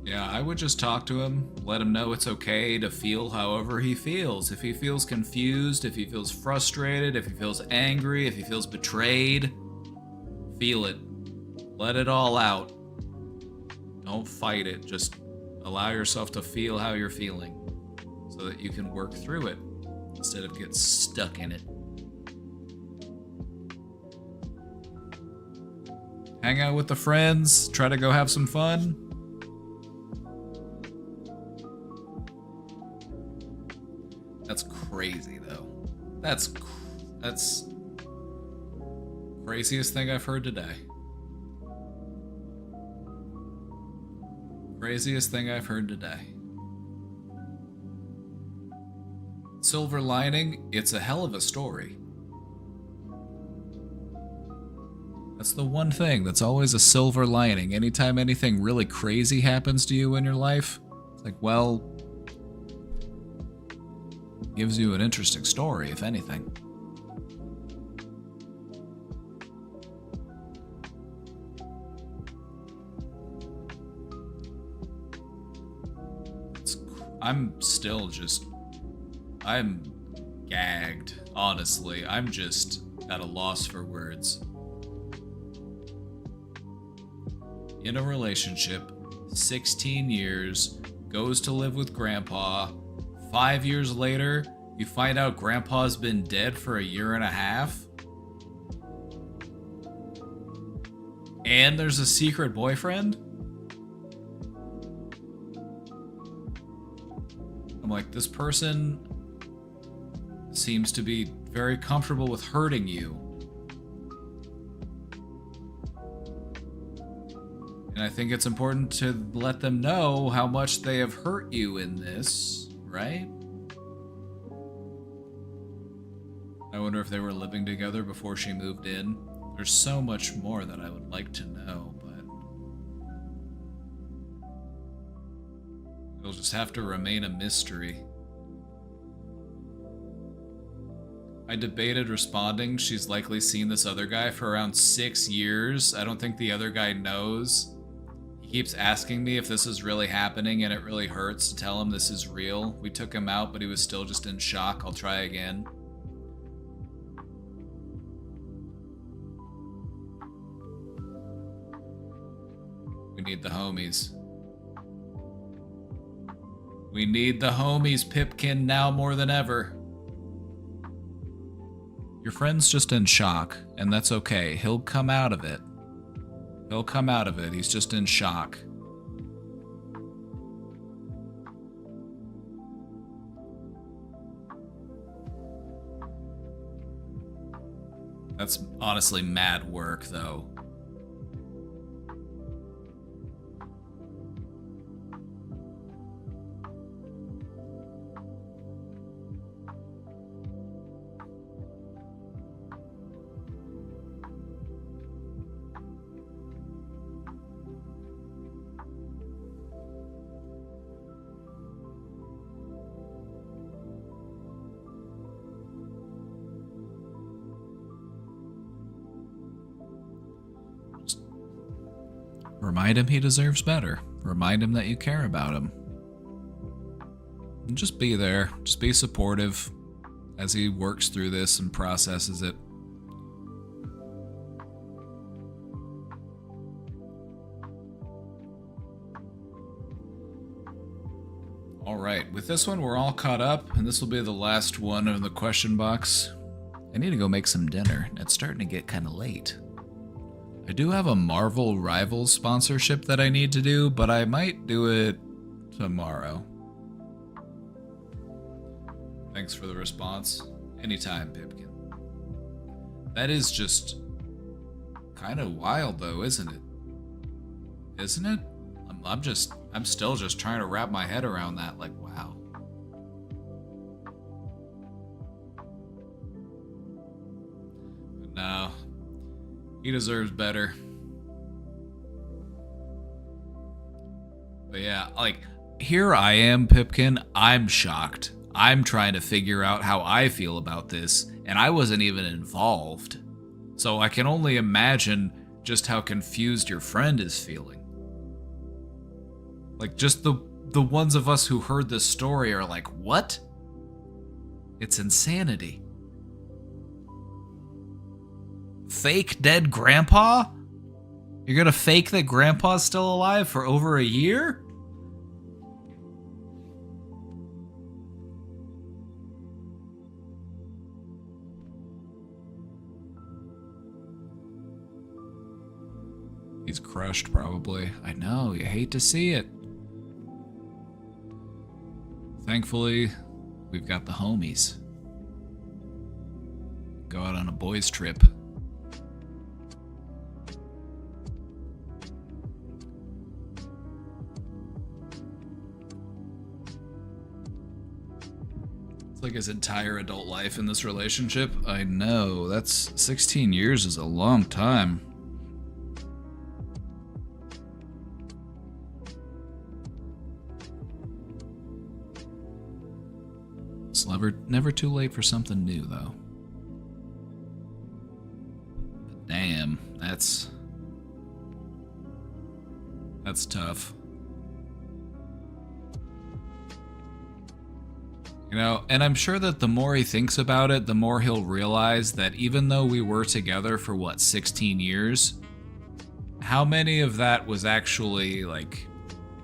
Yeah, I would just talk to him, let him know it's okay to feel however he feels. If he feels confused, if he feels frustrated, if he feels angry, if he feels betrayed, feel it. Let it all out. Don't fight it. Just allow yourself to feel how you're feeling so that you can work through it instead of get stuck in it. Hang out with the friends, try to go have some fun. That's crazy, though. That's craziest thing I've heard today. Craziest thing I've heard today. Silver lining, it's a hell of a story. That's the one thing that's always a silver lining. Anytime anything really crazy happens to you in your life, it's like, well, gives you an interesting story, if anything. I'm gagged, honestly. I'm just at a loss for words. In a relationship, 16 years, goes to live with Grandpa. 5 years later, you find out Grandpa's been dead for 1.5 years. And there's a secret boyfriend? I'm like, this person seems to be very comfortable with hurting you. And I think it's important to let them know how much they have hurt you in this, right? I wonder if they were living together before she moved in. There's so much more that I would like to know, but it'll just have to remain a mystery. I debated responding. She's likely seen this other guy for around 6 years. I don't think the other guy knows. He keeps asking me if this is really happening, and it really hurts to tell him this is real. We took him out, but he was still just in shock. I'll try again. We need the homies. We need the homies, Pipkin, now more than ever. Your friend's just in shock, and that's okay. He'll come out of it. He'll come out of it. He's just in shock. That's honestly mad work, though. Remind him he deserves better. Remind him that you care about him. And just be there. Just be supportive as he works through this and processes it. Alright, with this one we're all caught up, and this will be the last one of the question box. I need to go make some dinner. It's starting to get kind of late. I do have a Marvel Rivals sponsorship that I need to do, but I might do it tomorrow. Thanks for the response. Anytime, Pipkin. That is just kind of wild, though, isn't it? Isn't it? I'm still just trying to wrap my head around that. Like, wow. No. He deserves better. But yeah, like, here I am, Pipkin. I'm shocked. I'm trying to figure out how I feel about this, and I wasn't even involved. So I can only imagine just how confused your friend is feeling. Like, just the ones of us who heard this story are like, what? It's insanity. Fake dead grandpa? You're gonna fake that grandpa's still alive for over a year? He's crushed, probably. I know, you hate to see it. Thankfully, we've got the homies. Go out on a boys' trip. It's like his entire adult life in this relationship. I know, that's 16 years is a long time. It's never too late for something new, though. But damn, that's tough. You know, and I'm sure that the more he thinks about it, the more he'll realize that even though we were together for, what, 16 years, how many of that was actually, like,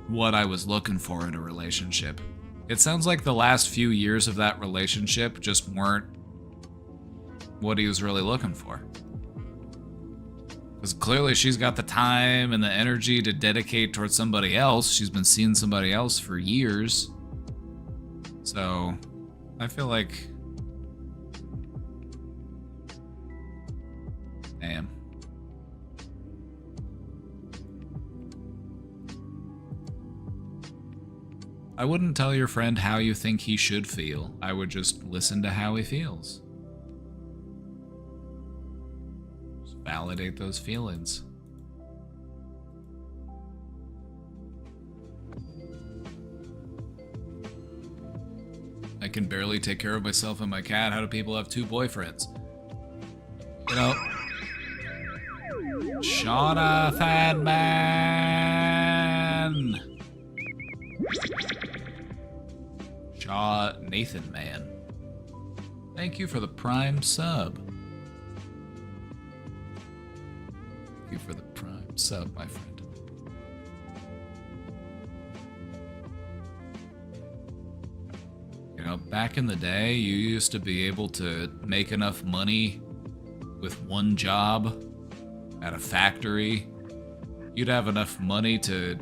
what I was looking for in a relationship? It sounds like the last few years of that relationship just weren't what he was really looking for. Because clearly she's got the time and the energy to dedicate towards somebody else. She's been seeing somebody else for years. So, I feel like... Damn. I wouldn't tell your friend how you think he should feel. I would just listen to how he feels. Just validate those feelings. I can barely take care of myself and my cat. How do people have 2 boyfriends? You know... Jonathan, man! Nathan, man. Thank you for the Prime sub. Thank you for the Prime sub, my friend. You know, back in the day, you used to be able to make enough money with one job at a factory. You'd have enough money to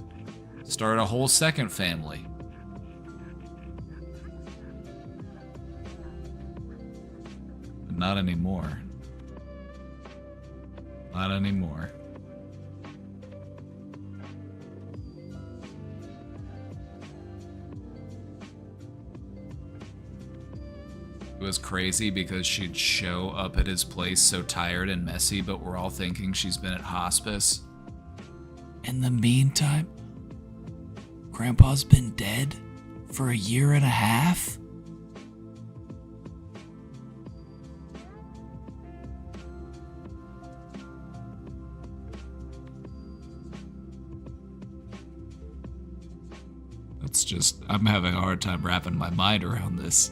start a whole second family. But not anymore. Not anymore. It was crazy because she'd show up at his place so tired and messy, but we're all thinking she's been at hospice. In the meantime, Grandpa's been dead for a year and a half? That's just, I'm having a hard time wrapping my mind around this.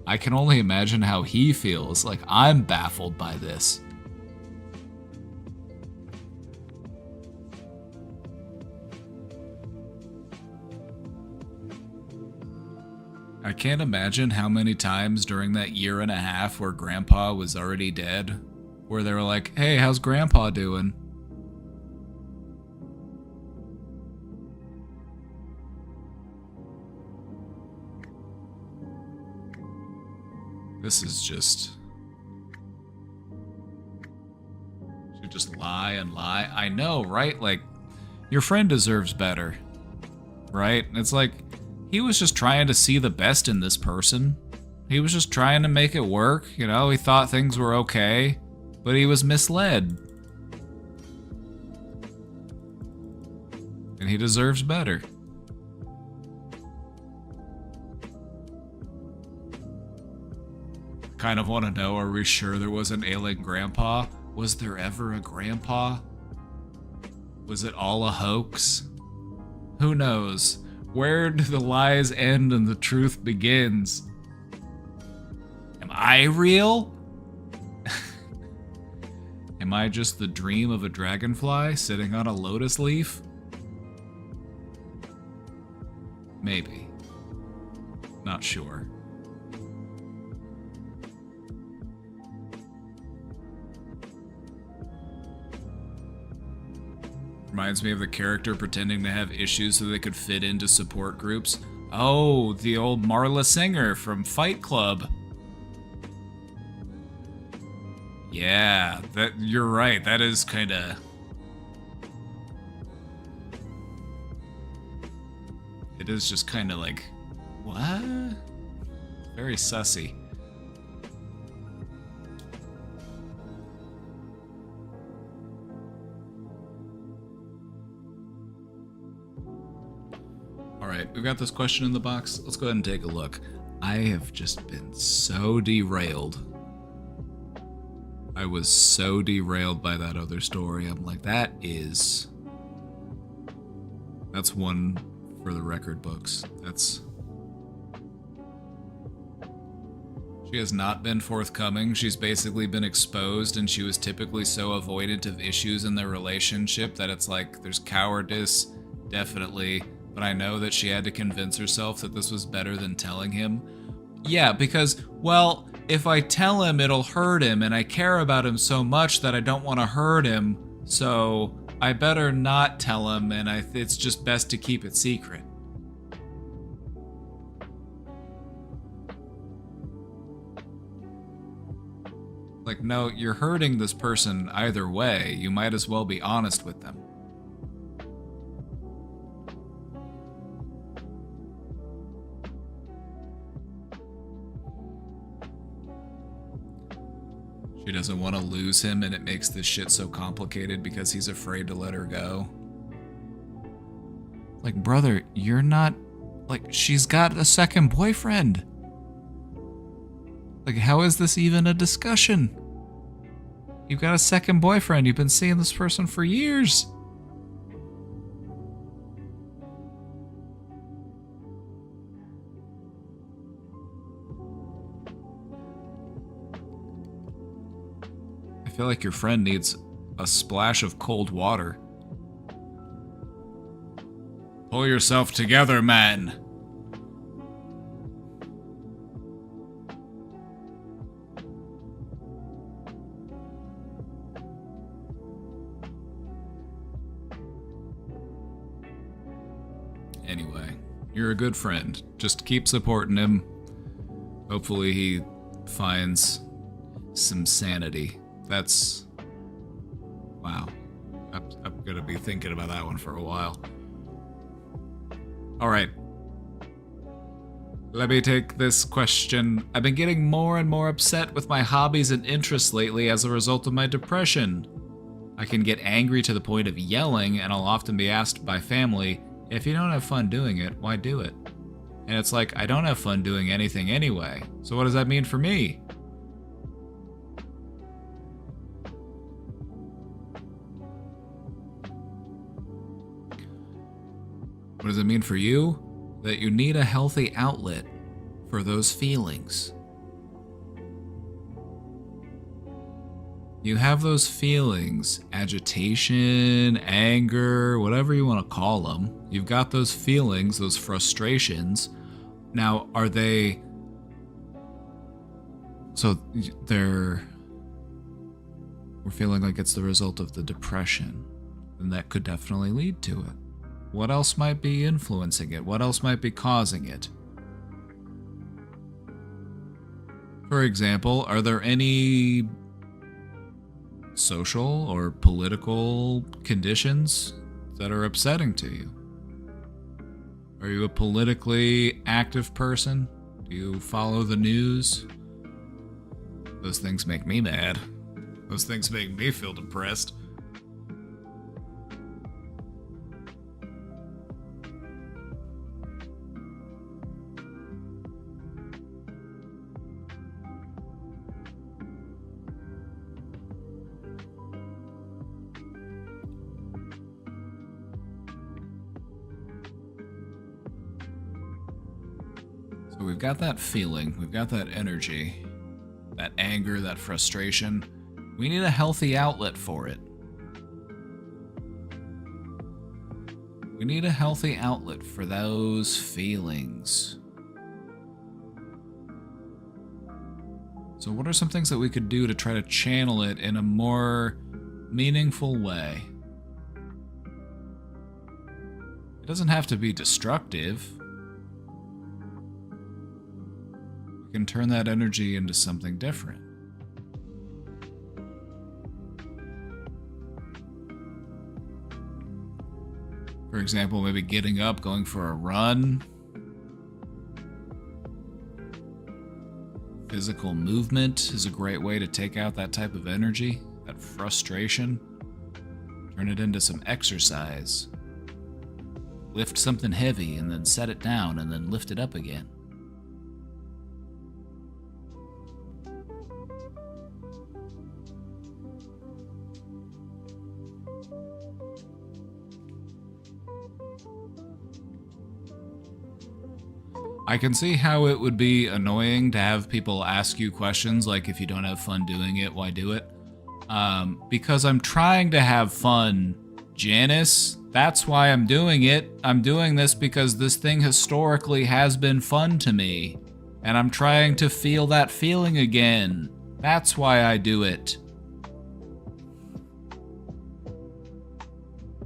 I can only imagine how he feels. Like, I'm baffled by this. I can't imagine how many times during that year and a half where Grandpa was already dead, where they were like, hey, how's Grandpa doing? This is just... You just lie and lie. I know, right? Like, your friend deserves better. Right? It's like, he was just trying to see the best in this person. He was just trying to make it work, you know, he thought things were okay, but he was misled. And he deserves better. Kind of want to know, are we sure there was an ailing grandpa? Was there ever a grandpa? Was it all a hoax? Who knows? Where do the lies end and the truth begins? Am I real? Am I just the dream of a dragonfly sitting on a lotus leaf? Maybe. Not sure. Reminds me of the character pretending to have issues so they could fit into support groups. Oh, the old Marla Singer from Fight Club. Yeah, you're right. That is kind of... It is just kind of like, what? Very sussy. Alright, we've got this question in the box. Let's go ahead and take a look. I have just been so derailed. I was so derailed by that other story. I'm like, that's one for the record books. She has not been forthcoming. She's basically been exposed, and she was typically so avoidant of issues in their relationship that it's like, there's cowardice, definitely, but I know that she had to convince herself that this was better than telling him. Yeah, because, well, if I tell him, it'll hurt him, and I care about him so much that I don't want to hurt him, so I better not tell him, and it's just best to keep it secret. Like, no, you're hurting this person either way. You might as well be honest with them. She doesn't want to lose him, and it makes this shit so complicated because he's afraid to let her go. Like, brother, you're not... Like, she's got a second boyfriend. Like, how is this even a discussion? You've got a second boyfriend. You've been seeing this person for years. I feel like your friend needs a splash of cold water. Pull yourself together, man. Anyway, you're a good friend. Just keep supporting him. Hopefully he finds some sanity. That's... Wow. I'm gonna be thinking about that one for a while. Alright. Let me take this question. I've been getting more and more upset with my hobbies and interests lately as a result of my depression. I can get angry to the point of yelling, and I'll often be asked by family, if you don't have fun doing it, why do it? And it's like, I don't have fun doing anything anyway. So what does that mean for me? What does it mean for you? That you need a healthy outlet for those feelings. You have those feelings, agitation, anger, whatever you want to call them. You've got those feelings, those frustrations. Now, are they... So we're feeling like it's the result of the depression, and that could definitely lead to it. What else might be influencing it? What else might be causing it? For example, are there any social or political conditions that are upsetting to you? Are you a politically active person? Do you follow the news? Those things make me mad. Those things make me feel depressed. So we've got that feeling, we've got that energy, that anger, that frustration. We need a healthy outlet for it. We need a healthy outlet for those feelings. So what are some things that we could do to try to channel it in a more meaningful way? It doesn't have to be destructive. We can turn that energy into something different. For example, maybe getting up, going for a run. Physical movement is a great way to take out that type of energy, that frustration. Turn it into some exercise. Lift something heavy and then set it down and then lift it up again. I can see how it would be annoying to have people ask you questions like, if you don't have fun doing it, why do it? Because I'm trying to have fun, Janice. That's why I'm doing it. I'm doing this because this thing historically has been fun to me. And I'm trying to feel that feeling again. That's why I do it.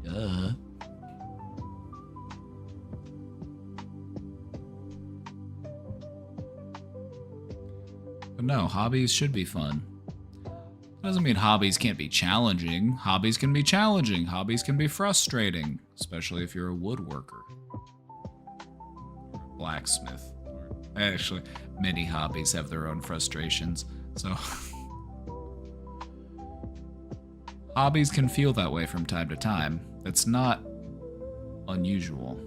Duh. But no, hobbies should be fun. Doesn't mean hobbies can't be challenging. Hobbies can be challenging. Hobbies can be frustrating, especially if you're a woodworker. Blacksmith. Actually, many hobbies have their own frustrations, so... Hobbies can feel that way from time to time. It's not unusual.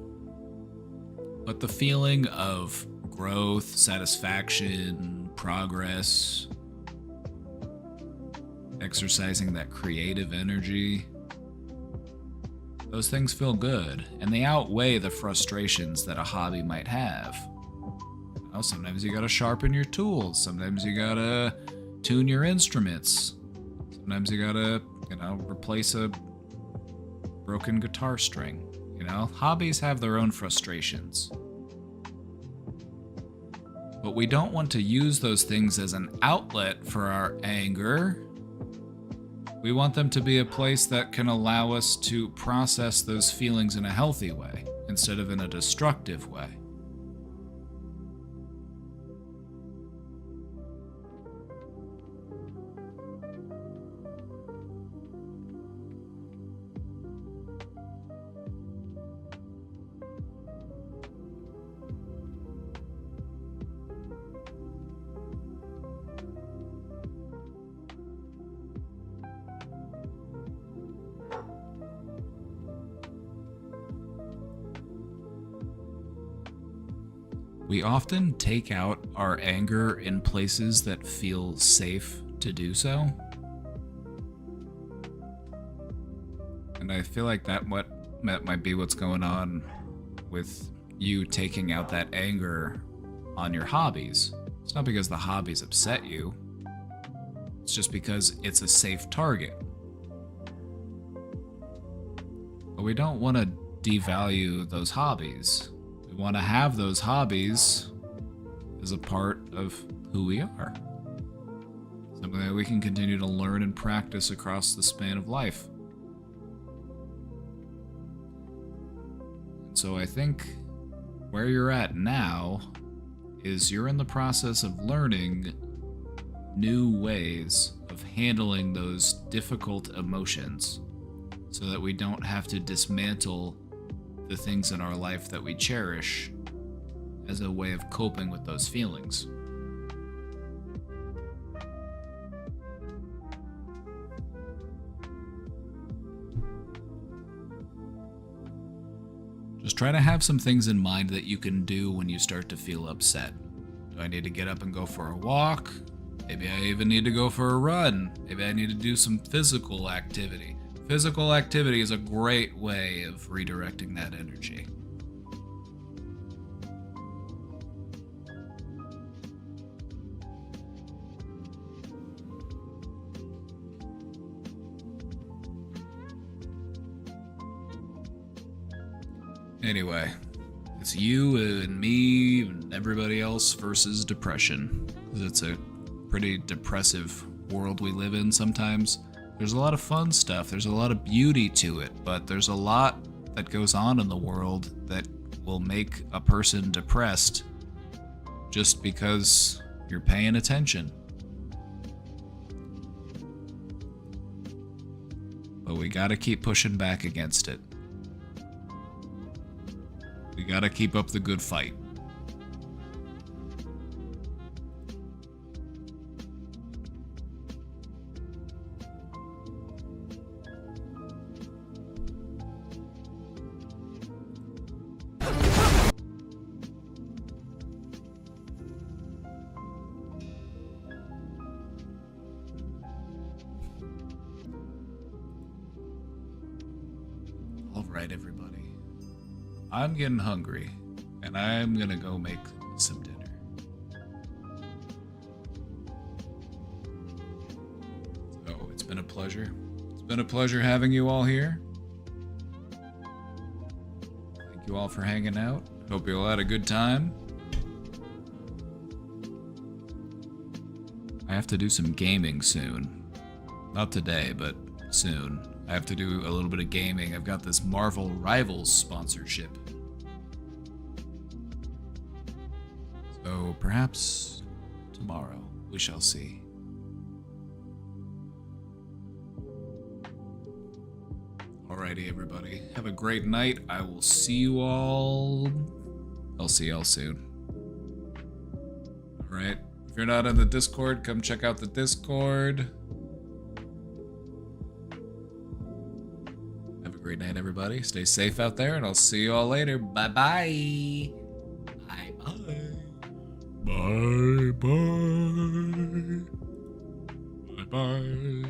But the feeling of growth, satisfaction, progress, exercising that creative energy, those things feel good, and they outweigh the frustrations that a hobby might have. You know, sometimes you gotta sharpen your tools, sometimes you gotta tune your instruments, sometimes you gotta, replace a broken guitar string. Hobbies have their own frustrations. But we don't want to use those things as an outlet for our anger. We want them to be a place that can allow us to process those feelings in a healthy way, instead of in a destructive way. We often take out our anger in places that feel safe to do so. And I feel like that might be what's going on with you taking out that anger on your hobbies. It's not because the hobbies upset you. It's just because it's a safe target. But we don't want to devalue those hobbies. We want to have those hobbies as a part of who we are. Something that we can continue to learn and practice across the span of life. So I think where you're at now is you're in the process of learning new ways of handling those difficult emotions so that we don't have to dismantle the things in our life that we cherish as a way of coping with those feelings. Just try to have some things in mind that you can do when you start to feel upset. Do I need to get up and go for a walk? Maybe I even need to go for a run. Maybe I need to do some physical activity. Physical activity is a great way of redirecting that energy. Anyway, it's you and me and everybody else versus depression. It's a pretty depressive world we live in sometimes. There's a lot of fun stuff, there's a lot of beauty to it, but there's a lot that goes on in the world that will make a person depressed just because you're paying attention. But we gotta keep pushing back against it. We gotta keep up the good fight. All right, everybody. I'm getting hungry, and I'm gonna go make some dinner. So, it's been a pleasure. It's been a pleasure having you all here. Thank you all for hanging out. Hope you all had a good time. I have to do some gaming soon. Not today, but soon. I have to do a little bit of gaming. I've got this Marvel Rivals sponsorship. So perhaps tomorrow, we shall see. Alrighty, everybody. Have a great night. I will see you all. I'll see y'all soon. Alright. If you're not in the Discord, come check out the Discord. Have a great night, everybody. Stay safe out there, and I'll see you all later. Bye-bye. Bye-bye. Bye-bye. Bye-bye.